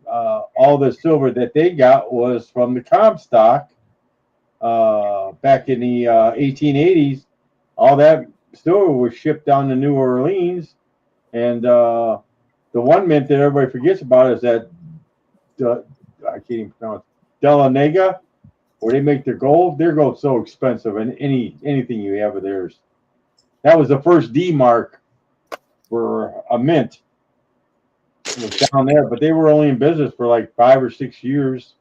all the silver that they got was from the Comstock back in the 1880s. All that silver was shipped down to New Orleans, and the one mint that everybody forgets about is that I can't even pronounce Delanega, where they make their gold. Their gold's so expensive, and anything you have of theirs. That was the first D mark for a mint. It was down there, but they were only in business for like 5 or 6 years.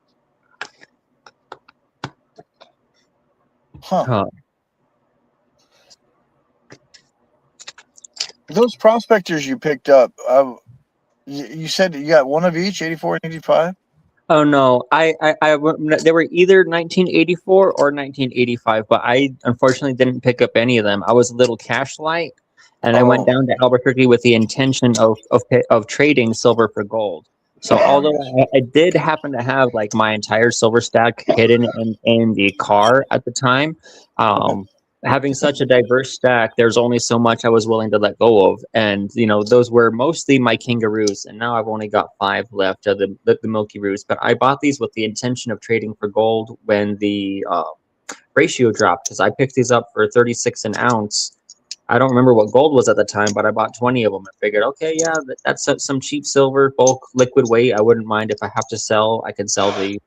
Huh. Those prospectors you picked up, you said you got one of each, 84 and 85? Oh no, they were either 1984 or 1985, but I unfortunately didn't pick up any of them. I was a little cash light, and I went down to Albuquerque with the intention of trading silver for gold. So although I did happen to have like my entire silver stack hidden in the car at the time, having such a diverse stack, there's only so much I was willing to let go of. And, those were mostly my kangaroos. And now I've only got 5 left of the Milky Roos. But I bought these with the intention of trading for gold when the ratio dropped, because I picked these up for 36 an ounce. I don't remember what gold was at the time, but I bought 20 of them and figured, okay, yeah, that's some cheap silver, bulk liquid weight. I wouldn't mind if I have to sell, I could sell these.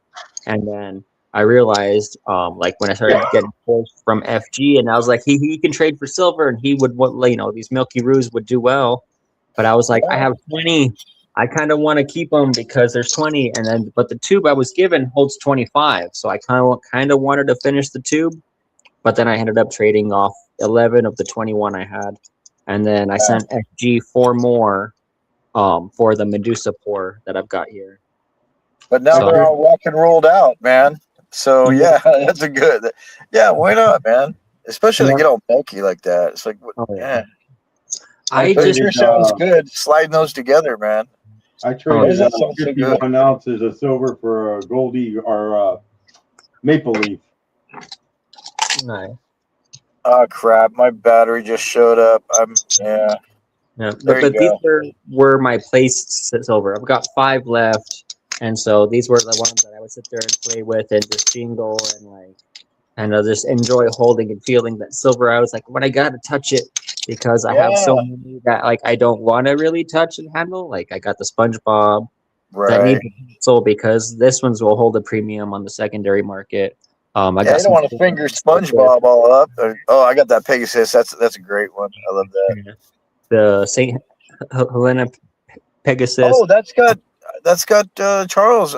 And then I realized, when I started getting calls from FG, and I was like, he can trade for silver, and he would, these Milky Roos would do well. But I was like, I have 20. I kind of want to keep them because there's 20, but the tube I was given holds 25, so I kind of wanted to finish the tube, but then I ended up trading off 11 of the 21 I had, and then I sent FG 4 more, for the Medusa pour that I've got here. But now they're all rock and rolled out, man. So yeah, that's a good. Yeah, why not, man? Especially to get all bulky like that. It's like, it sounds good. Sliding those together, man. I traded 51 ounces of silver for a Goldie or Maple Leaf. Nice. Oh crap! My battery just showed up. Yeah. Yeah, There you but these go. were my place silver. I've got 5 left, and so these were the ones that I would sit there and play with and just jingle and like, and I'll just enjoy holding and feeling that silver. I was like, when I gotta touch it because I have so Yeah. many that like I don't want to really touch and handle. Like I got the SpongeBob that need Right. to cancel because this one's will hold a premium on the secondary market. I Yeah, got you don't some want to finger SpongeBob all up. Oh, I got that Pegasus. That's a great one. I love that. the Saint Helena Pegasus. Oh, that's got Charles.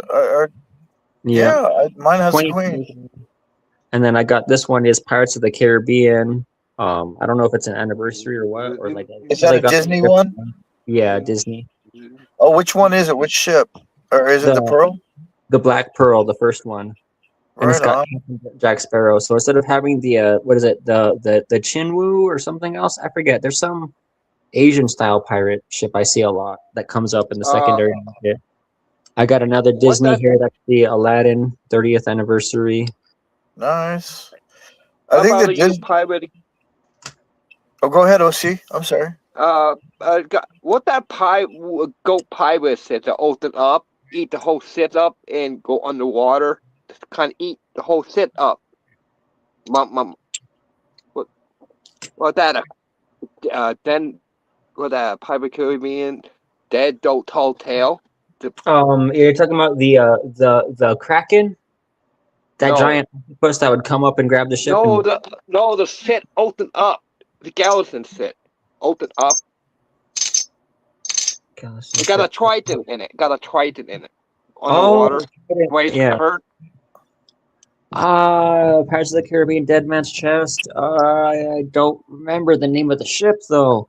Yeah, Yeah, mine has the 20. Queen. And then I got this one is Pirates of the Caribbean. I don't know if it's an anniversary or what, or like Is because that I a got Disney one? yeah, Disney. Oh, which one is it? Which ship? Or is it the The Pearl? the Black Pearl, the first one, and it's Right got on. Jack Sparrow. So instead of having the what is it, the Chinwoo or something else, I forget. There's some Asian style pirate ship I see a lot that comes up in the secondary market. I got another Disney here. That's the Aladdin 30th anniversary. Nice. How I think about that you pirate? Oh, go ahead, OC. I'm sorry. What that goat pirate said to open up, eat the whole sit up, and go underwater. Just kind of eat the whole sit up. What that? Then what that Pirate Caribbean? Dead don't tall tale. You're talking about the Kraken, that No. giant octopus that would come up and grab the ship. The sit open up. The Gallison sit open up. It got a Triton in it. Underwater. Yeah. Pirates of the Caribbean, Dead Man's Chest. I don't remember the name of the ship though.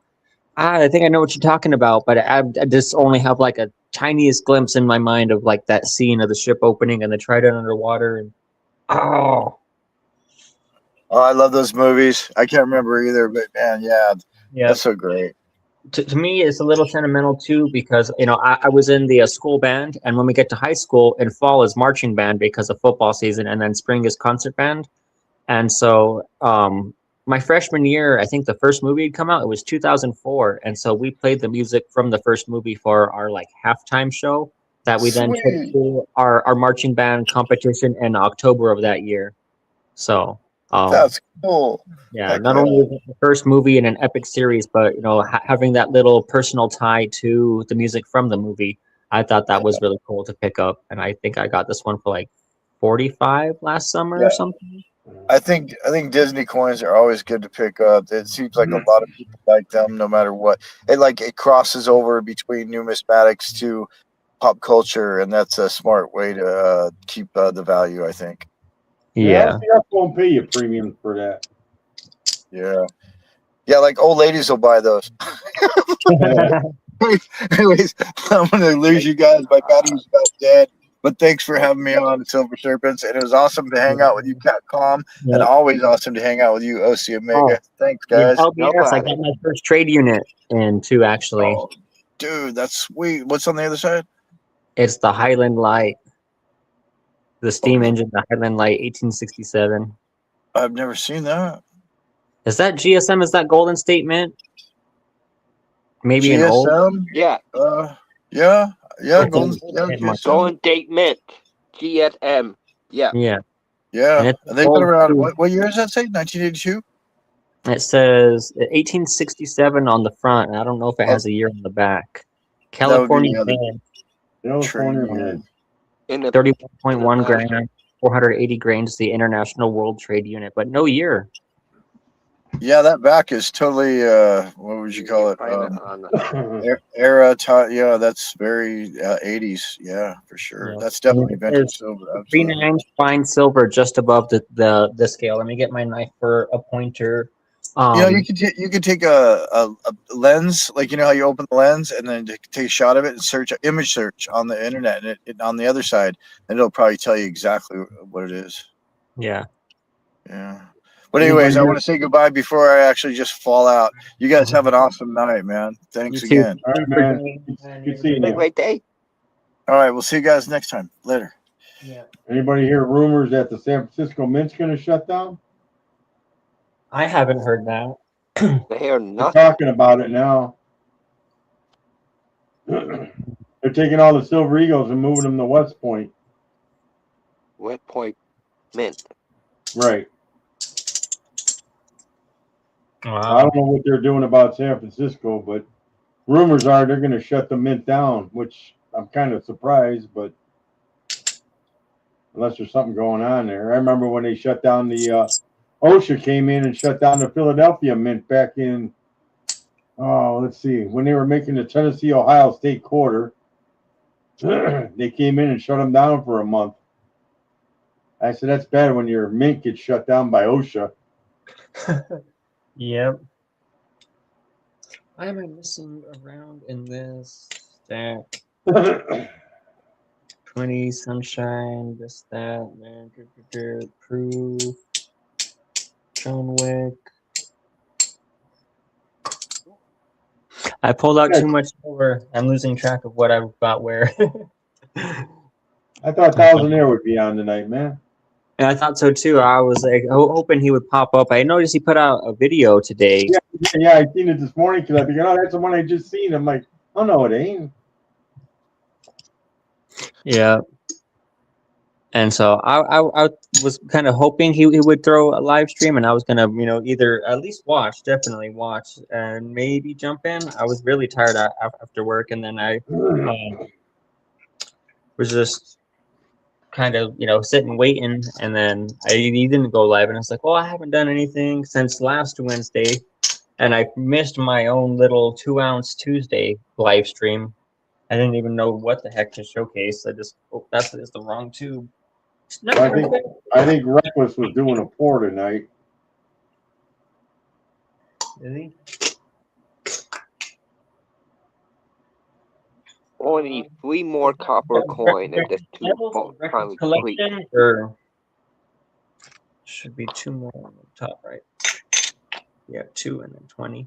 I think I know what you're talking about, but I just only have like a tiniest glimpse in my mind of like that scene of the ship opening and the Trident underwater. And oh, I love those movies. I can't remember either, but man, yeah. That's so great. To me, it's a little sentimental too because I was in the school band, and when we get to high school, in fall is marching band because of football season, and then spring is concert band. And so my freshman year, I think the first movie had come out. It was 2004, and so we played the music from the first movie for our like halftime show that we then took to our marching band competition in October of that year. So that's cool. Yeah, not only is it the first movie in an epic series, but having that little personal tie to the music from the movie, I thought that was really cool to pick up. And I think I got this one for like 45 last summer or something. I think Disney coins are always good to pick up. It seems like a lot of people like them, no matter what. It crosses over between numismatics to pop culture, and that's a smart way to keep the value, I think. Yeah, I won't pay you premium for that. Yeah, like old ladies will buy those. Anyways, I'm gonna lose you guys. My battery's about dead. But thanks for having me on Silver Serpents, and it was awesome to hang out with you, Cat Calm, and always awesome to hang out with you, OC Omega. Thanks, guys. LBS, I got my first trade unit in too, actually. Oh, dude, that's sweet. What's on the other side? It's the Highland Light, the steam engine, the Highland Light, 1867. I've never seen that. Is that GSM? Is that Golden State Mint? Maybe GSM? an old? Yeah. Golden State Mint. GSM. Yeah. Yeah. And they've been around. What year does that say? 1982? It says 1867 on the front, and I don't know if it has a year on the back. California Mint. 31.1 grams, 480 grains, the International World Trade Unit, but no year. Yeah, that back is totally, what would you call it? Era, yeah, that's very 80s. Yeah, for sure. That's definitely vintage silver. 39 fine silver just above the scale. Let me get my knife for a pointer. You could take a lens, like how you open the lens and then take a shot of it and image search on the internet, and it on the other side, and it'll probably tell you exactly what it is. Yeah. But anyways, I want to say goodbye before I actually just fall out. You guys have an awesome night, man. Thanks again. All right, man. Good seeing you. Great day. All right, we'll see you guys next time. Later. Yeah. Anybody hear rumors that the San Francisco Mint's going to shut down? I haven't heard that. They hear They're nothing. talking about it now. They're taking all the Silver Eagles and moving them to West Point. West Point Mint. Right. Wow. I don't know what they're doing about San Francisco, but rumors are they're going to shut the Mint down, which I'm kind of surprised, but unless there's something going on there. I remember when they shut down the OSHA came in and shut down the Philadelphia Mint back in, let's see, when they were making the Tennessee-Ohio State quarter. They came in and shut them down for a month. I said, that's bad when your mint gets shut down by OSHA. Yep. Why am I missing around in this stack? 20 sunshine, this, that, man, proof, John Wick. I pulled out too much over. I'm losing track of what I've got where. I thought Thouandaire would be on tonight, man. And I thought so too. I was like hoping he would pop up. I noticed he put out a video today. Yeah, I seen it this morning because I figured, oh, that's the one I just seen. I'm like, oh no, it ain't. Yeah. And so I was kind of hoping he would throw a live stream, and I was gonna either at least definitely watch, and maybe jump in. I was really tired after work, and then I was just kind of sitting waiting, and then he didn't go live, and I was like, well, I haven't done anything since last Wednesday, and I missed my own little 2-ounce Tuesday live stream. I didn't even know what the heck to showcase. I just that's the wrong tube. I think Reckless was doing a pour tonight. Is he? Only 3 more copper coin and this tube finally complete. Or should be 2 more on the top right. Yeah, 2 and then 20.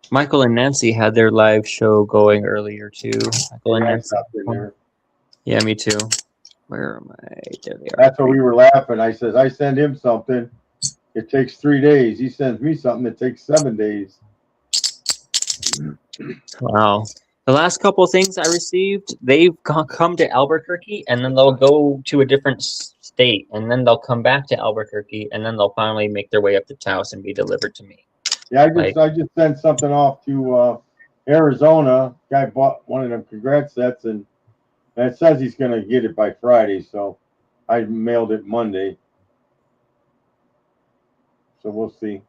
Michael and Nancy had their live show going earlier too. Michael and Nancy. Yeah, me too. Where am I? There they are. That's what we were laughing. I says, I send him something. It takes 3 days. He sends me something that takes 7 days. Wow. The last couple of things I received, they've come to Albuquerque, and then they'll go to a different state, and then they'll come back to Albuquerque, and then they'll finally make their way up to Taos and be delivered to me. Yeah, I just sent something off to Arizona. Guy bought one of them congrats sets, and it says he's going to get it by Friday, so I mailed it Monday. So we'll see.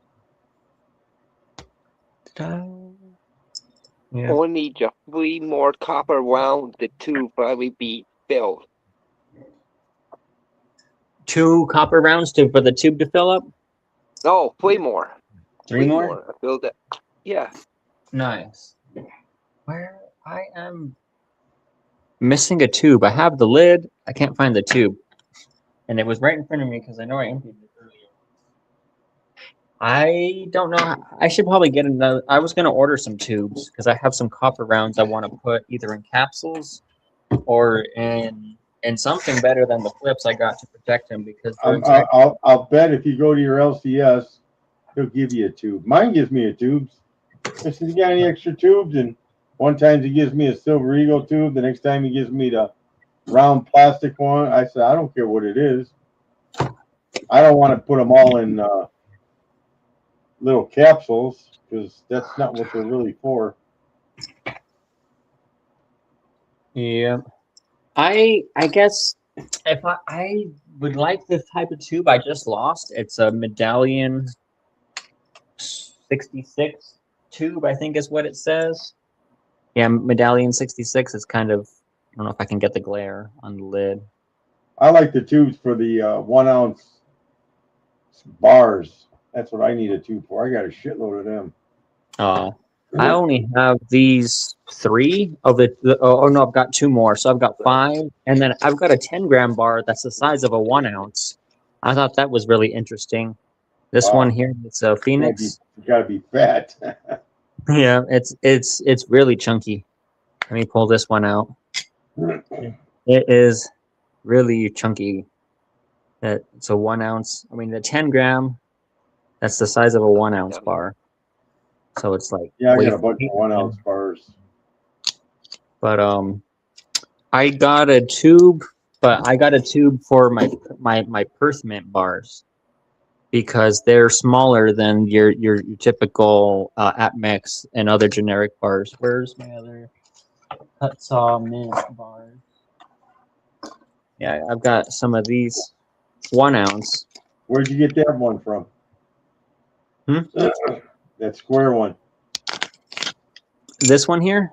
Yeah. Only just 3 more copper rounds. The tube finally be filled. 2 copper rounds for the tube to fill up? No, 3 more. 3 more? I filled it. Yeah. Nice. Where I am missing a tube. I have the lid. I can't find the tube. And it was right in front of me because I know I emptied it earlier. I don't know. I should probably get another. I was going to order some tubes because I have some copper rounds I want to put either in capsules or in something better than the flips I got to protect them because I'll bet if you go to your LCS, he'll give you a tube. Mine gives me a tube. I said, you got any extra tubes? And one time he gives me a Silver Eagle tube. The next time he gives me the round plastic one. I said, I don't care what it is. I don't want to put them all in little capsules because that's not what they're really for. Yeah. I guess if I would like the type of tube I just lost. It's a Medallion 66 tube, I think is what it says. Yeah, Medallion 66 is kind of, I don't know if I can get the glare on the lid. I like the tubes for the 1 ounce bars. That's what I need a tube for. I got a shitload of them. I only have these 3 of the. Oh no, I've got 2 more. So I've got 5, and then I've got a 10-gram bar that's the size of a 1 ounce. I thought that was really interesting. This one here, it's a Phoenix. You gotta be fat. Yeah, it's really chunky. Let me pull this one out. It is really chunky. It's a 1 ounce. I mean, the 10 gram, that's the size of a 1 ounce bar. So it's like Yeah, I got a bunch of 1 ounce bars. But I got a tube, for my Perth Mint bars because they're smaller than your typical Atmex and other generic bars. Where's my other cut saw mint bars? Yeah, I've got some of these 1 ounce. Where'd you get that one from? That square one. This one here,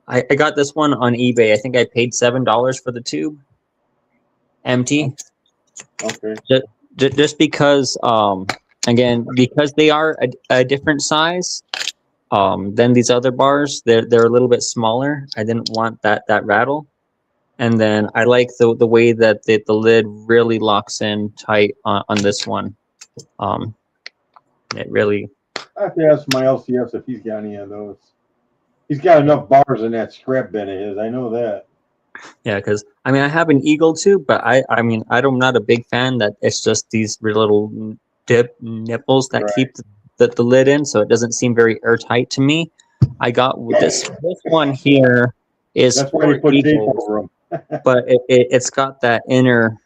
I got this one on eBay. I think I paid $7 for the tube, empty. Okay. Just because, again, because they are a different size than these other bars. They're a little bit smaller. I didn't want that rattle. And then I like the way that the lid really locks in tight on this one. It really. I have to ask my LCS if he's got any of those. He's got enough bars in that scrap bin of his. I know that. Yeah, because I mean I have an Eagle too, but I'm not a big fan that it's just these little dip nipples that keep the lid in, so it doesn't seem very airtight to me. I got this one here is that's why you put tape over them. But it's got that inner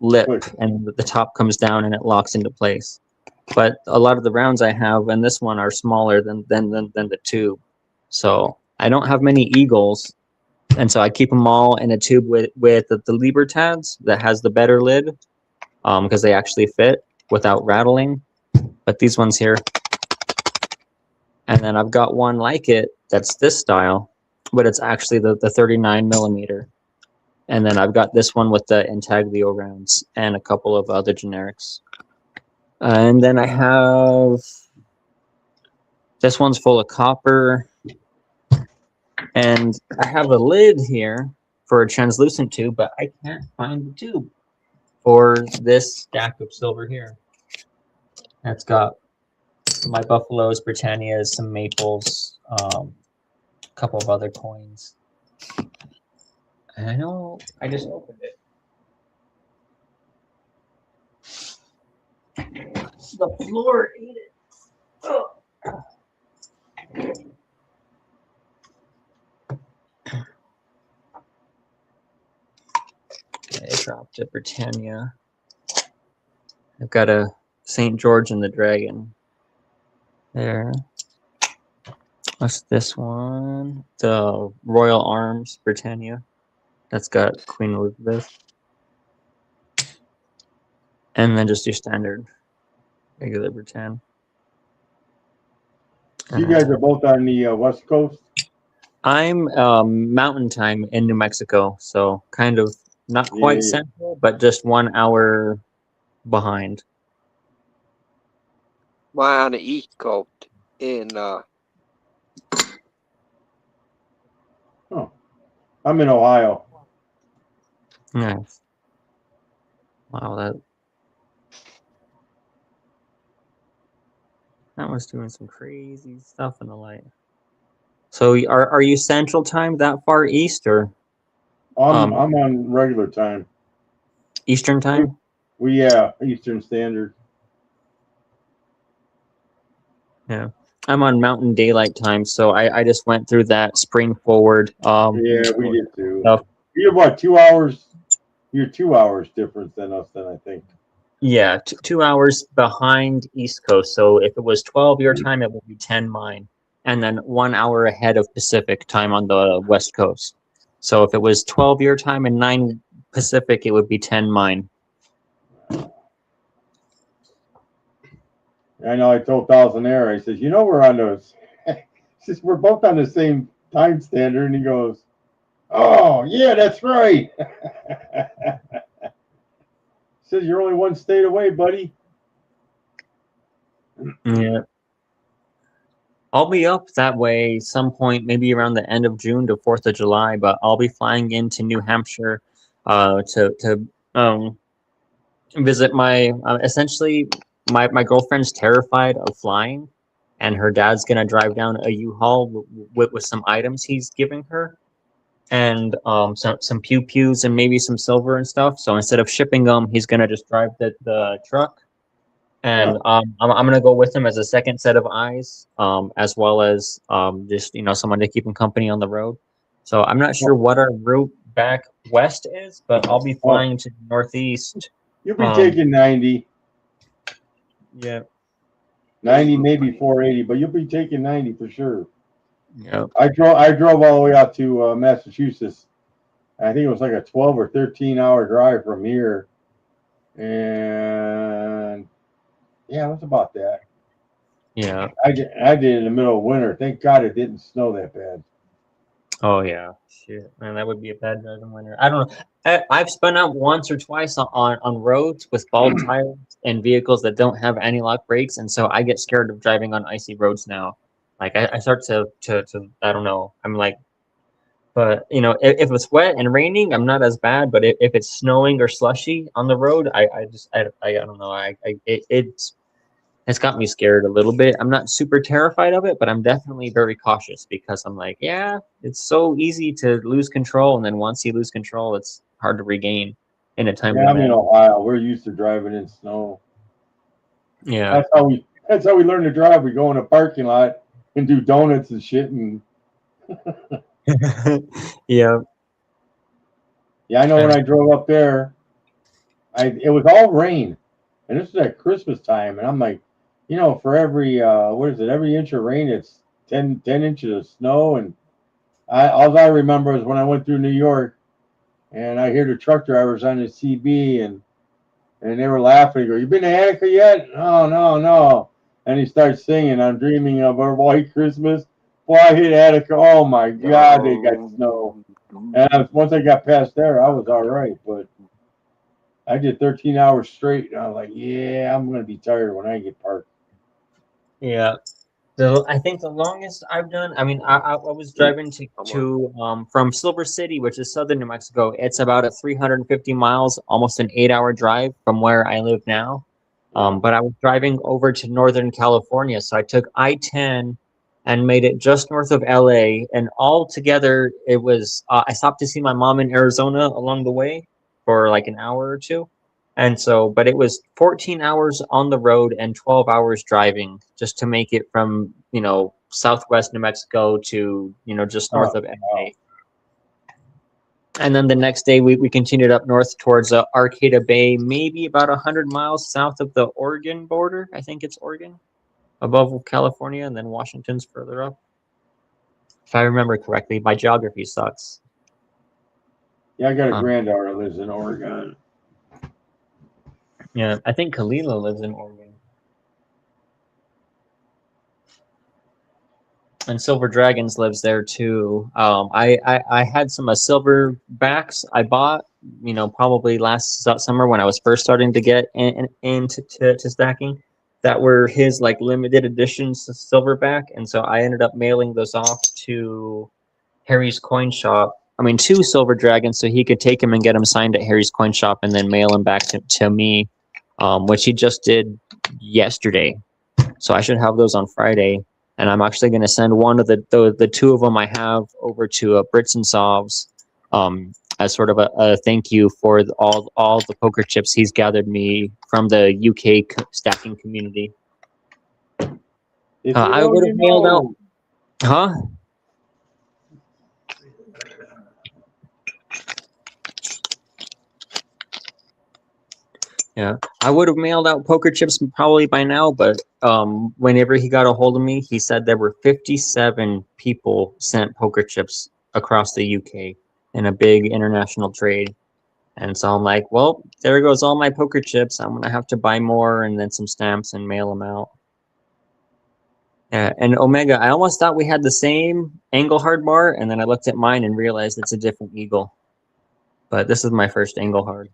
lip, and the top comes down and it locks into place. But a lot of the rounds I have and this one are smaller than the tube, so I don't have many Eagles, and so I keep them all in a tube with the Libertads that has the better lid, because they actually fit without rattling. But these ones here, and then I've got one like it that's this style, but it's actually the 39 millimeter. And then I've got this one with the intaglio rounds and a couple of other generics. And then I have, this one's full of copper. And I have a lid here for a translucent tube, but I can't find the tube for this stack of silver here. That's got my Buffaloes, Britannias, some Maples, a couple of other coins. And I know I just opened it. The floor ate it. Oh. I dropped a Britannia. I've got a St. George and the Dragon. There. What's this one? The Royal Arms Britannia. That's got Queen Elizabeth. And then just your standard regular Britannia. So you guys are both on the West Coast? I'm mountain time in New Mexico, so kind of not quite central, but just 1 hour behind. Mine on the East Coast in I'm in Ohio. Nice. Wow, that was doing some crazy stuff in the light. So are you Central Time that far east, or? I'm on regular time. Eastern Time? Eastern Standard. Yeah. I'm on Mountain Daylight Time, so I just went through that spring forward. Yeah, we did too. Stuff. You're what, 2 hours? You're 2 hours difference than us, then I think. Yeah, 2 hours behind East Coast. So if it was 12 your time, it would be 10 mine. And then 1 hour ahead of Pacific time on the West Coast. So if it was 12 your time and 9 Pacific, it would be 10 mine. I know I told Thouandaire, I says, we're on those. He says, we're both on the same time standard. And he goes, oh, yeah, that's right. Says you're only one state away, buddy. Yeah. I'll be up that way some point, maybe around the end of June to 4th of July, but I'll be flying into New Hampshire to visit my, essentially, my girlfriend's terrified of flying, and her dad's going to drive down a U-Haul with some items he's giving her. and some pew pews and maybe some silver and stuff. So instead of shipping them, he's gonna just drive the truck, and I'm gonna go with him as a second set of eyes, as well as just someone to keep him company on the road. So I'm not sure what our route back west is, but I'll be flying to the northeast. You'll be taking 90. Yeah. 90, maybe 480, but you'll be taking 90 for sure. Yeah. I drove all the way out to Massachusetts. I think it was like a 12 or 13-hour drive from here. And yeah, it was about that. Yeah. I did it in the middle of winter. Thank God it didn't snow that bad. Oh yeah, shit, man, that would be a bad drive in winter. I don't know. I've spun out once or twice on roads with bald tires and vehicles that don't have anti-lock brakes, and so I get scared of driving on icy roads now. Like I start to I don't know. I'm like, but if it's wet and raining, I'm not as bad. But if it's snowing or slushy on the road, I don't know. It's got me scared a little bit. I'm not super terrified of it, but I'm definitely very cautious because I'm like, yeah, it's so easy to lose control, and then once you lose control, it's hard to regain in a timely I'm in manner. Ohio. We're used to driving in snow. Yeah, that's how we learn to drive. We go in a parking lot and do donuts and shit. And yeah, I know when I drove up there, it was all rain, and this was at Christmas time, and I'm like, for every every inch of rain, it's 10 inches of snow. And all I remember is when I went through New York, and I hear the truck drivers on the CB, and they were laughing. They go, "You been to Attica yet?" "Oh, no." And he starts singing, "I'm dreaming of a white Christmas." Boy, I hit Attica. Oh my God, they got snow. And once I got past there, I was all right. But I did 13 hours straight, and I was like, yeah, I'm gonna be tired when I get parked. yeah. So I think the longest I've done, I mean, I was driving to from Silver City, which is southern New Mexico. It's about 350 miles, almost an 8-hour drive from where I live now. But I was driving over to Northern California, so I took I-10 and made it just north of LA. And all together, it was I stopped to see my mom in Arizona along the way for like an hour or two. And so, but it was 14 hours on the road and 12 hours driving just to make it from, southwest New Mexico to, just north of LA. And then the next day we continued up north towards Arcata Bay, maybe about 100 miles south of the Oregon border. I think it's Oregon, above California, and then Washington's further up. If I remember correctly, my geography sucks. Yeah, I got a granddaughter who lives in Oregon. Yeah, I think Kalila lives in Oregon. And Silver Dragons lives there too. I had some silver backs I bought, probably last summer when I was first starting to get into stacking, that were his like limited editions silverback, and so I ended up mailing those off to Harry's Coin Shop. I mean, 2 Silver Dragons, so he could take him and get him signed at Harry's Coin Shop, and then mail him back to me, which he just did yesterday. So I should have those on Friday. And I'm actually going to send one of the 2 of them I have over to Brits and Sovs as sort of a thank you for all the poker chips he's gathered me from the UK stacking community. I would have mailed out, huh? Yeah, I would have mailed out poker chips probably by now, but whenever he got a hold of me, he said there were 57 people sent poker chips across the UK in a big international trade. And so I'm like, well, there goes all my poker chips. I'm going to have to buy more and then some stamps and mail them out. Yeah, and Omega, I almost thought we had the same Engelhard bar, and then I looked at mine and realized it's a different Eagle. But this is my first Engelhard.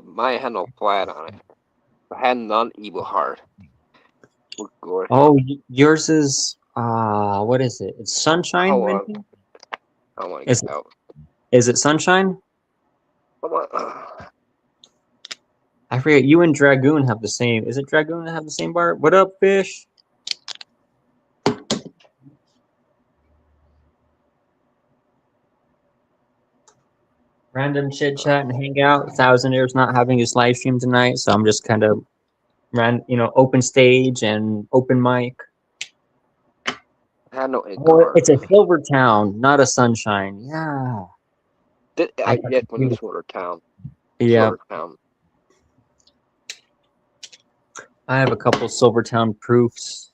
Mine had no flat on it. I had none evil hard. Oh, yours is what is it? It's Sunshine. I want to get out. Is it Sunshine? Come on. I forget. You and Dragoon have the same. Is it Dragoon that have the same bar? What up, fish? random chit chat and hang out. Thousandaire's not having his live stream tonight, so I'm just kind of open stage and open mic. I had no Oh, it's a silver town, not a sunshine. Yeah. I get from the Silver Town. Yeah. Silver Town. I have a couple Silvertown proofs.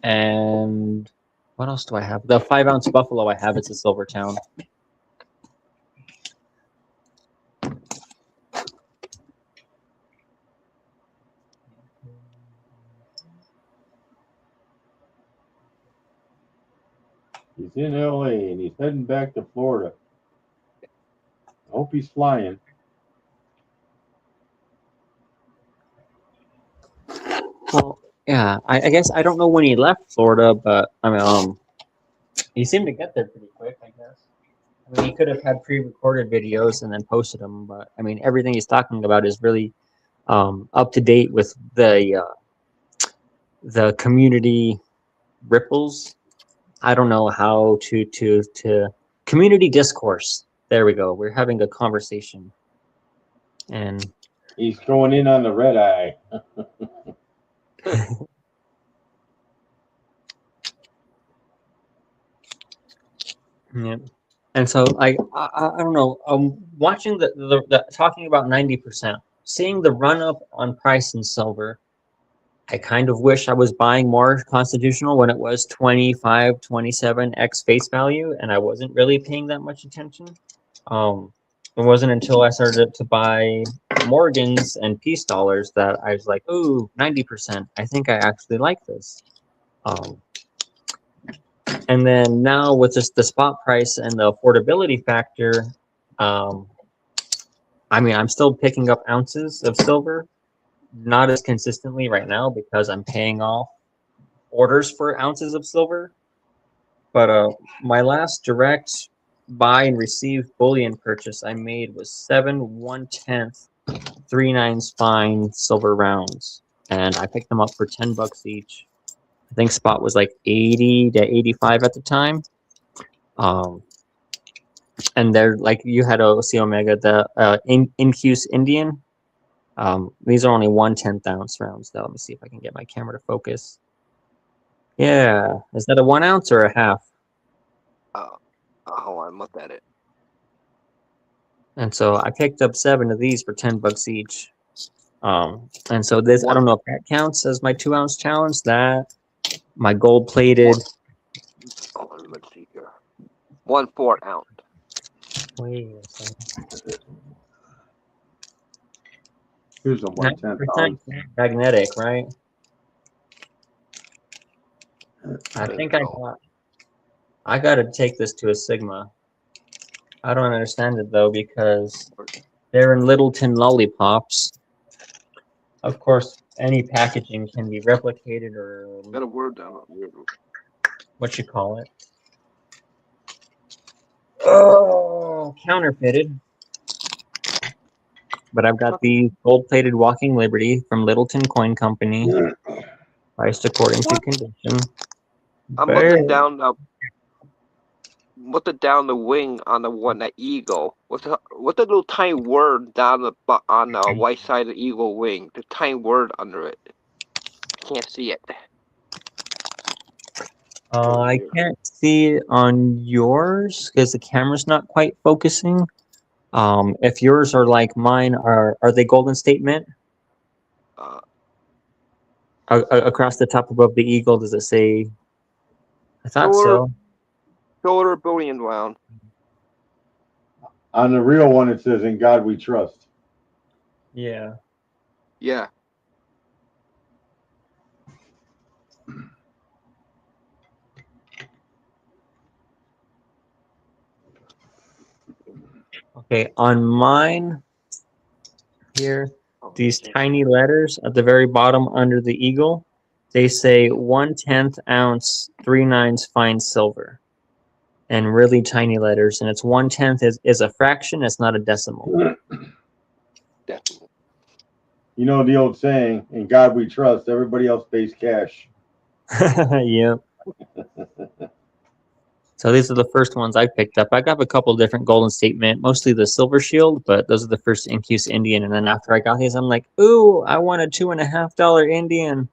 And what else do I have? The 5-ounce buffalo I have, it's a Silvertown. He's in LA and he's heading back to Florida. I hope he's flying. Well, yeah, I guess I don't know when he left Florida, but I mean, he seemed to get there pretty quick, I guess. I mean, he could have had pre-recorded videos and then posted them, but I mean, everything he's talking about is really up to date with the community ripples. I don't know how to community discourse. There we go. We're having a conversation, and he's going in on the red eye. Yeah. And so I don't know. Watching the talking about 90%, seeing the run up on price in silver, I kind of wish I was buying more Constitutional when it was 25, 27 x face value, and I wasn't really paying that much attention. It wasn't until I started to buy Morgans and Peace dollars that I was like, ooh, 90%. I think I actually like this. And then now with just the spot price and the affordability factor, I mean, I'm still picking up ounces of silver, not as consistently right now because I'm paying off orders for ounces of silver. But my last direct buy and receive bullion purchase I made was 7 1/10 3/9 fine silver rounds, and I picked them up for $10 each. I think spot was like 80 to 85 at the time. And they're like, you had OC Omega, the Incuse Indian. These are only 1/10 ounce rounds though. Let me see if I can get my camera to focus. Yeah, is that a 1 ounce or a half? Hold on, I'm looking at it. And so I picked up 7 of these for $10 each. And so this, I don't know if that counts as my 2 ounce challenge. That my gold plated. Let's see here. 1/4 ounce. Wait a second. Here's a 1/10 ounce. Magnetic, right? I think I got to take this to a Sigma. I don't understand it though because they're in Littleton lollipops. Of course, any packaging can be replicated or Got a word down. What you call it? Oh, counterfeited. But I've got the gold-plated Walking Liberty from Littleton Coin Company, priced according to condition. I'm looking down the wing on the one, that eagle. What's the little tiny word down on the white side of the eagle wing? The tiny word under it. I can't see it. I can't see it on yours because the camera's not quite focusing. If yours are like mine, are they Golden State Mint? Across the top above the eagle, does it say? I thought so. Shoulder bullion round. On the real one, it says, "In God We Trust." Yeah. Yeah. Okay, on mine here, these tiny letters at the very bottom under the eagle, they say 1/10 ounce 3/9 fine silver, and really tiny letters, and it's 1/10 is a fraction, it's not a decimal. Decimal. You know the old saying, "In God We Trust." Everybody else pays cash. Yeah. So these are the first ones I picked up. I got a couple different Golden State Mint, mostly the Silver Shield, but those are the first Incuse Indian. And then after I got these, I'm like, ooh, I want a $2.50 Indian.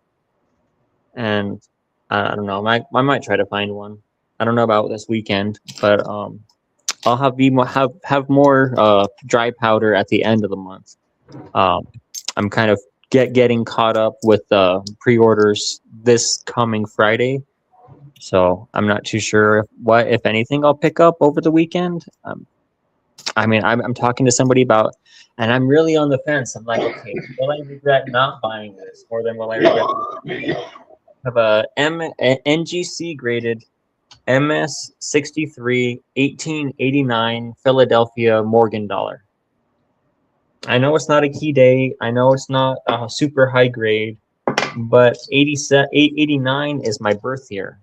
And I don't know, I might try to find one. I don't know about this weekend, but I'll have more dry powder at the end of the month. I'm kind of getting caught up with pre-orders this coming Friday. So I'm not too sure what, if anything, I'll pick up over the weekend. I mean, I'm talking to somebody about, and I'm really on the fence. I'm like, okay, will I regret not buying this more than will I regret? I have a NGC graded MS63 1889 Philadelphia Morgan dollar. I know it's not a key day. I know it's not a super high grade, but 89 is my birth year.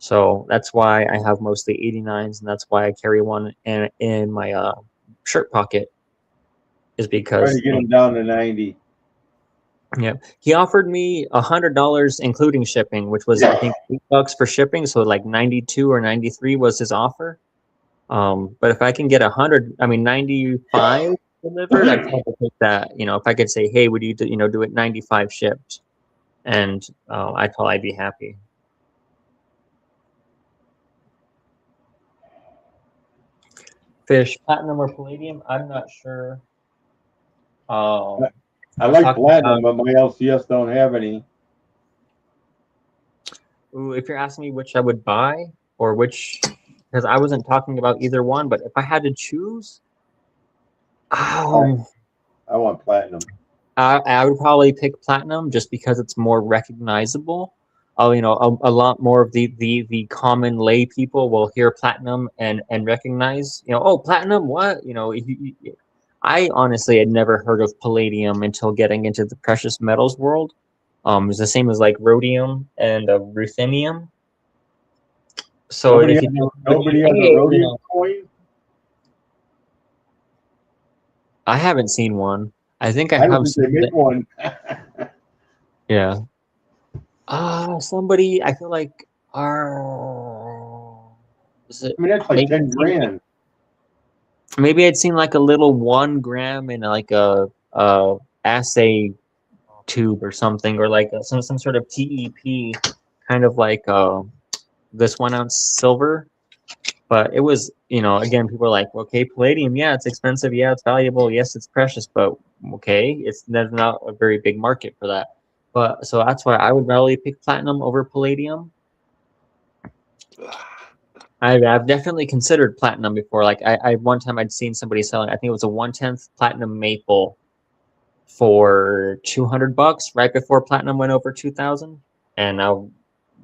So that's why I have mostly 89s, and that's why I carry one in my shirt pocket. Is because try to get them down to 90. Yeah, he offered me $100 including shipping, which was I think $8 for shipping, so like 92 or 93 was his offer. But if I can get 95 delivered, I'd probably take that. You know, if I could say, hey, would you do it 95 shipped, and I'd probably be happy. Fish, platinum or palladium? I'm not sure. I like platinum, but my LCS don't have any. Ooh, if you're asking me which I would buy or which, because I wasn't talking about either one, but if I had to choose, I want platinum. I would probably pick platinum just because it's more recognizable. A lot more of the common lay people will hear platinum and recognize, oh, platinum, what? I honestly had never heard of palladium until getting into the precious metals world. It's the same as like rhodium and ruthenium. So nobody has a rhodium coin? I haven't seen one. I think I don't have think they make one. Yeah. Somebody, I feel like, that's like 10 grand. Maybe I'd seen like a little 1 gram in like a assay tube or something, or like some sort of TEP, kind of like this 1 ounce silver. But it was, again, people are like, okay, palladium, yeah, it's expensive, yeah, it's valuable, yes, it's precious, but okay, there's not a very big market for that. But so that's why I would probably pick platinum over palladium. I've definitely considered platinum before. Like I one time I'd seen somebody selling, I think it was a 1/10 platinum maple for $200 right before platinum went over 2,000, and I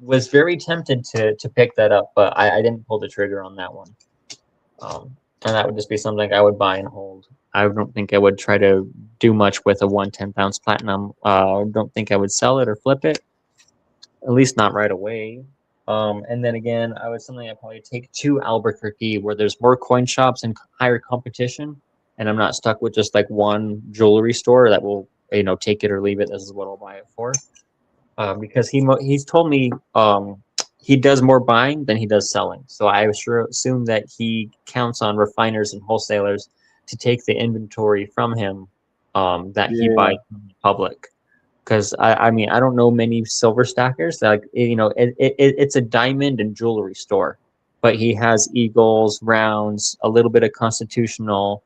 was very tempted to pick that up, but I didn't pull the trigger on that one. And that would just be something I would buy and hold. I don't think I would try to do much with a 1/10 ounce platinum. I don't think I would sell it or flip it, at least not right away. And then again, I'd probably take to Albuquerque where there's more coin shops and higher competition, and I'm not stuck with just like one jewelry store that will, take it or leave it. This is what I'll buy it for. Because he's told me he does more buying than he does selling. So I assume that he counts on refiners and wholesalers to take the inventory from him that he buys from the public. Because I don't know many silver stackers. Like it's a diamond and jewelry store, but he has eagles, rounds, a little bit of constitutional.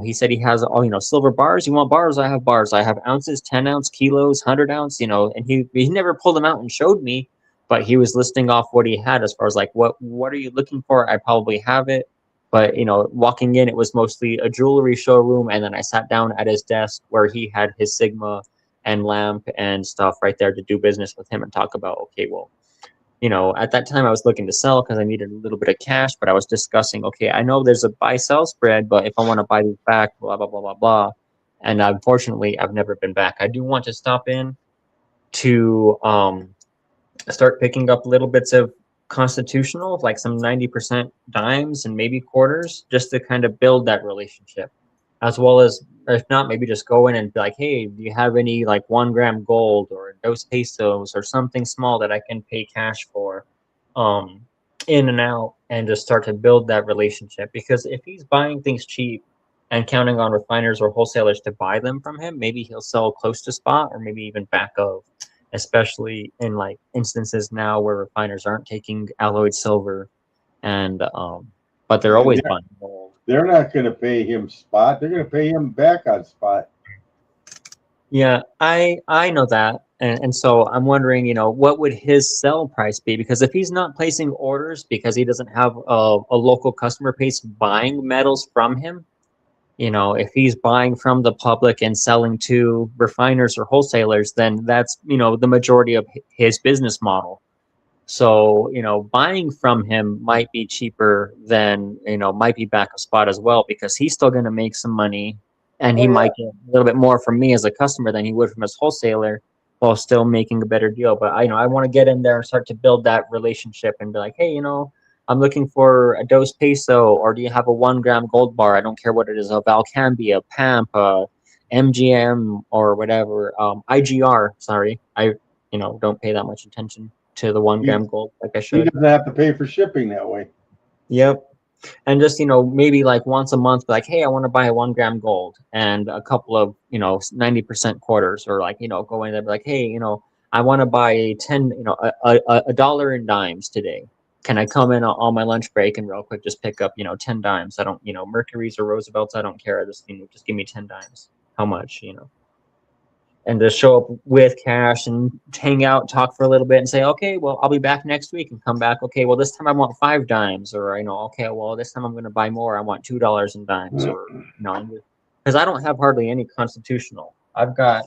He said he has silver bars. You want bars? I have bars. I have ounces, 10 ounce, kilos, 100 ounce. And he never pulled them out and showed me, but he was listing off what he had as far as like what are you looking for? I probably have it, but walking in, it was mostly a jewelry showroom, and then I sat down at his desk where he had his Sigma and lamp and stuff right there to do business with him and talk about, okay, well, at that time I was looking to sell because I needed a little bit of cash, but I was discussing, okay, I know there's a buy-sell spread, but if I want to buy these back, blah, blah, blah, blah, blah. And unfortunately, I've never been back. I do want to stop in to start picking up little bits of constitutional, like some 90% dimes and maybe quarters, just to kind of build that relationship. As well as, if not, maybe just go in and be like, hey, do you have any like 1 gram gold or dos pesos or something small that I can pay cash for? in and out and just start to build that relationship. Because if he's buying things cheap and counting on refiners or wholesalers to buy them from him, maybe he'll sell close to spot or maybe even back of, especially in like instances now where refiners aren't taking alloyed silver and but they're always buying gold. They're not going to pay him spot. They're going to pay him back on spot. Yeah, I know that. And so I'm wondering, what would his sell price be? Because if he's not placing orders because he doesn't have a local customer base buying metals from him, if he's buying from the public and selling to refiners or wholesalers, then that's, the majority of his business model. So, buying from him might be cheaper than, might be back of spot as well, because he's still going to make some money and he might get a little bit more from me as a customer than he would from his wholesaler while still making a better deal. But I want to get in there and start to build that relationship and be like, hey, I'm looking for a dose peso, or do you have a 1 gram gold bar? I don't care what it is, a Valcambia, a PAMP, MGM, or whatever, IGR. Sorry, I don't pay that much attention to the 1 gram gold like I should. He doesn't have to pay for shipping that way. Yep. And just, maybe like once a month, like, hey, I want to buy a 1 gram gold and a couple of, 90% quarters, or like, go in there, be like, hey, I want to buy a dollar in dimes today. Can I come in on my lunch break and real quick just pick up, 10 dimes? I don't, Mercury's or Roosevelt's, I don't care. I just, just give me 10 dimes. How much, and just show up with cash and hang out, talk for a little bit and say, okay, well, I'll be back next week, and come back. Okay, well, this time I want 5 dimes, or, okay, well, this time I'm going to buy more. I want $2 in dimes, or, because I don't have hardly any constitutional. I've got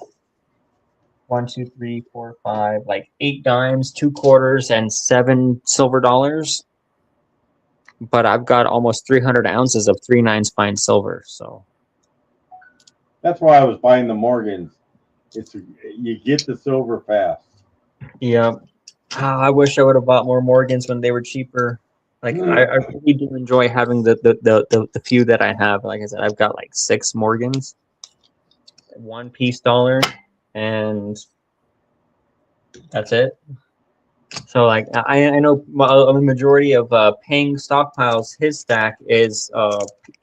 1, 2, 3, 4, 5, like 8 dimes, 2 quarters, and 7 silver dollars. But I've got almost 300 ounces of 3 9s fine silver. So that's why I was buying the Morgans. You get the silver fast. Yeah. I wish I would have bought more Morgans when they were cheaper. Like I really do enjoy having the few that I have. Like I said, I've got like 6 Morgans, 1 piece dollar, and that's it. So like I know a majority of Ping stockpiles, his stack is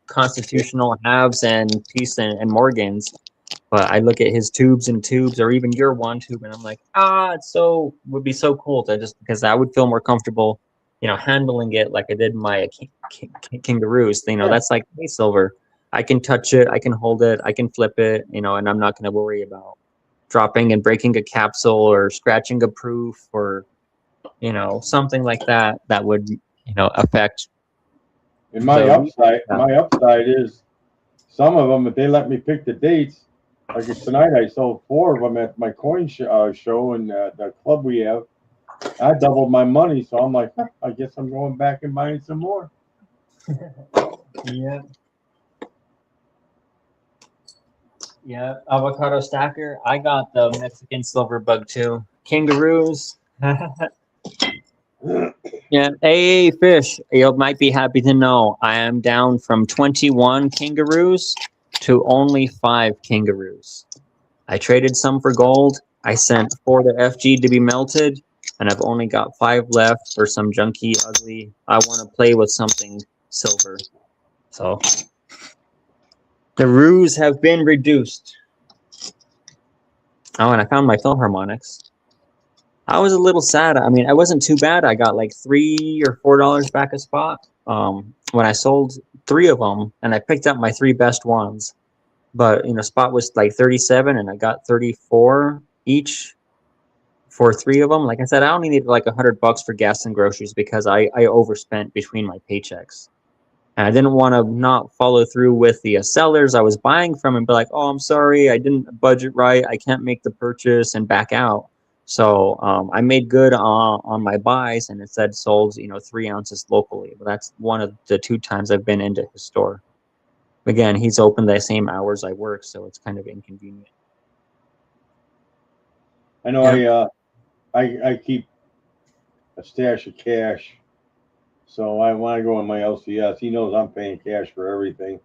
constitutional halves and piece and Morgans. But I look at his tubes, or even your 1 tube, and I'm like, would be so cool to just, because I would feel more comfortable, handling it like I did my kangaroos. That's like hey, silver. I can touch it, I can hold it, I can flip it, and I'm not going to worry about dropping and breaking a capsule or scratching a proof or, something like that would, affect. And my upside is some of them, if they let me pick the dates. Like tonight, I sold 4 of them at my coin show and the club we have. I doubled my money, so I'm like, I guess I'm going back and buying some more. Yeah. Yeah, avocado stacker. I got the Mexican silver bug too. Kangaroos. Yeah. Hey, fish. You might be happy to know I am down from 21 kangaroos to only 5 kangaroos. I traded some for gold. I sent 4 to FG to be melted, and I've only got 5 left for some junky, ugly. I want to play with something silver. So the roos have been reduced. Oh, and I found my Philharmonics. I was a little sad. I mean, I wasn't too bad. I got like $3 or $4 back a spot when I sold 3 of them, and I picked up my 3 best ones. But spot was like 37, and I got 34 each for 3 of them. Like I said, I only needed like $100 for gas and groceries because I overspent between my paychecks, and I didn't want to not follow through with the sellers I was buying from and be like, oh, I'm sorry, I didn't budget right, I can't make the purchase, and back out. So I made good on my buys, and instead sold 3 ounces locally. But that's one of the 2 times I've been into his store. Again, he's open the same hours I work, so it's kind of inconvenient. I know. I keep a stash of cash, so I want to go in my LCS. He knows I'm paying cash for everything.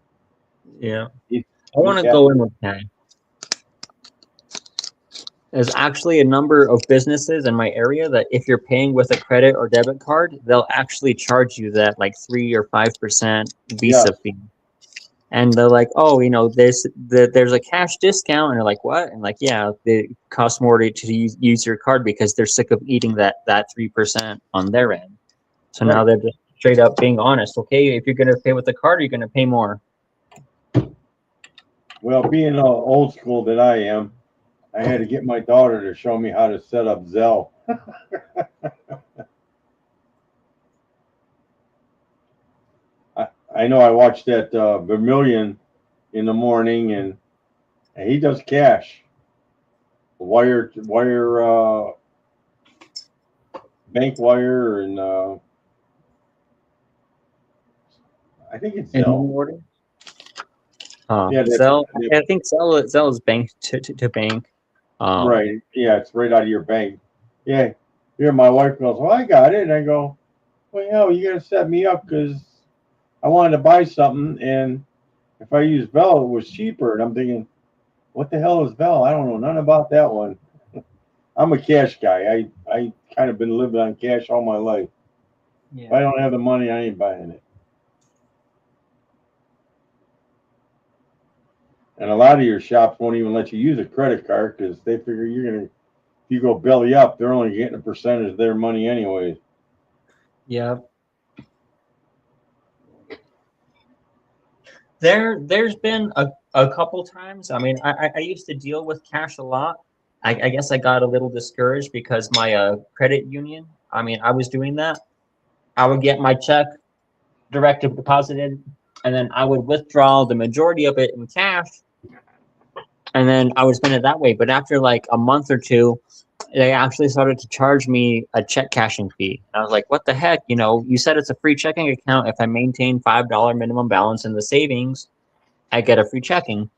Yeah, I want to go in with cash. There's actually a number of businesses in my area that if you're paying with a credit or debit card, they'll actually charge you that like 3 or 5% Visa Yes. fee. And they're like, oh, there's a cash discount. And you're like, what? And like, yeah, it costs more to use your card because they're sick of eating that 3% on their end. So now Right. they're just straight up being honest. Okay, if you're going to pay with a card, you're going to pay more. Well, being old school that I am, I had to get my daughter to show me how to set up Zelle. I know I watched that Vermilion in the morning, and he does cash, wire, bank wire, and I think it's And Zelle. order? Yeah, Zelle. I think Zelle is bank to bank. Right. Yeah, it's right out of your bank. Yeah. Here, my wife goes, well, I got it. And I go, well, hell, you got to set me up because I wanted to buy something. And if I use Bell, it was cheaper. And I'm thinking, what the hell is Bell? I don't know nothing about that one. I'm a cash guy. I kind of been living on cash all my life. Yeah. If I don't have the money, I ain't buying it. And a lot of your shops won't even let you use a credit card because they figure if you go belly up, they're only getting a percentage of their money anyways. Yeah. There's been a couple times. I mean, I used to deal with cash a lot. I guess I got a little discouraged because my credit union, I mean, I was doing that. I would get my check direct deposited, and then I would withdraw the majority of it in cash, and then I would spend it that way. But after like a month or two, they actually started to charge me a check cashing fee. And I was like, what the heck? You said it's a free checking account. If I maintain $5 minimum balance in the savings, I get a free checking.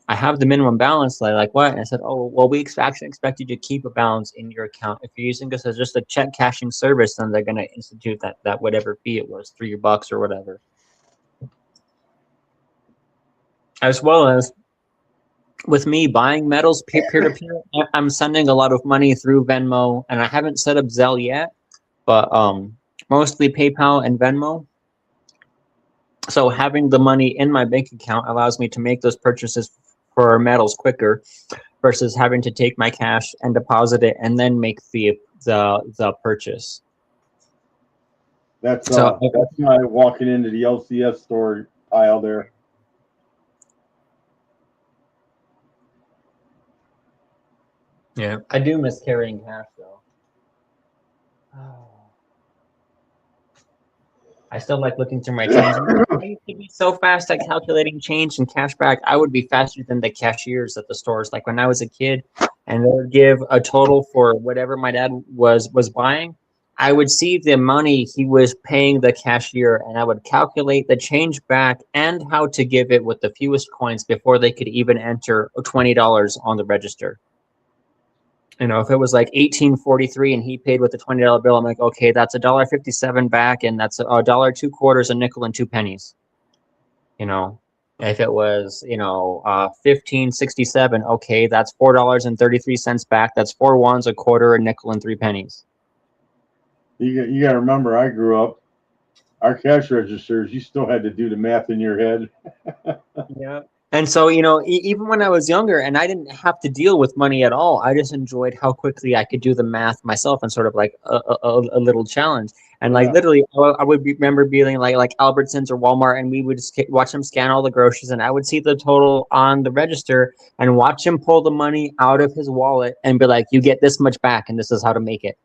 I have the minimum balance. They're like, what? And I said, oh, well, we actually expect you to keep a balance in your account. If you're using this as just a check cashing service, then they're going to institute that whatever fee it was, $3 or whatever. As well as with me buying metals peer-to-peer, I'm sending a lot of money through Venmo, and I haven't set up Zelle yet, but mostly PayPal and Venmo. So having the money in my bank account allows me to make those purchases for metals quicker versus having to take my cash and deposit it and then make the purchase. That's my walking into the LCS store aisle there. Yeah, I do miss carrying cash though. I still like looking through my change. I used to be so fast at calculating change and cash back. I would be faster than the cashiers at the stores. Like when I was a kid, and they would give a total for whatever my dad was buying. I would see the money he was paying the cashier, and I would calculate the change back and how to give it with the fewest coins before they could even enter $20 on the register. If it was like 1843 and he paid with a $20 bill, I'm like, okay, that's $1.57 back, and that's $1.75, a nickel and 2 pennies. If it was 1567, okay, that's $4.33 back. That's 4 ones, a quarter, a nickel and 3 pennies. You got to remember, I grew up. Our cash registers, you still had to do the math in your head. Yeah. And so, even when I was younger and I didn't have to deal with money at all, I just enjoyed how quickly I could do the math myself and sort of like a little challenge. And like literally, I would remember being like Albertsons or Walmart, and we would just watch them scan all the groceries, and I would see the total on the register and watch him pull the money out of his wallet and be like, you get this much back, and this is how to make it.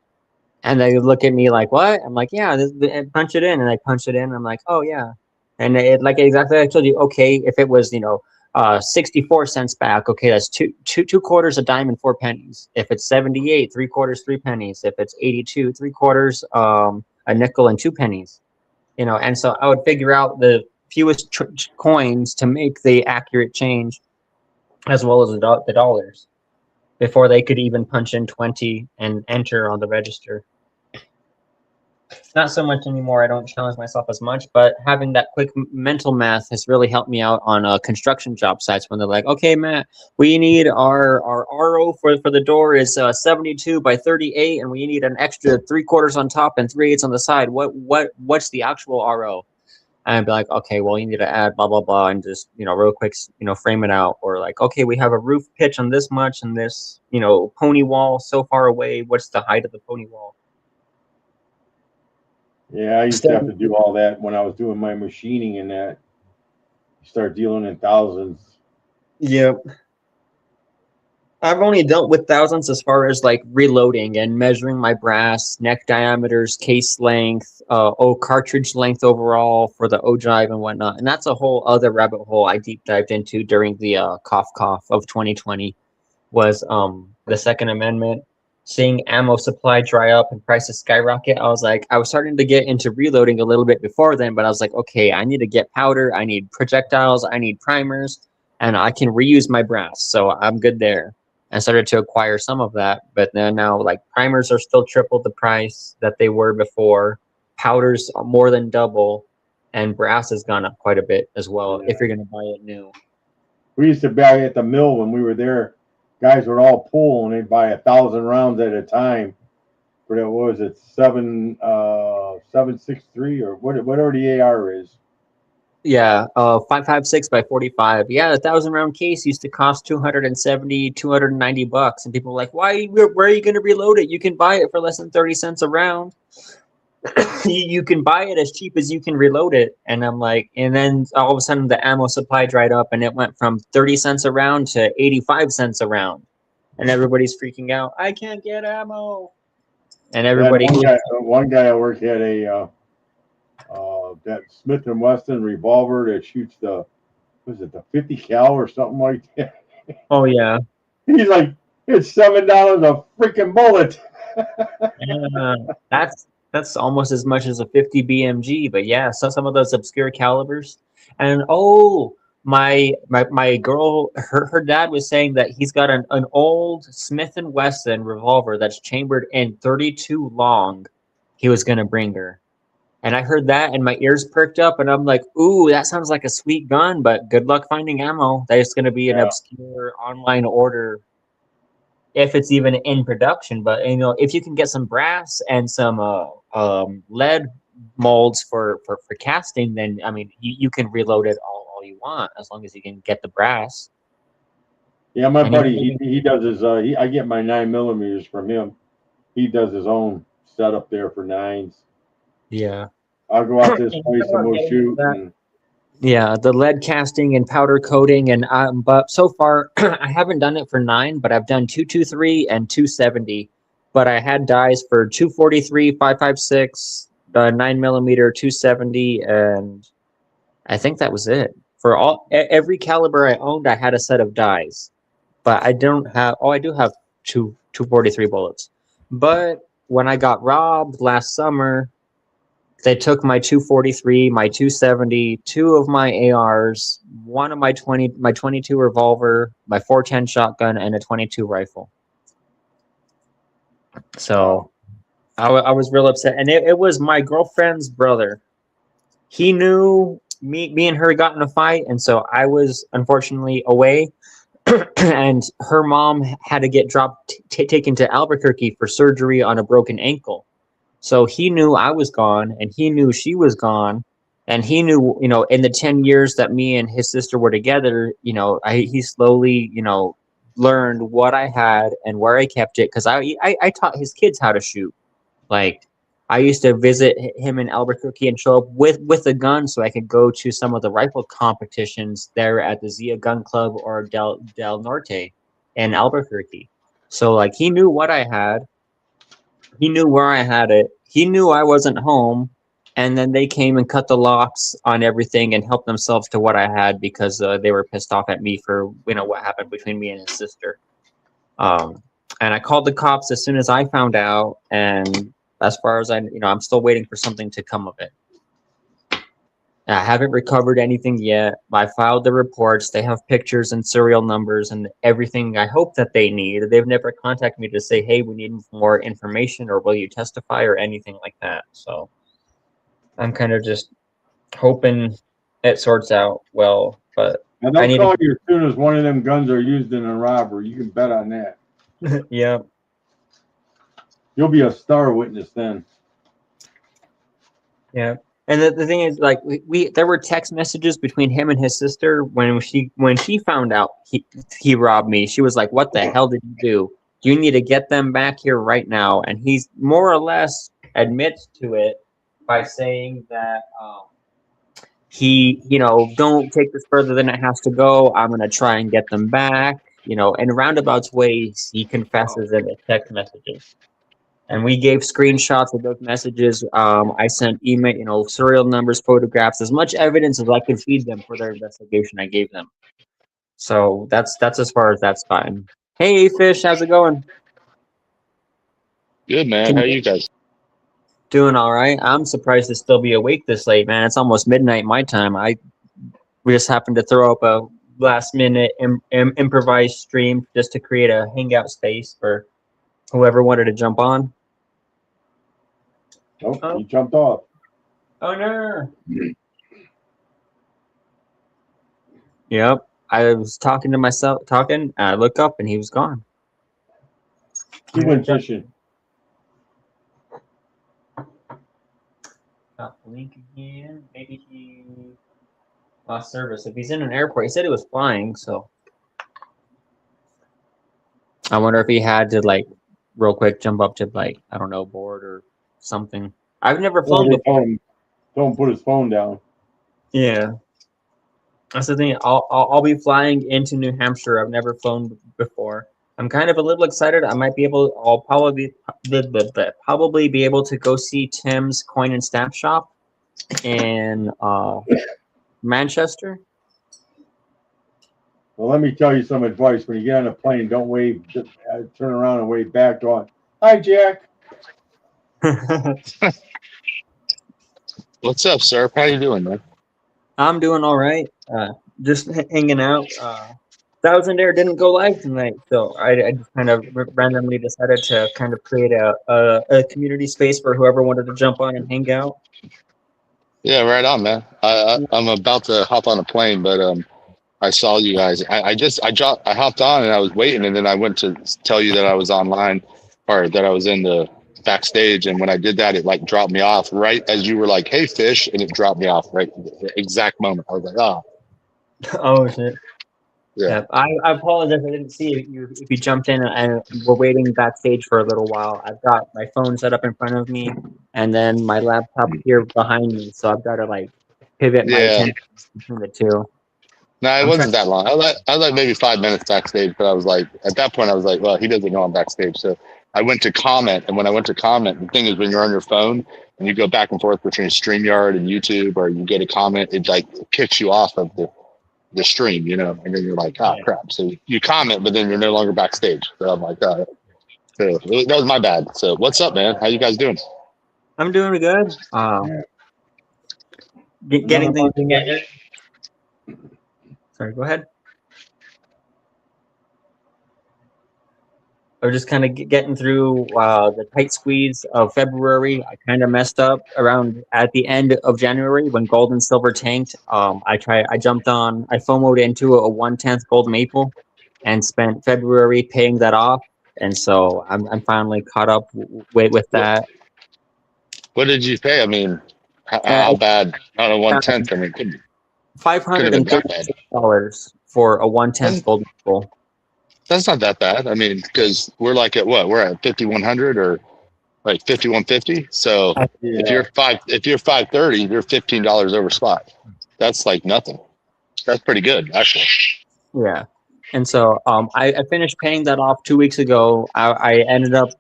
And they would look at me like, what? I'm like, yeah, and punch it in. And I punch it in. And I'm like, oh, yeah. And it like exactly I told you, okay, if it was, 64 cents back, okay, that's two quarters, a dime and 4 pennies. If it's 78, 3/4, 3 pennies. If it's 82, 3/4, a nickel and 2 pennies. And so I would figure out the fewest coins to make the accurate change, as well as the dollars, before they could even punch in 20 and enter on the register. Not so much anymore. I don't challenge myself as much, but having that quick mental math has really helped me out on construction job sites when they're like, okay, Matt, we need our RO for the door is 72 by 38, and we need an extra 3/4 on top and 3/8 on the side. What's the actual RO? And I'd be like, okay, well, you need to add blah, blah, blah, and just, real quick, frame it out. Or like, okay, we have a roof pitch on this much and this, pony wall so far away. What's the height of the pony wall? Yeah, I used to have to do all that when I was doing my machining and that. You start dealing in thousands. Yep. I've only dealt with thousands as far as like reloading and measuring my brass, neck diameters, case length, cartridge length overall for the ogive and whatnot. And that's a whole other rabbit hole I deep dived into during the cough of 2020 was the Second Amendment. Seeing ammo supply dry up and prices skyrocket, I was starting to get into reloading a little bit before then, but I was like, okay, I need to get powder, I need projectiles, I need primers, and I can reuse my brass, so I'm good there. And started to acquire some of that, but then now like primers are still triple the price that they were before, powders are more than double, and brass has gone up quite a bit as well if you're going to buy it new. We used to buy at the mill when we were there. Guys would all pull and they'd buy 1,000 rounds at a time. But it was at 7.63 or whatever the AR is. Yeah, 5.56 by 45. Yeah, 1,000 round case used to cost $270, $290, and people were like, where are you going to reload it? You can buy it for less than 30 cents a round. You can buy it as cheap as you can reload it. And I'm like, and then all of a sudden the ammo supply dried up and it went from 30 cents a round to 85 cents a round. And everybody's freaking out. I can't get ammo. And everybody. One guy I worked at that Smith & Wesson revolver that shoots the 50 cal or something like that. Oh yeah. He's like, it's $7 a freaking bullet. That's almost as much as a 50 BMG, but yeah, so some of those obscure calibers. And my girl, her dad was saying that he's got an old Smith & Wesson revolver that's chambered in 32 long. He was gonna bring her, and I heard that, and my ears perked up, and I'm like, "Ooh, that sounds like a sweet gun." But good luck finding ammo. That's gonna be an obscure online order, if it's even in production. But if you can get some brass and some lead molds for casting, then I mean you can reload it all you want as long as you can get the brass. Yeah, my buddy, he does his I get my 9mm from him. He does his own setup there for 9s. Yeah, I'll go out to this place and we'll shoot. Yeah, the lead casting and powder coating, and but so far I haven't done it for 9, but I've done 223 and 270. But I had dies for 243, 5.56, 9mm, 270, and I think that was it. For every caliber I owned, I had a set of dies, but I don't have. Oh, I do have 243 bullets. But when I got robbed last summer, they took my 243, my 270, 2 of my ARs, 1 of my 22 revolver, my 410 shotgun, and a 22 rifle. So I was real upset, and it was my girlfriend's brother. He knew me and her got in a fight, and so I was unfortunately away, and her mom had to get taken to Albuquerque for surgery on a broken ankle. So he knew I was gone, and he knew she was gone, and he knew, in the 10 years that me and his sister were together, he slowly, learned what I had and where I kept it, because I taught his kids how to shoot. Like, I used to visit him in Albuquerque and show up with a gun so I could go to some of the rifle competitions there at the Zia Gun Club or Del Norte in Albuquerque. So, like, he knew what I had. He knew where I had it. He knew I wasn't home. And then they came and cut the locks on everything and helped themselves to what I had because they were pissed off at me for, what happened between me and his sister. And I called the cops as soon as I found out. And as far as I'm still waiting for something to come of it. I haven't recovered anything yet. I filed the reports. They have pictures and serial numbers and everything I hope that they need. They've never contacted me to say, hey, we need more information or will you testify or anything like that. So I'm kind of just hoping it sorts out well. But And they'll call you as soon as one of them guns are used in a robbery. You can bet on that. Yeah. You'll be a star witness then. Yeah. And the thing is, like, there were text messages between him and his sister when she found out he robbed me. She was like, "What the hell did you do? You need to get them back here right now." And he's more or less admits to it by saying that he, don't take this further than it has to go. I'm gonna try and get them back. In roundabouts ways, he confesses in the text messages. And we gave screenshots of those messages. I sent email, serial numbers, photographs, as much evidence as I could feed them for their investigation. I gave them. So that's as far as that's gotten. Hey, Fish, how's it going? Good, man. How are you guys? Doing all right. I'm surprised to still be awake this late, man. It's almost midnight my time. We just happened to throw up a last-minute improvised stream just to create a hangout space for whoever wanted to jump on. Oh, he jumped off. Oh no. Yep. I was talking to myself, I look up and he was gone. He went fishing. Got the link again. Maybe he lost service. If he's in an airport, he said he was flying, so I wonder if he had to real quick jump up to I don't know, board or something. I've never flown before. Don't put his phone down. Yeah, that's the thing. I'll be flying into New Hampshire. I've never flown before. I'm kind of a little excited. I'll probably be able to go see Tim's coin and stamp shop in Manchester. Well, let me tell you some advice. When you get on a plane, don't wave. Just turn around and wave back. Going, "Hi, Jack." What's up, sir? How you doing, man? I'm doing all right. Just hanging out. Thouandaire didn't go live tonight, so I just kind of randomly decided to kind of create a community space for whoever wanted to jump on and hang out. Yeah, right on, man. I'm about to hop on a plane, but I saw you guys. I hopped on and I was waiting, and then I went to tell you that I was online or that I was in the backstage, and when I did that, it dropped me off right as you were like, "Hey, Fish," and it dropped me off right at the exact moment. I was like, "Oh, oh shit." Yeah. I apologize. I didn't see if you jumped in, and we're waiting backstage for a little while. I've got my phone set up in front of me, and then my laptop here behind me, so I've got to pivot my attention between the two. No, it wasn't that long. I was maybe 5 minutes backstage, but I was at that point, I was well, he doesn't know I'm backstage. So I went to comment, and when I went to comment, the thing is when you're on your phone and you go back and forth between StreamYard and YouTube, or you get a comment, it kicks you off of the stream, and then you're like, oh, crap. So you comment, but then you're no longer backstage. So I'm like, oh. So that was my bad. So what's up, man? How you guys doing? I'm doing good. Getting things together. Sorry, go ahead. I'm just kind of getting through the tight squeeze of February. I kind of messed up around at the end of January when gold and silver tanked. I FOMO'd into a 1/10 gold maple and spent February paying that off. And so I'm finally caught up with that. What did you pay? I mean, how bad on a 1/10? I mean, $536 for a 1/10 gold maple. That's not that bad. I mean, because we're at what? We're at 5,100 or 5,150. So if you're 530, you're $15 over spot. That's nothing. That's pretty good, actually. Yeah. And so I finished paying that off 2 weeks ago. I ended up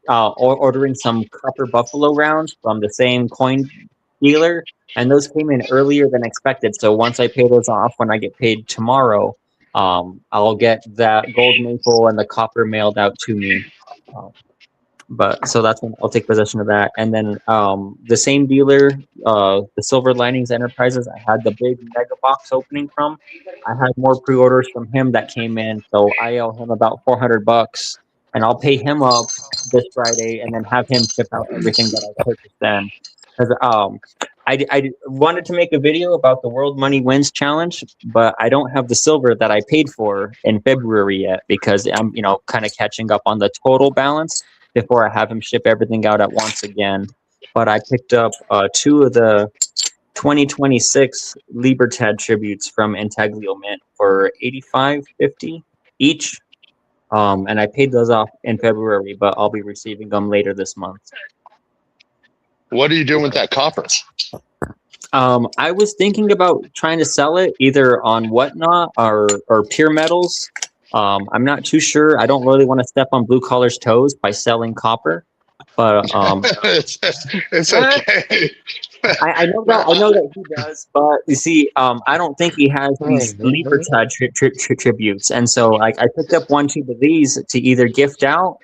ordering some copper buffalo rounds from the same coin dealer, and those came in earlier than expected. So once I pay those off, when I get paid tomorrow, I'll get that gold maple and the copper mailed out to me. But so that's when I'll take possession of that. And then the same dealer, the Silver Linings Enterprises, I had the big mega box opening from. I had more pre-orders from him that came in, so I owe him about $400, and I'll pay him up this Friday, and then have him ship out everything that I purchased then. Because I wanted to make a video about the World Money Wins Challenge, but I don't have the silver that I paid for in February yet because I'm kind of catching up on the total balance before I have him ship everything out at once again. But I picked up 2 of the 2026 Libertad tributes from Intaglio Mint for $85.50 each. And I paid those off in February, but I'll be receiving them later this month. What are you doing with that copper? I was thinking about trying to sell it either on Whatnot or Pure Metals. I'm not too sure. I don't really want to step on Blue Collar's toes by selling copper, but it's okay. I know that he does, but you see, I don't think he has these Libertad tributes, and so like I picked up 1 tube of these to either gift out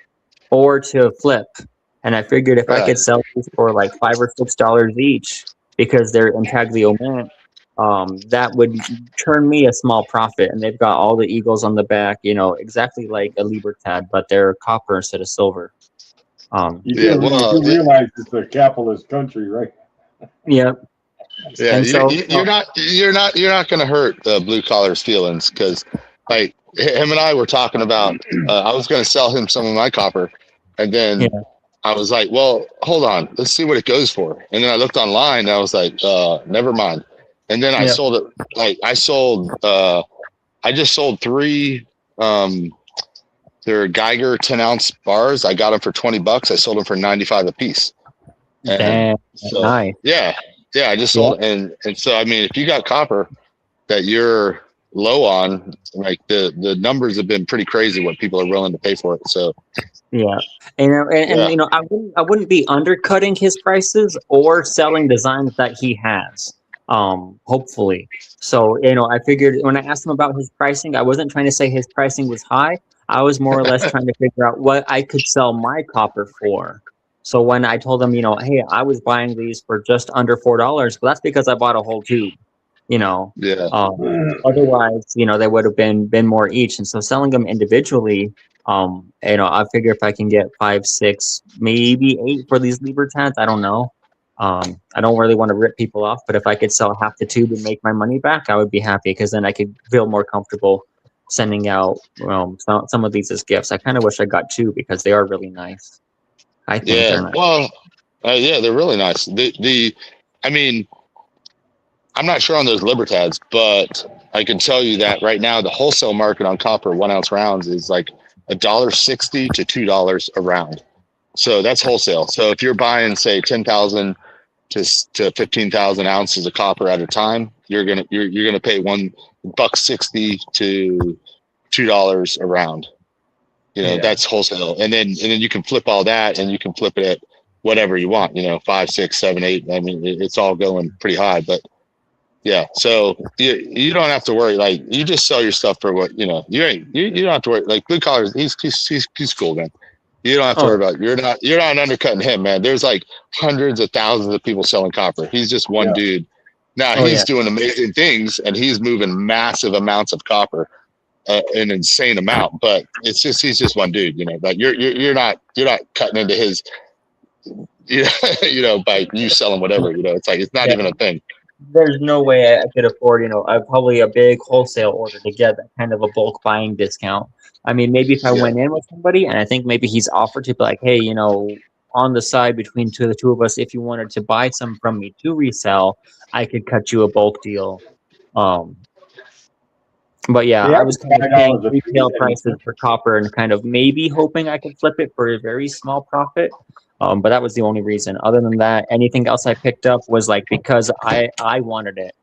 or to flip, and I figured if I could sell these for like $5 or $6 each because they're Intaglio Mint, that would turn me a small profit, and they've got all the eagles on the back, exactly like a Libertad, but they're copper instead of silver. You do realize it's a capitalist country, right? Yeah. Yeah, and so, you're not going to hurt Blue Collar's feelings because, like, him and I were talking about. I was going to sell him some of my copper, and then I was like, "Well, hold on, let's see what it goes for." And then I looked online, and I was like, "Never mind." And then I sold it. Like I just sold 3. They're Geiger 10-ounce bars. I got them for $20. I sold them for $95 a piece. Damn, so, nice. Yeah, I just sold it. And so I mean, if you got copper that you're low on, like the numbers have been pretty crazy what people are willing to pay for it. So and I wouldn't be undercutting his prices or selling designs that he has. Hopefully. So, I figured when I asked him about his pricing, I wasn't trying to say his pricing was high. I was more or less trying to figure out what I could sell my copper for. So when I told him, hey, I was buying these for just under $4, well, that's because I bought a whole tube, otherwise, they would have been more each. And so selling them individually, I figure if I can get 5, 6, maybe 8 for these Libertads, I don't know. I don't really want to rip people off, but if I could sell half the tube and make my money back, I would be happy because then I could feel more comfortable sending out some of these as gifts. I kind of wish I got 2 because they are really nice. I think they're nice. Well, they're really nice. I mean, I'm not sure on those Libertads, but I can tell you that right now the wholesale market on copper 1-ounce rounds is like $1.60 to $2 a round. So that's wholesale. So if you're buying, say, 10,000 to 15,000 ounces of copper at a time, you're gonna pay $1.60 to $2 a round. That's wholesale, and then you can flip all that, and you can flip it at whatever you want. 5, 6, 7, 8. I mean, it's all going pretty high, but yeah. So you don't have to worry. Like you just sell your stuff for what you don't have to worry. Like Blue Collar, he's cool, man. You don't have to worry about it. You're not undercutting him, man. There's like hundreds of thousands of people selling copper. He's just one dude. Now he's doing amazing things, and he's moving massive amounts of copper, an insane amount. But he's just one dude. Like you're not cutting into his, by you selling whatever. It's like it's not even a thing. There's no way I could afford, probably a big wholesale order to get that kind of a bulk buying discount. I mean, maybe if I went in with somebody, and I think maybe he's offered to be like, hey, on the side between the two of us, if you wanted to buy some from me to resell, I could cut you a bulk deal. But I was kind of paying retail prices for copper and kind of maybe hoping I could flip it for a very small profit. But that was the only reason. Other than that, anything else I picked up was like because I wanted it.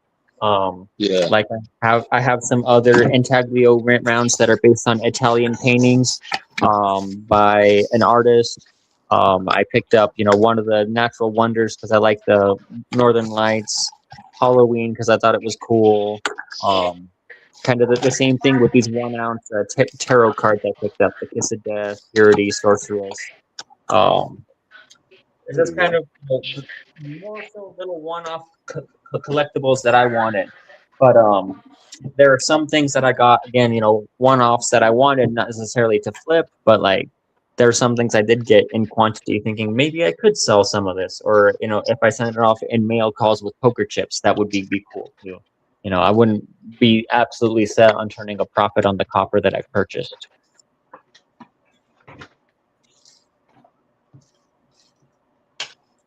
Like I have some other Intaglio rent rounds that are based on Italian paintings by an artist. I picked up one of the Natural Wonders because I like the Northern Lights, Halloween because I thought it was cool. Kind of the same thing with these 1-ounce tarot cards I picked up: the Kiss of Death, Purity, Sorceress. It's just kind of more so little one-off collectibles that I wanted. But there are some things that I got, again, one-offs that I wanted, not necessarily to flip, but like there are some things I did get in quantity, thinking maybe I could sell some of this, or if I send it off in mail calls with poker chips, that would be cool too. I wouldn't be absolutely set on turning a profit on the copper that I purchased.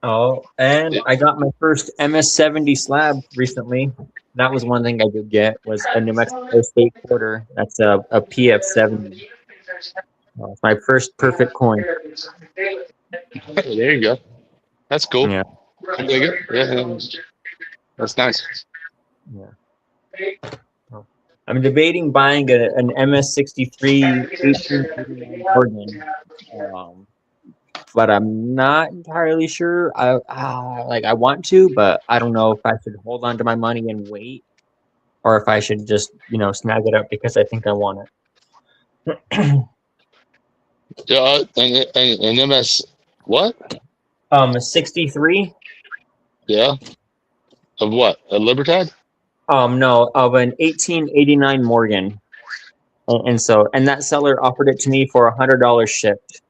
Oh, and I got my first MS-70 slab recently. That was one thing I did get, was a New Mexico State quarter. That's a PF-70. It's my first perfect coin. There you go. That's cool. Yeah. I dig it. Yeah, that's nice. Yeah. I'm debating buying an MS-63 1889 Morgan. But I'm not entirely sure. I want to, but I don't know if I should hold on to my money and wait, or if I should just snag it up because I think I want it. Yeah, and MS what? 63. Yeah. Of what? A Libertad? No, of an 1889 Morgan, and that seller offered it to me for $100 shipped.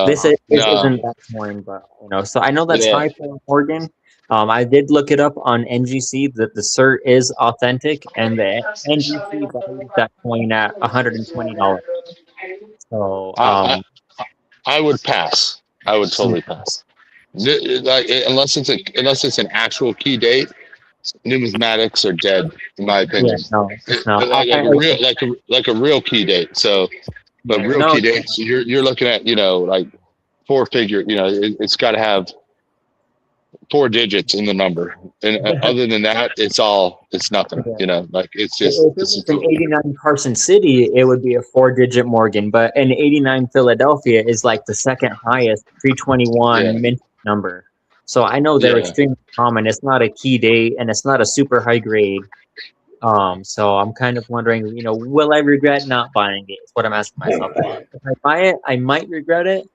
This isn't that coin, but so I know that's high for Morgan. I did look it up on NGC that the cert is authentic, and the NGC values that coin at $120. So I would pass. I would totally pass. Unless it's an actual key date, numismatics are dead, in my opinion. Yeah, no. Like a real key date. So, but real key dates, you're looking at like 4-figure. It's got to have 4 digits in the number, and other than that, it's nothing. Like it's just. If it was an 89 Carson City, it would be a 4-digit Morgan, but an 89 Philadelphia is like the second highest 321 mint number. So I know they're extremely common. It's not a key date, and it's not a super high grade. So I'm kind of wondering, will I regret not buying it? Is what I'm asking myself. If I buy it, I might regret it,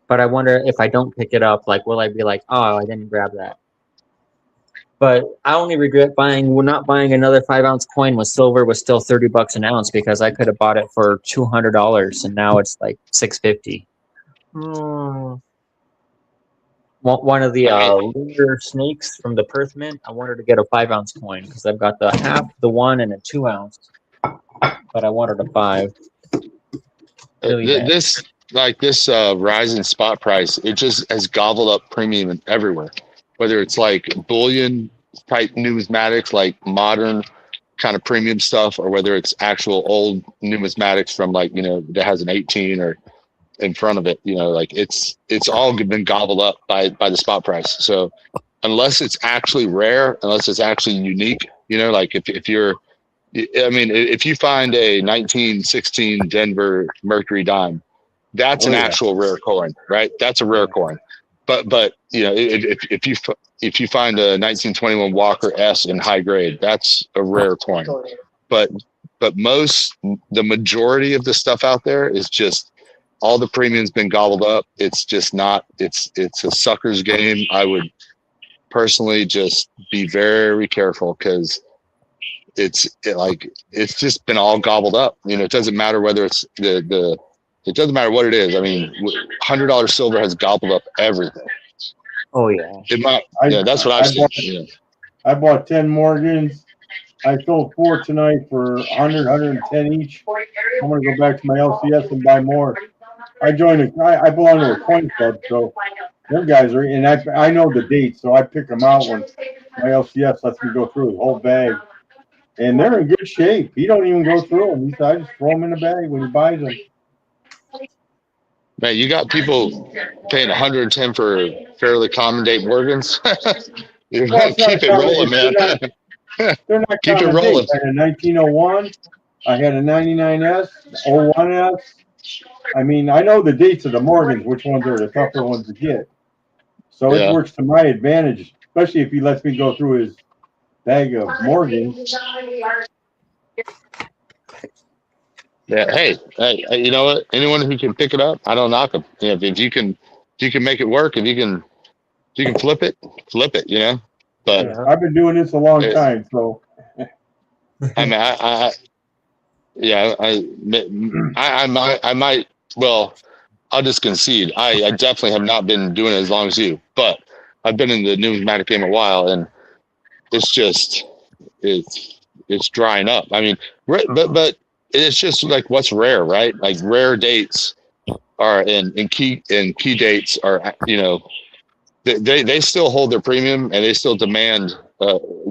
but I wonder if I don't pick it up, like, will I be like, oh, I didn't grab that? But I only regret not buying another 5-ounce coin when silver was still $30 an ounce, because I could have bought it for $200, and now it's like $650. One of the lunar snakes from the Perth Mint, I wanted to get a 5-ounce coin because I've got the half, the 1, and a 2-ounce, but I wanted a 5. Really this rise in spot price, it just has gobbled up premium everywhere. Whether it's like bullion type numismatics, like modern kind of premium stuff, or whether it's actual old numismatics from that has an 18 or in front of it, like it's all been gobbled up by the spot price. So unless it's actually rare, unless it's actually unique, like if you find a 1916 Denver Mercury dime, that's an actual rare coin, right? That's a rare coin. But if you find a 1921 Walker S in high grade, that's a rare coin. But the majority of the stuff out there is just all the premium's been gobbled up. It's just not. It's a sucker's game. I would personally just be very careful, because it's just been all gobbled up. It doesn't matter whether it's it doesn't matter what it is. I mean, $100 silver has gobbled up everything. Oh yeah. That's what I've seen. I bought 10 Morgans. I sold 4 tonight for 110 each. I'm gonna go back to my LCS and buy more. I belong to a coin club, so them guys are, and I know the dates, so I pick them out when my LCS lets me go through the whole bag, and they're in good shape. He don't even go through them. I just throw them in the bag when he buys them. Man, you got people paying 110 for fairly common date Morgans. Keep it rolling, man. They're not keep it rolling. I had a 1901. I had a 99S, 01S. I mean, I know the dates of the Morgans, which ones are the tougher ones to get. So it works to my advantage, especially if he lets me go through his bag of Morgans. Yeah. Hey, you know what? Anyone who can pick it up, I don't knock them. You know, if you can make it work, if you can flip it, You know. But Yeah. I've been doing this a long it, time, so I mean, yeah, I might. Well, I'll just concede. I definitely have not been doing it as long as you, but I've been in the numismatic game a while, and it's just it's drying up. I mean, but it's just like what's rare, right? Like rare dates are in key dates are, you know, they still hold their premium and they still demand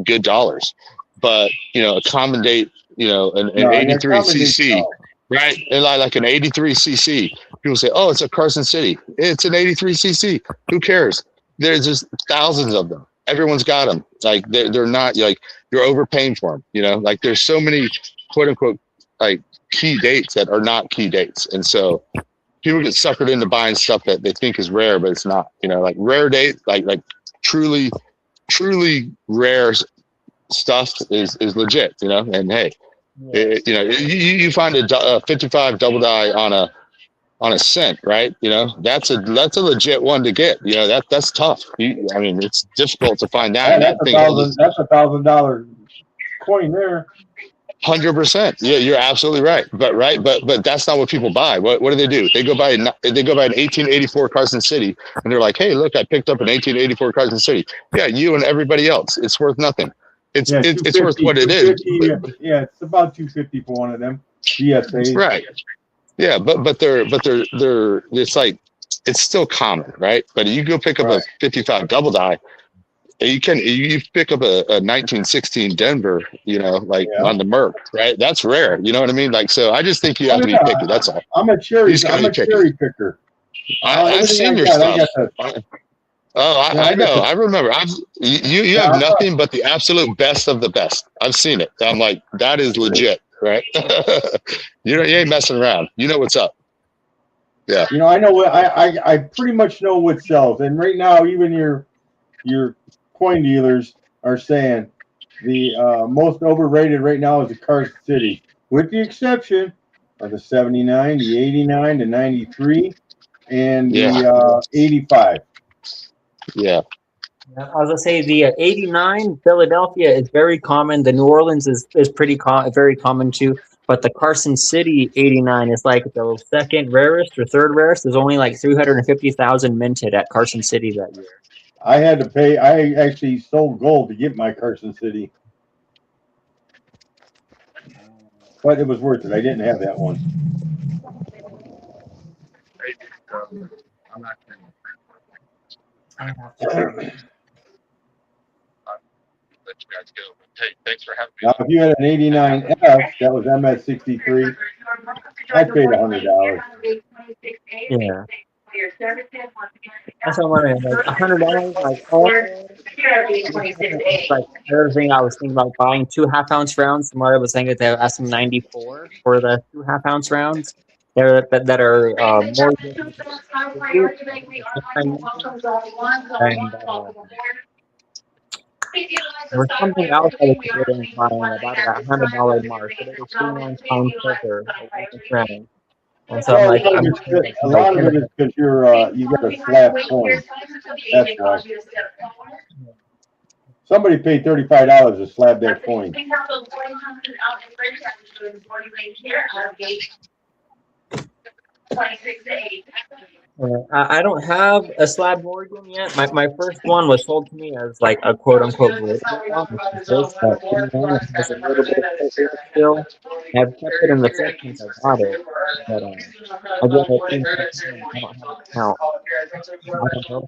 good dollars, but you know, a common date, you know, an no, yeah, 83 common dates, cc, right? And like an 83 cc, people say, oh, it's a Carson City, it's an 83 cc. Who cares? There's just thousands of them. Everyone's got them. Like they're not, like, you're overpaying for them, you know. Like there's so many quote unquote like key dates that are not key dates, and so people get suckered into buying stuff that they think is rare, but it's not. You know, like rare date, like truly rare stuff is legit. You know, and hey, you know, you find a 55 double die on a cent, right? You know, that's a legit one to get. You know, that's tough. I mean, it's difficult to find that. And that thing, that's $1,000 coin there. 100%. Yeah, you're absolutely right. But that's not what people buy. What do? They go buy an 1884 Carson City, and they're like, hey, look, I picked up an 1884 Carson City. Yeah, you and everybody else. It's worth nothing. It's worth what it is. Yeah, it's about $250 for one of them GSAs. Right. Yeah, but they're it's like, it's still common, right? But you go pick up a 55 double die. You pick up a 1916 Denver, you know, like on the Merc, right? That's rare. You know what I mean? Like, so I just think you have to be picky. That's all. I'm a cherry picker. I've seen your stuff. I know. I remember. You have nothing but the absolute best of the best. I've seen it. I'm like, that is legit, right? You ain't messing around. You know what's up. Yeah. You know, I know what I pretty much know what sells, and right now, even your coin dealers are saying the most overrated right now is the Carson City, with the exception of the 79, the 89, the 93, and the 85. Yeah. I was gonna say the 89 Philadelphia is very common. The New Orleans is pretty very common too. But the Carson City 89 is like the second rarest or third rarest. There's only like 350,000 minted at Carson City that year. I had to pay. I actually sold gold to get my Carson City, but it was worth it. I didn't have that one. I'm not kidding. Let you guys go. Hey, thanks for having me. Now, if you had an 89F that was MS63, I'd pay $100. Yeah. That's what I'm wondering. Like $100, like like another thing I was thinking about buying 2 half-ounce rounds. Somebody was saying that they were asking 94 for the 2 half-ounce rounds. That are more. And there was something else I was considering buying about that $100 mark, but it was 3-ounce silver, a round. And so I'm like, a lot of it is because you got a slab coin. That's why. Somebody paid $35 to slab that coin. I don't have a slab Morgan yet. My first one was sold to me as like a quote unquote great one. Has a little bit of still. I've kept it in the set since I got it. But again, it seems like I don't have an account. I don't know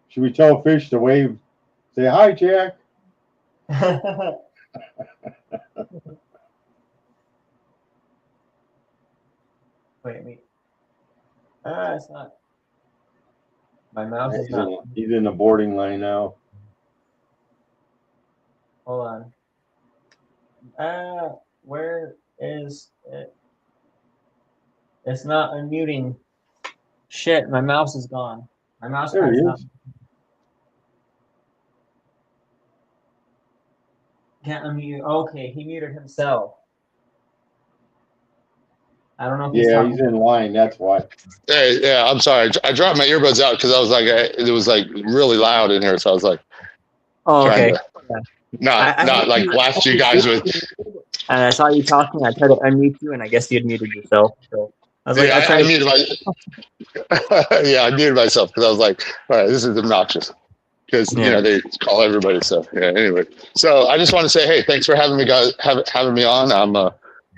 Should we tell Fish to wave? Say hi, Jack. Wait. It's not. My mouse is not. He's in the boarding line now. Hold on. Where is it? It's not unmuting. Shit, my mouse is gone. My mouse There he is. Can't unmute. Okay, he muted himself. I don't know if he's Yeah, talking. he's in line. That's why. Hey, yeah, I'm sorry. I dropped my earbuds out because I was like, it was like really loud in here, so I was like Oh, trying okay. to I not heard like you. blast you guys with. And I saw you talking. I tried to unmute you, and I guess you had muted yourself. So I was like, Yeah, I'll try I to. muted yeah, I muted myself because I was like, all right, this is obnoxious because Yeah. they call everybody. So yeah, anyway. So I just want to say, hey, thanks for having me, guys. Having me on.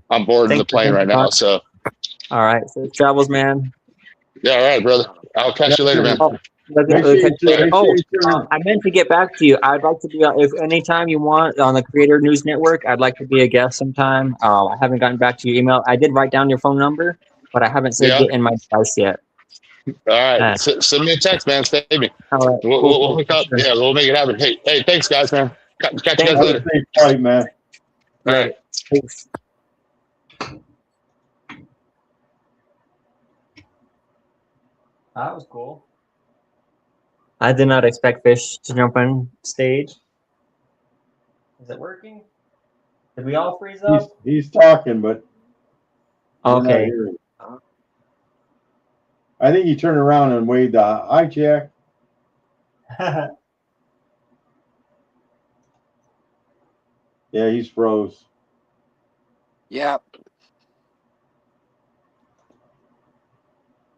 I'm boarding the Thanks for plane right jumping on. now. So All right. So travels, man. yeah, all right, brother. I'll catch you later, man. Oh, Make sure you Later. I meant to get back to you. I'd like to be if anytime you want on the Creator News Network. I'd like to be a guest sometime. I haven't gotten back to your email. I did write down your phone number, but I haven't saved Yeah. it in my device yet. All right. Uh, Send me a text, man. Save me. all right. We'll hook up. Sure. Yeah, we'll make it happen. Hey, thanks, guys, man. Catch you guys Thanks. later. Safe flight, man. All right. Thanks. That was cool. I did not expect Fish to jump on stage. Is it working? Did we all freeze up? He's talking, but we're not Okay. hearing. I think he turned around and waved hi, Jack. Yeah, he's froze. Yeah.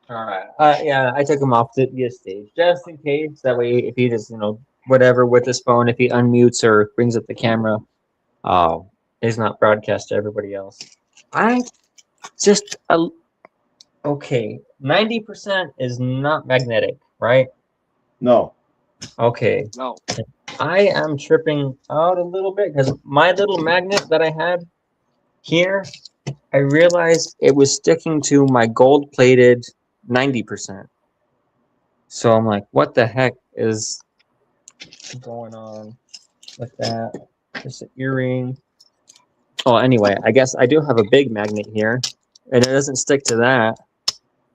All right. Yeah, I took him off the stage just in case. That way, if he just whatever with his phone, if he unmutes or brings up the camera, he's not broadcast to everybody else. I just okay. 90% is not magnetic, right? No. Okay. No. I am tripping out a little bit because my little magnet that I had here, I realized it was sticking to my gold-plated 90%. So I'm like, what the heck is going on with that? Just an earring. Oh, anyway, I guess I do have a big magnet here, and it doesn't stick to that.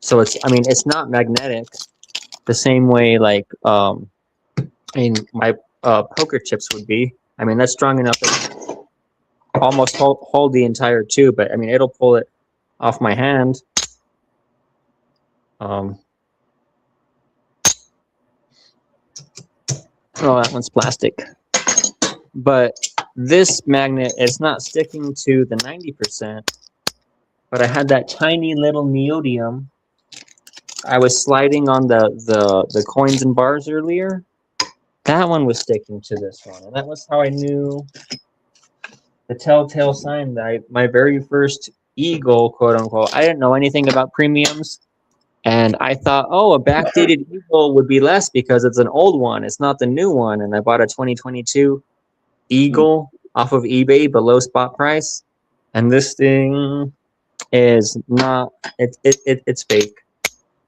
So it's not magnetic the same way like my poker chips would be. I mean, that's strong enough to almost hold the entire tube, but I mean, it'll pull it off my hand. Oh, that one's plastic. But this magnet is not sticking to the 90%. But I had that tiny little neodymium. I was sliding on the coins and bars earlier. That one was sticking to this one, and that was how I knew the telltale sign that my very first eagle, quote unquote. I didn't know anything about premiums, and I thought, oh, a backdated eagle would be less because it's an old one. It's not the new one, and I bought a 2022 eagle off of eBay below spot price, and this thing is not. It's fake.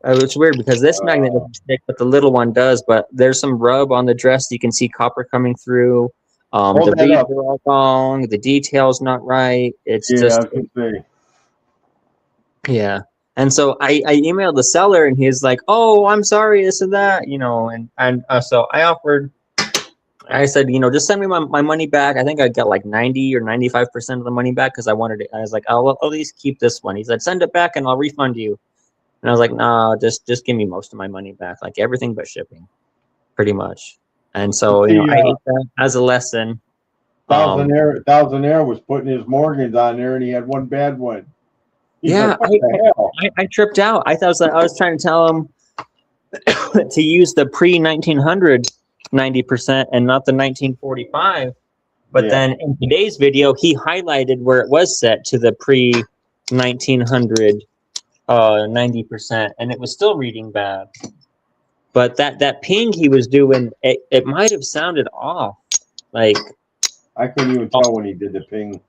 It's weird because this magnet doesn't stick, but the little one does. But there's some rub on the dress. You can see copper coming through. The beads are all wrong. The detail's not right. It's just. Yeah. And so I emailed the seller, and he's like, "Oh, I'm sorry, this and that, and so I offered. I said, just send me my money back. I think I got like 90 or 95% of the money back because I wanted it. I was like, I'll at least keep this one. He said, send it back and I'll refund you. And I was like, no, just give me most of my money back, like everything but shipping, pretty much. And so, I hate that as a lesson. Thousandaire was putting his Morgans on there, and he had one bad one. He's yeah, like, I tripped out. I was trying to tell him to use the pre-1900 90% and not the 1945. But then in today's video, he highlighted where it was set to the pre-1900 90%, and it was still reading bad. But that ping he was doing, it might have sounded off. Like I couldn't even tell when he did the ping.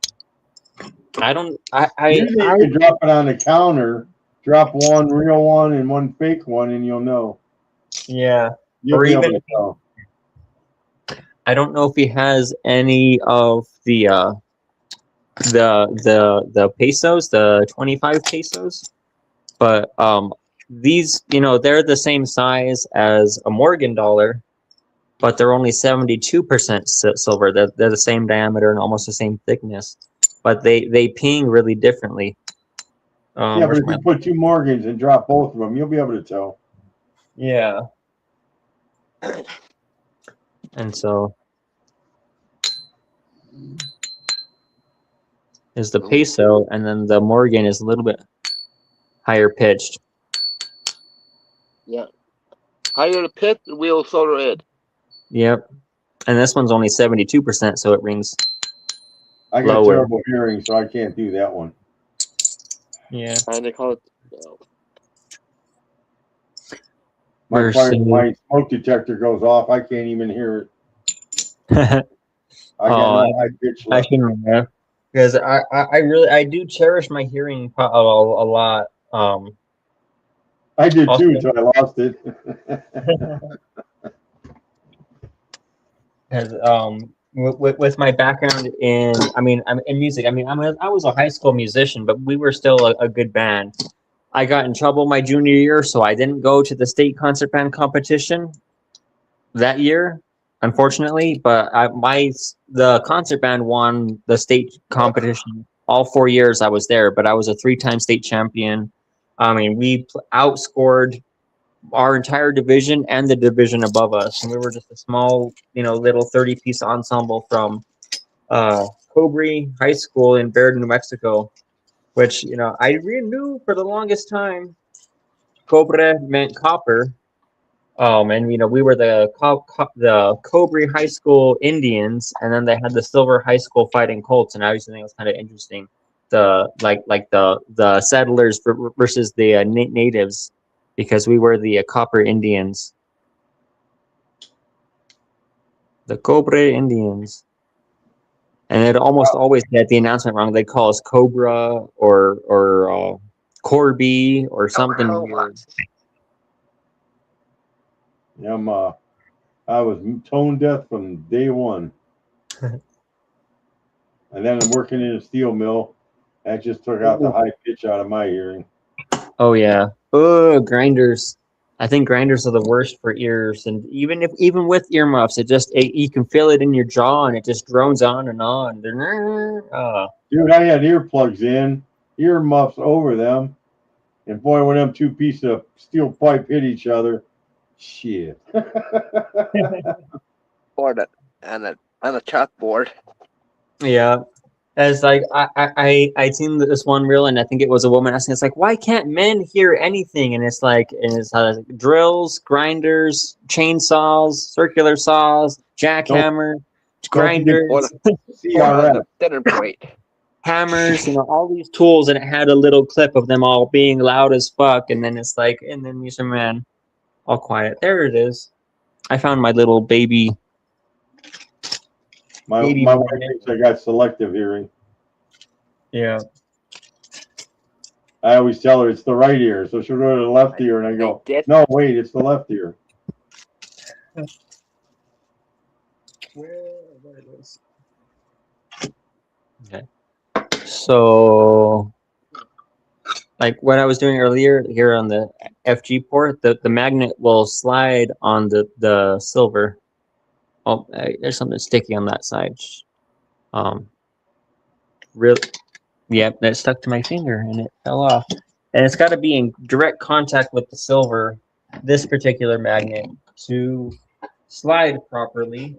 You can drop it on the counter, drop one real one and one fake one, and you'll know. Yeah. You'll be able to tell. I don't know if he has any of the pesos, the 25 pesos, but these, they're the same size as a Morgan dollar, but they're only 72% silver. They're the same diameter and almost the same thickness, but they ping really differently. Yeah, but if you put 2 Morgans and drop both of them, you'll be able to tell. Yeah. And so is the peso, and then the Morgan is a little bit higher pitched. Yeah. Higher the pitch, the wheel solar red. Yep. And this one's only 72%, so it rings I got lower. terrible hearing, so I can't do that one. Yeah. And they call it. My smoke detector goes off. I can't even hear it. I got no high pitch I left. can remember because I do cherish my hearing a lot. I did also- too until I lost it. Because with my background in I'm in music. I was a high school musician, but we were still a good band. I got in trouble my junior year, so I didn't go to the state concert band competition that year, unfortunately. But the concert band won the state competition all 4 years I was there. But I was a 3-time state champion. We outscored our entire division and the division above us, and we were just a small, little 30-piece ensemble from Cobre High School in Baird, New Mexico. Which, I really knew for the longest time, cobre meant copper. And we were the Cobre High School Indians, and then they had the Silver High School Fighting Colts, and I used to think it was kind of interesting, the settlers versus the natives, because we were the Copper Indians, the Cobre Indians. And it almost always get the announcement wrong. They call us Cobra or Corby or something weird. Yeah, I was tone deaf from day one. And then I'm working in a steel mill. That just took out the high pitch out of my hearing. Oh yeah. Oh, grinders. I think grinders are the worst for ears, and even with earmuffs, you can feel it in your jaw, and it just drones on and on. Dude, I had earplugs in, earmuffs over them, and boy, when them 2 pieces of steel pipe hit each other, shit. Board and a chalkboard. Yeah. As like I seen this one reel, and I think it was a woman asking, it's like, why can't men hear anything? And it's drills, grinders, chainsaws, circular saws, jackhammer, grinders, Dinner plate. hammers, all these tools, and it had a little clip of them all being loud as fuck, and then it's like, and then you say, man, all quiet. There it is. I found my little baby. My wife thinks I got selective hearing. Yeah. I always tell her it's the right ear, so she'll go to the left ear, and I go, no, wait, it's the left ear. Where it is. Okay. So, like what I was doing earlier here on the FG port, the magnet will slide on the silver. Oh, there's something sticky on that side. Really, yep, that stuck to my finger and it fell off. And it's got to be in direct contact with the silver, this particular magnet, to slide properly.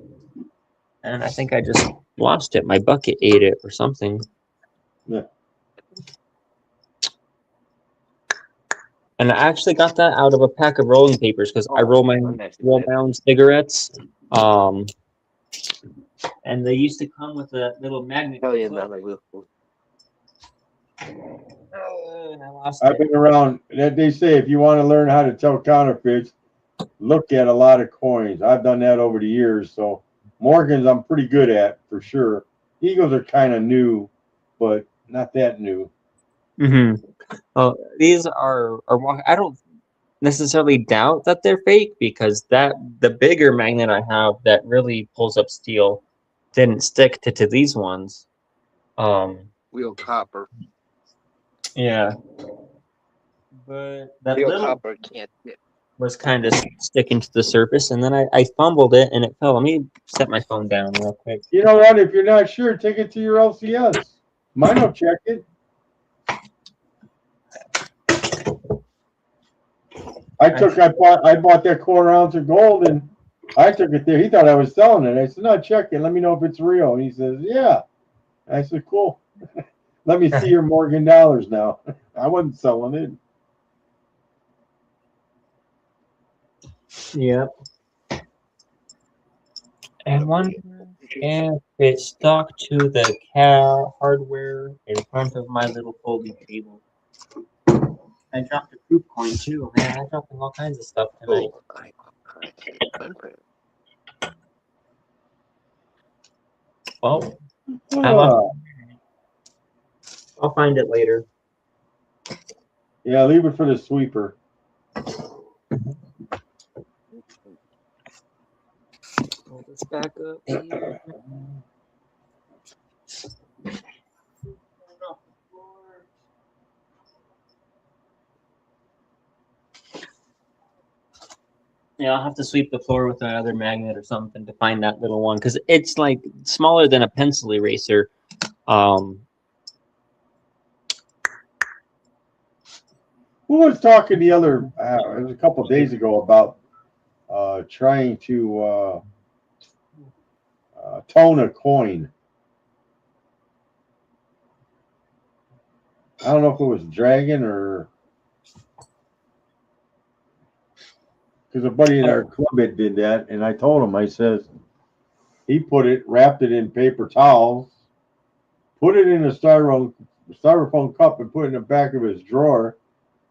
And I think I just lost it. My bucket ate it or something. Yeah. And I actually got that out of a pack of rolling papers because I roll my own cigarettes. And they used to come with a little magnet. Hell yeah, man, I will. And I lost I've it. been around. They say if you want to learn how to tell counterfeits, look at a lot of coins. I've done that over the years. So Morgans, I'm pretty good at for sure. Eagles are kind of new, but not that new. Mm-hmm. Well, these are I don't necessarily doubt that they're fake because the bigger magnet I have that really pulls up steel didn't stick to these ones. Real copper. Yeah. But that Real little copper can't fit. was kind of sticking to the surface, and then I fumbled it and it fell. Let me set my phone down real quick. You know what? If you're not sure, take it to your LCS. Mine will check it. I bought that quarter ounce of gold, and I took it there. He thought I was selling it. I said, no, check it. Let me know if it's real. And he says, yeah. I said, cool. Let me see your Morgan dollars now. I wasn't selling it. Yep. And wonder if it stuck to the hardware in front of my little folding table. I dropped a poop coin too. Man, I dropped all kinds of stuff tonight. Well, I'll find it later. Yeah, leave it for the sweeper. Let's back up. Yeah, I'll have to sweep the floor with another magnet or something to find that little one, because it's like smaller than a pencil eraser. Who was talking the other? It was a couple of days ago about trying to tone a coin. I don't know if it was Dragon or because a buddy in our club did that, and I told him, I says, he wrapped it in paper towels, put it in a styrofoam cup, and put it in the back of his drawer,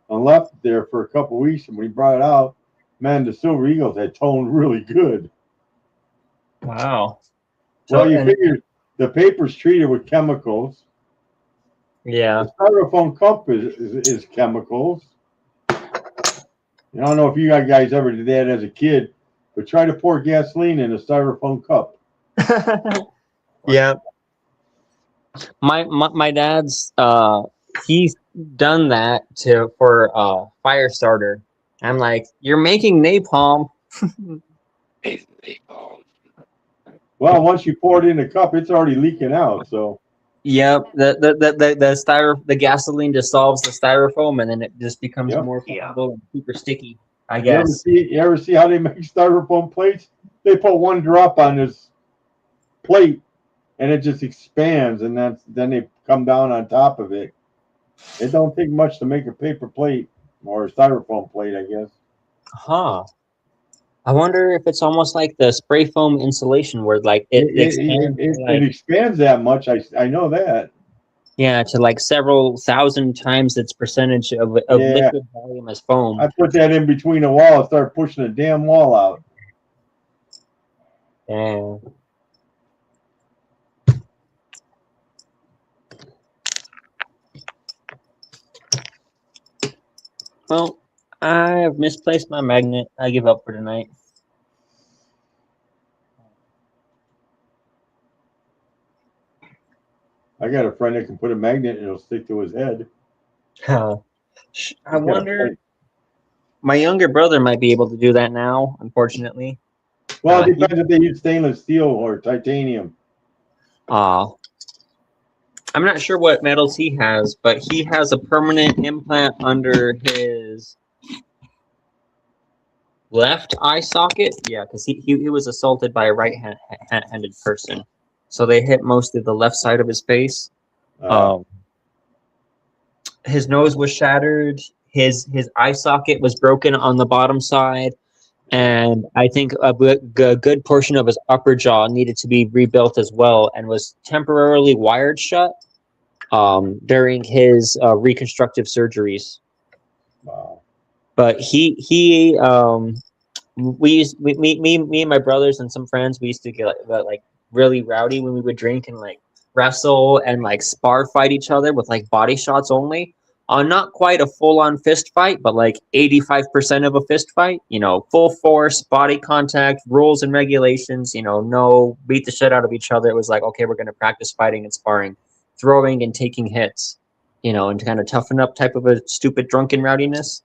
and left it there for a couple of weeks. And when he brought it out, man, the Silver Eagles had toned really good. Wow. Well, you figure the paper's treated with chemicals. Yeah. The styrofoam cup is chemicals. I don't know if you guys ever did that as a kid, but try to pour gasoline in a styrofoam cup. Yeah. My dad's he's done that for fire starter. I'm like, you're making napalm. Well, once you pour it in the cup, it's already leaking out. So. Yep. The gasoline dissolves the styrofoam, and then it just becomes more flammable and super sticky. I guess. You ever see how they make styrofoam plates? They put one drop on this plate, and it just expands, and then they come down on top of it. It don't take much to make a paper plate or a styrofoam plate, I guess. Huh. I wonder if it's almost like the spray foam insulation, where like it expands that much. I know that. Yeah, to like several thousand times its percentage of liquid volume as foam. I put that in between a wall and start pushing the damn wall out. Yeah. Well, I have misplaced my magnet. I give up for tonight. I got a friend that can put a magnet and it'll stick to his head. I wonder. My younger brother might be able to do that now, unfortunately. Well, it depends if they use stainless steel or titanium. I'm not sure what metals he has, but he has a permanent implant under his left eye socket. Yeah, because he was assaulted by a right-handed person. So they hit mostly the left side of his face. His nose was shattered. His eye socket was broken on the bottom side. And I think a good portion of his upper jaw needed to be rebuilt as well, and was temporarily wired shut during his reconstructive surgeries. Wow. But me and my brothers and some friends, we used to get like really rowdy when we would drink and like wrestle and like spar fight each other with like body shots only. Not quite a full-on fist fight, but like 85% of a fist fight. You know, full force, body contact, rules and regulations. You know, no beat the shit out of each other. It was like, okay, we're going to practice fighting and sparring, throwing and taking hits. You know, and to kind of toughen up type of a stupid drunken rowdiness.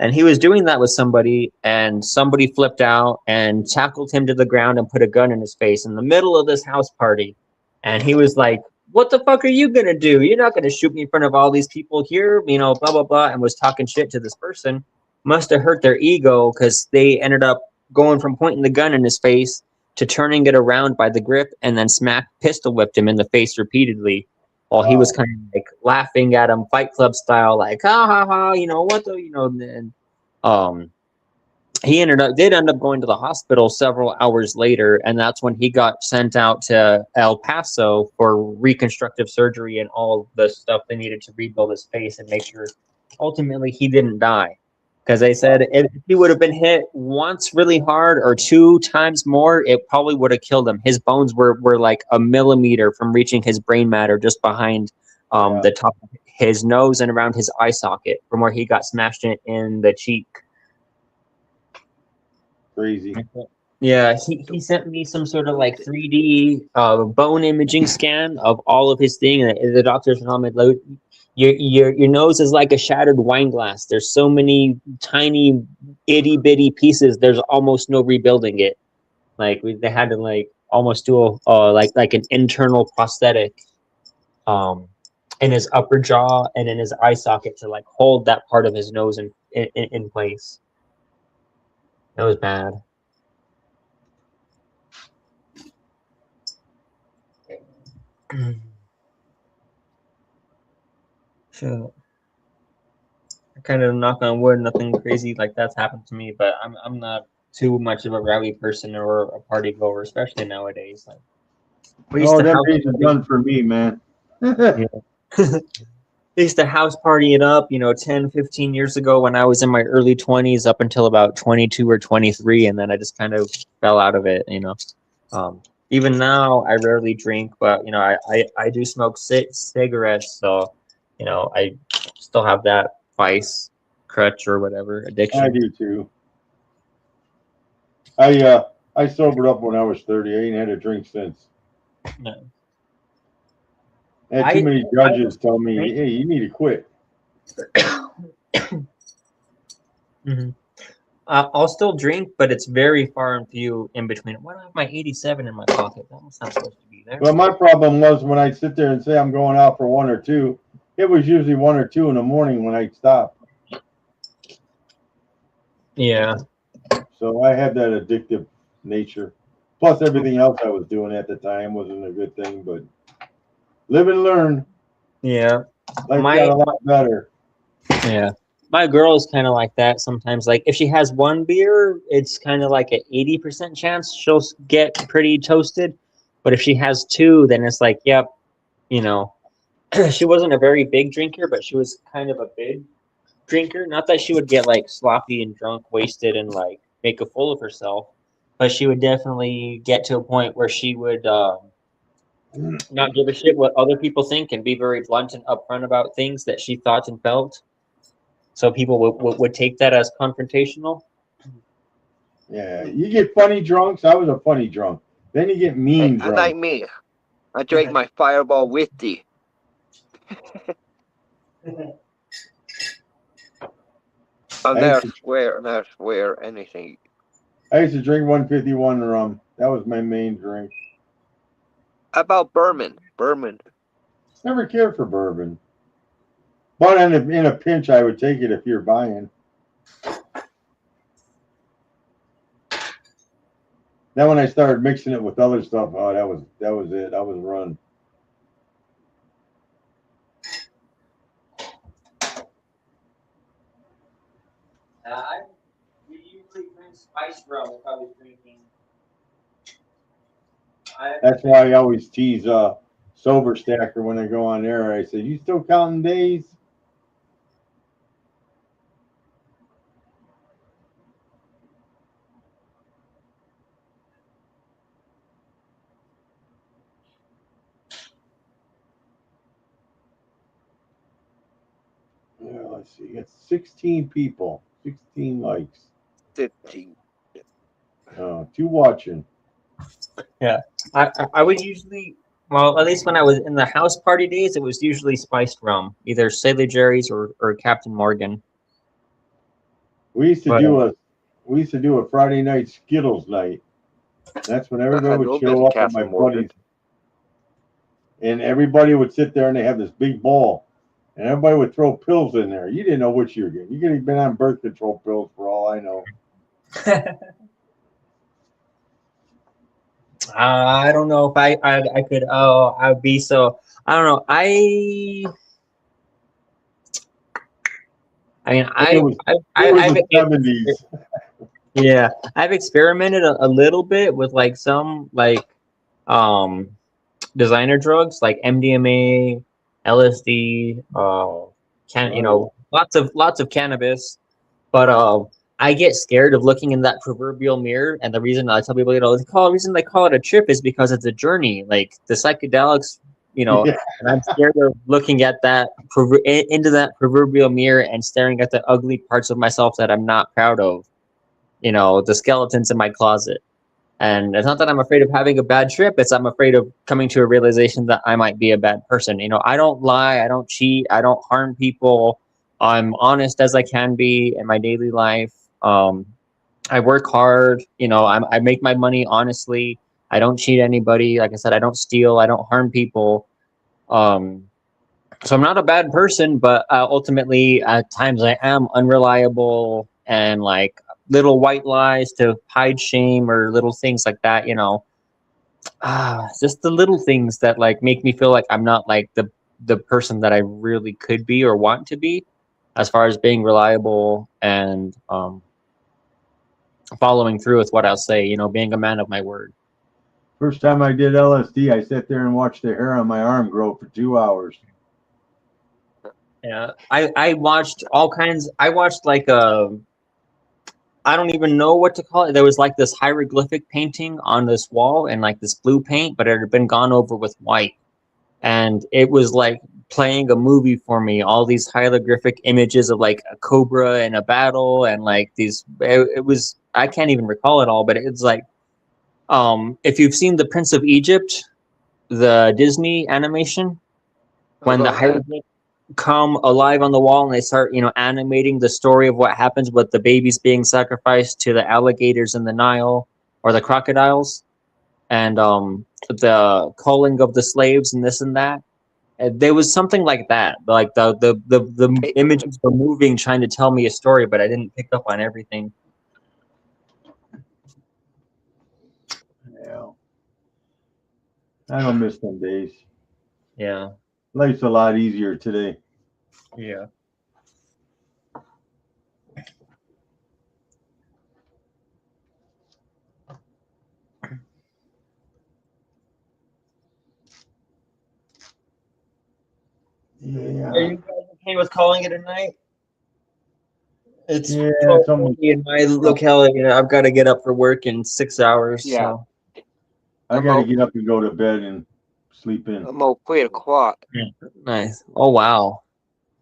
And he was doing that with somebody, and somebody flipped out and tackled him to the ground and put a gun in his face in the middle of this house party. And he was like, "What the fuck are you gonna do? You're not gonna shoot me in front of all these people here, you know, blah, blah, blah," and was talking shit to this person. Must have hurt their ego, because they ended up going from pointing the gun in his face to turning it around by the grip, and then pistol whipped him in the face repeatedly. While he was kind of like laughing at him, Fight Club style, like, ha ha ha, you know, what the, you know, and he did end up going to the hospital several hours later, and that's when he got sent out to El Paso for reconstructive surgery and all the stuff they needed to rebuild his face and make sure ultimately he didn't die. Because they said if he would have been hit once really hard or 2 times more, it probably would have killed him. His bones were like a millimeter from reaching his brain matter just behind the top of his nose and around his eye socket from where he got smashed in the cheek. Crazy. Yeah, he sent me some sort of like 3D bone imaging scan of all of his thing, and the doctors told me, like, your nose is like a shattered wine glass. There's so many tiny itty bitty pieces. There's almost no rebuilding it. Like they had to like almost do a like an internal prosthetic in his upper jaw and in his eye socket to like hold that part of his nose in place. That was bad. So I kind of knock on wood, nothing crazy like that's happened to me, but I'm not too much of a rowdy person or a party goer, especially nowadays. Like we used to that house is done for me, man. yeah. They used to house party it up, 10, 15 years ago when I was in my early 20s up until about 22 or 23, and then I just kind of fell out of it, Even now, I rarely drink, but, I do smoke cigarettes, so, I still have that vice, crutch, or whatever, addiction. I do, too. I sobered up when I was 30. I ain't had a drink since. No. I had too many judges tell me, hey, you need to quit. Mm-hmm. I'll still drink, but it's very far and few in between. Why do I have my 87 in my pocket? That was not supposed to be there. Well, my problem was when I sit there and say I'm going out for 1 or 2, it was usually 1 or 2 in the morning when I stopped. Yeah. So I had that addictive nature. Plus everything else I was doing at the time wasn't a good thing, but live and learn. Yeah. Life got a lot better. Yeah. My girl is kind of like that sometimes. Like if she has 1 beer, it's kind of like an 80% chance she'll get pretty toasted. But if she has 2, then it's like, yep, she wasn't a very big drinker, but she was kind of a big drinker. Not that she would get like sloppy and drunk, wasted, and like make a fool of herself, but she would definitely get to a point where she would not give a shit what other people think and be very blunt and upfront about things that she thought and felt. So people would take that as confrontational. Yeah, you get funny drunks. I was a funny drunk. Then you get mean drunk. Like me, I drank my Fireball whiskey. I'll never swear anything. I used to drink 151 rum. That was my main drink. How about bourbon? Never cared for bourbon. But in a pinch, I would take it if you're buying. Then when I started mixing it with other stuff, oh, that was it. I was run. We usually drink spice rum if I was drinking. That's why I always tease Sober Stacker when I go on there. I say, "You still counting days?" Yeah, let's see. It's 16 people, 16 likes. 15. 2 watching. Yeah, I would usually, well, at least when I was in the house party days, it was usually spiced rum, either Sailor Jerry's or Captain Morgan. We used to do a Friday night Skittles night. That's when everybody would show up at my buddies. And everybody would sit there and they have this big ball. And everybody would throw pills in there. You didn't know what you were getting. You could have been on birth control pills for all I know. I don't know if I could. Oh, I'd be so. I don't know. I mean, yeah, I've experimented a little bit with like some like designer drugs like MDMA, LSD, lots of cannabis, but I get scared of looking in that proverbial mirror, and the reason I tell people, the reason they call it a trip is because it's a journey. Like the psychedelics, and I'm scared of looking at that into that proverbial mirror and staring at the ugly parts of myself that I'm not proud of. The skeletons in my closet. And it's not that I'm afraid of having a bad trip. It's I'm afraid of coming to a realization that I might be a bad person. I don't lie. I don't cheat. I don't harm people. I'm honest as I can be in my daily life. I work hard. I make my money honestly. I don't cheat anybody. Like I said, I don't steal. I don't harm people. So I'm not a bad person, but ultimately at times I am unreliable and like little white lies to hide shame or little things like that, just the little things that like make me feel like I'm not like the person that I really could be or want to be, as far as being reliable and following through with what I'll say, being a man of my word. First time I did LSD, I sat there and watched the hair on my arm grow for 2 hours. Yeah, I watched all kinds. I watched like I don't even know what to call it. There was like this hieroglyphic painting on this wall and like this blue paint, but it had been gone over with white. And it was like playing a movie for me. All these hieroglyphic images of like a cobra in a battle and like these, it was, I can't even recall it all, but it's like, if you've seen The Prince of Egypt, the Disney animation, when the hieroglyphics come alive on the wall and they start animating the story of what happens with the babies being sacrificed to the alligators in the Nile or the crocodiles, and the culling of the slaves and this and that. There was something like that, like the images were moving, trying to tell me a story, but I didn't pick up on everything. Yeah, I don't miss them days. Yeah. Life's a lot easier today. Yeah. Yeah. Are you guys okay with calling it a night? It's in my locality. I've got to get up for work in 6 hours. Yeah. So. I got to get up and go to bed and sleep in. I'm all 3 o'clock. Nice. Oh, wow.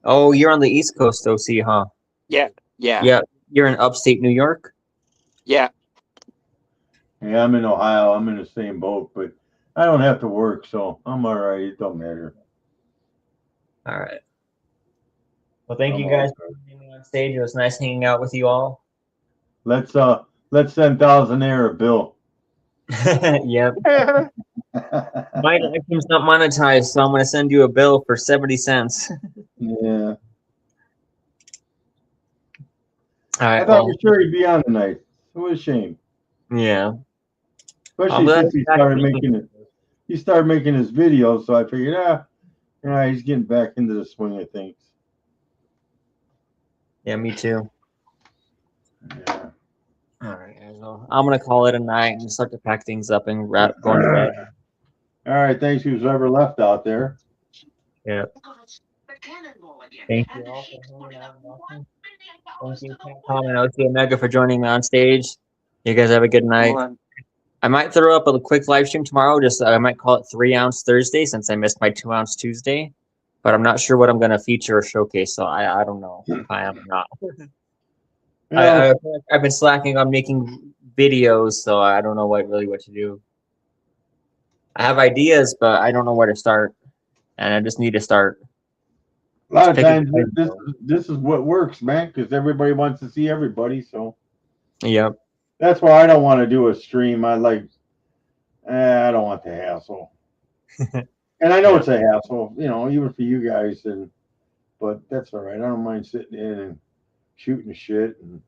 Oh, you're on the East Coast, OC, huh? Yeah. Yeah. You're in upstate New York? Yeah. Yeah, I'm in Ohio. I'm in the same boat, but I don't have to work, so I'm all right. It don't matter. All right. Well, thank you guys for being on stage. It was nice hanging out with you all. Let's send Thouandaire a bill. Yep. My live stream's not monetized, so I'm going to send you a bill for 70 cents. Yeah. All right. I thought for sure he'd be on tonight. What a shame. Yeah. Especially since he started making his videos, so I figured, he's getting back into the swing of things. Yeah, me too. Yeah. All right, so I'm gonna call it a night and start to pack things up and going to bed. All right, thanks who's ever left out there. Yeah. Thank you all for hanging out and watching. Thank you, Tom and OC Omega, for joining me on stage. You guys have a good night. I might throw up a quick live stream tomorrow. I might call it 3 Ounce Thursday since I missed my 2 Ounce Tuesday. But I'm not sure what I'm gonna feature or showcase, so I don't know if I am or not. I've been slacking on making videos, so I don't know what to do. I have ideas, but I don't know where to start, and I just need to start. A lot of Take a times break. this is what works, man, because everybody wants to see everybody. So Yep. that's why I don't want to do a stream. I don't want the hassle. And I know Yeah. it's a hassle, even for you guys, but that's all right. I don't mind sitting in and shooting shit and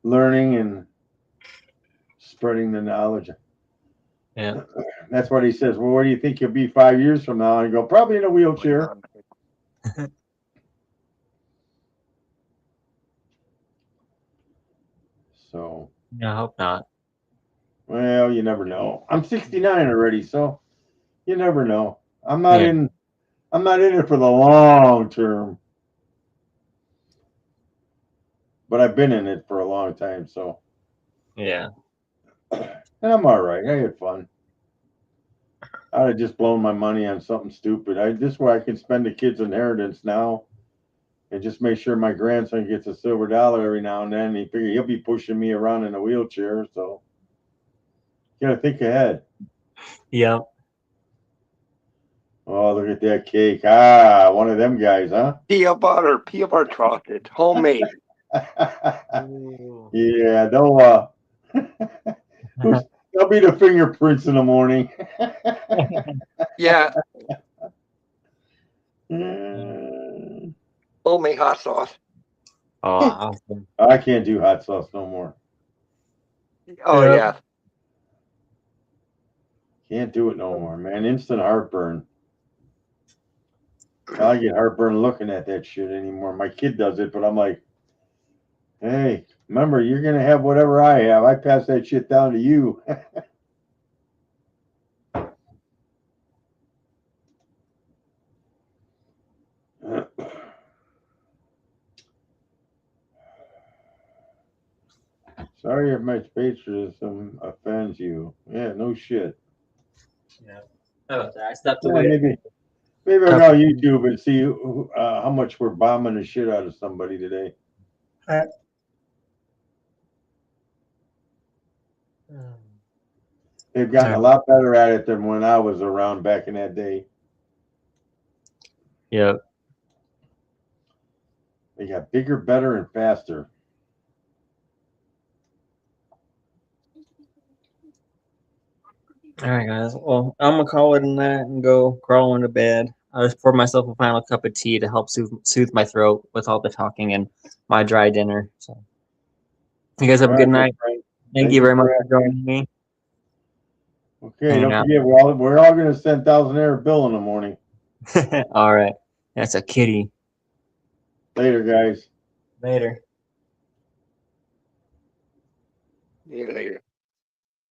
learning and spreading the knowledge. Yeah. That's what he says. Well, where do you think you'll be 5 years from now? And I go, probably in a wheelchair. So, Yeah, I hope not. well, you never know. I'm 69 already, so you never know. I'm not Yeah. in it for the long term. But I've been in it for a long time, so Yeah. and I'm all right. I had fun. I'd have just blown my money on something stupid. This way I can spend the kid's inheritance now and just make sure my grandson gets a silver dollar every now and then. He figure he'll be pushing me around in a wheelchair, so you gotta think ahead. Yep. Oh, look at that cake. Ah, one of them guys, huh? Peanut butter chocolate, homemade. Yeah, they'll be the fingerprints in the morning. Yeah, Mm. homemade hot sauce. Oh, awesome. I can't do hot sauce no more. Oh Yep. yeah. Can't do it no more, man. Instant heartburn. I get heartburn looking at that shit anymore. My kid does it, but I'm like, hey, remember, you're gonna have whatever I have. I pass that shit down to you. Sorry if my patriotism offends you. Yeah, no shit. Yeah. Oh, I stepped Yeah, away. maybe I'll go on YouTube and see how much we're bombing the shit out of somebody today. They've gotten a lot better at it than when I was around back in that day. Yep. They got bigger, better, and faster. All right, guys. Well, I'm gonna call it in that and go crawl into bed. I just poured myself a final cup of tea to help soothe my throat with all the talking and my dry dinner. So, you guys have a good night. Thank you very much for joining me. Okay, don't forget, we're all going to send Thouandaire bill in the morning. All right. That's a kitty. Later, guys. Later. See you later.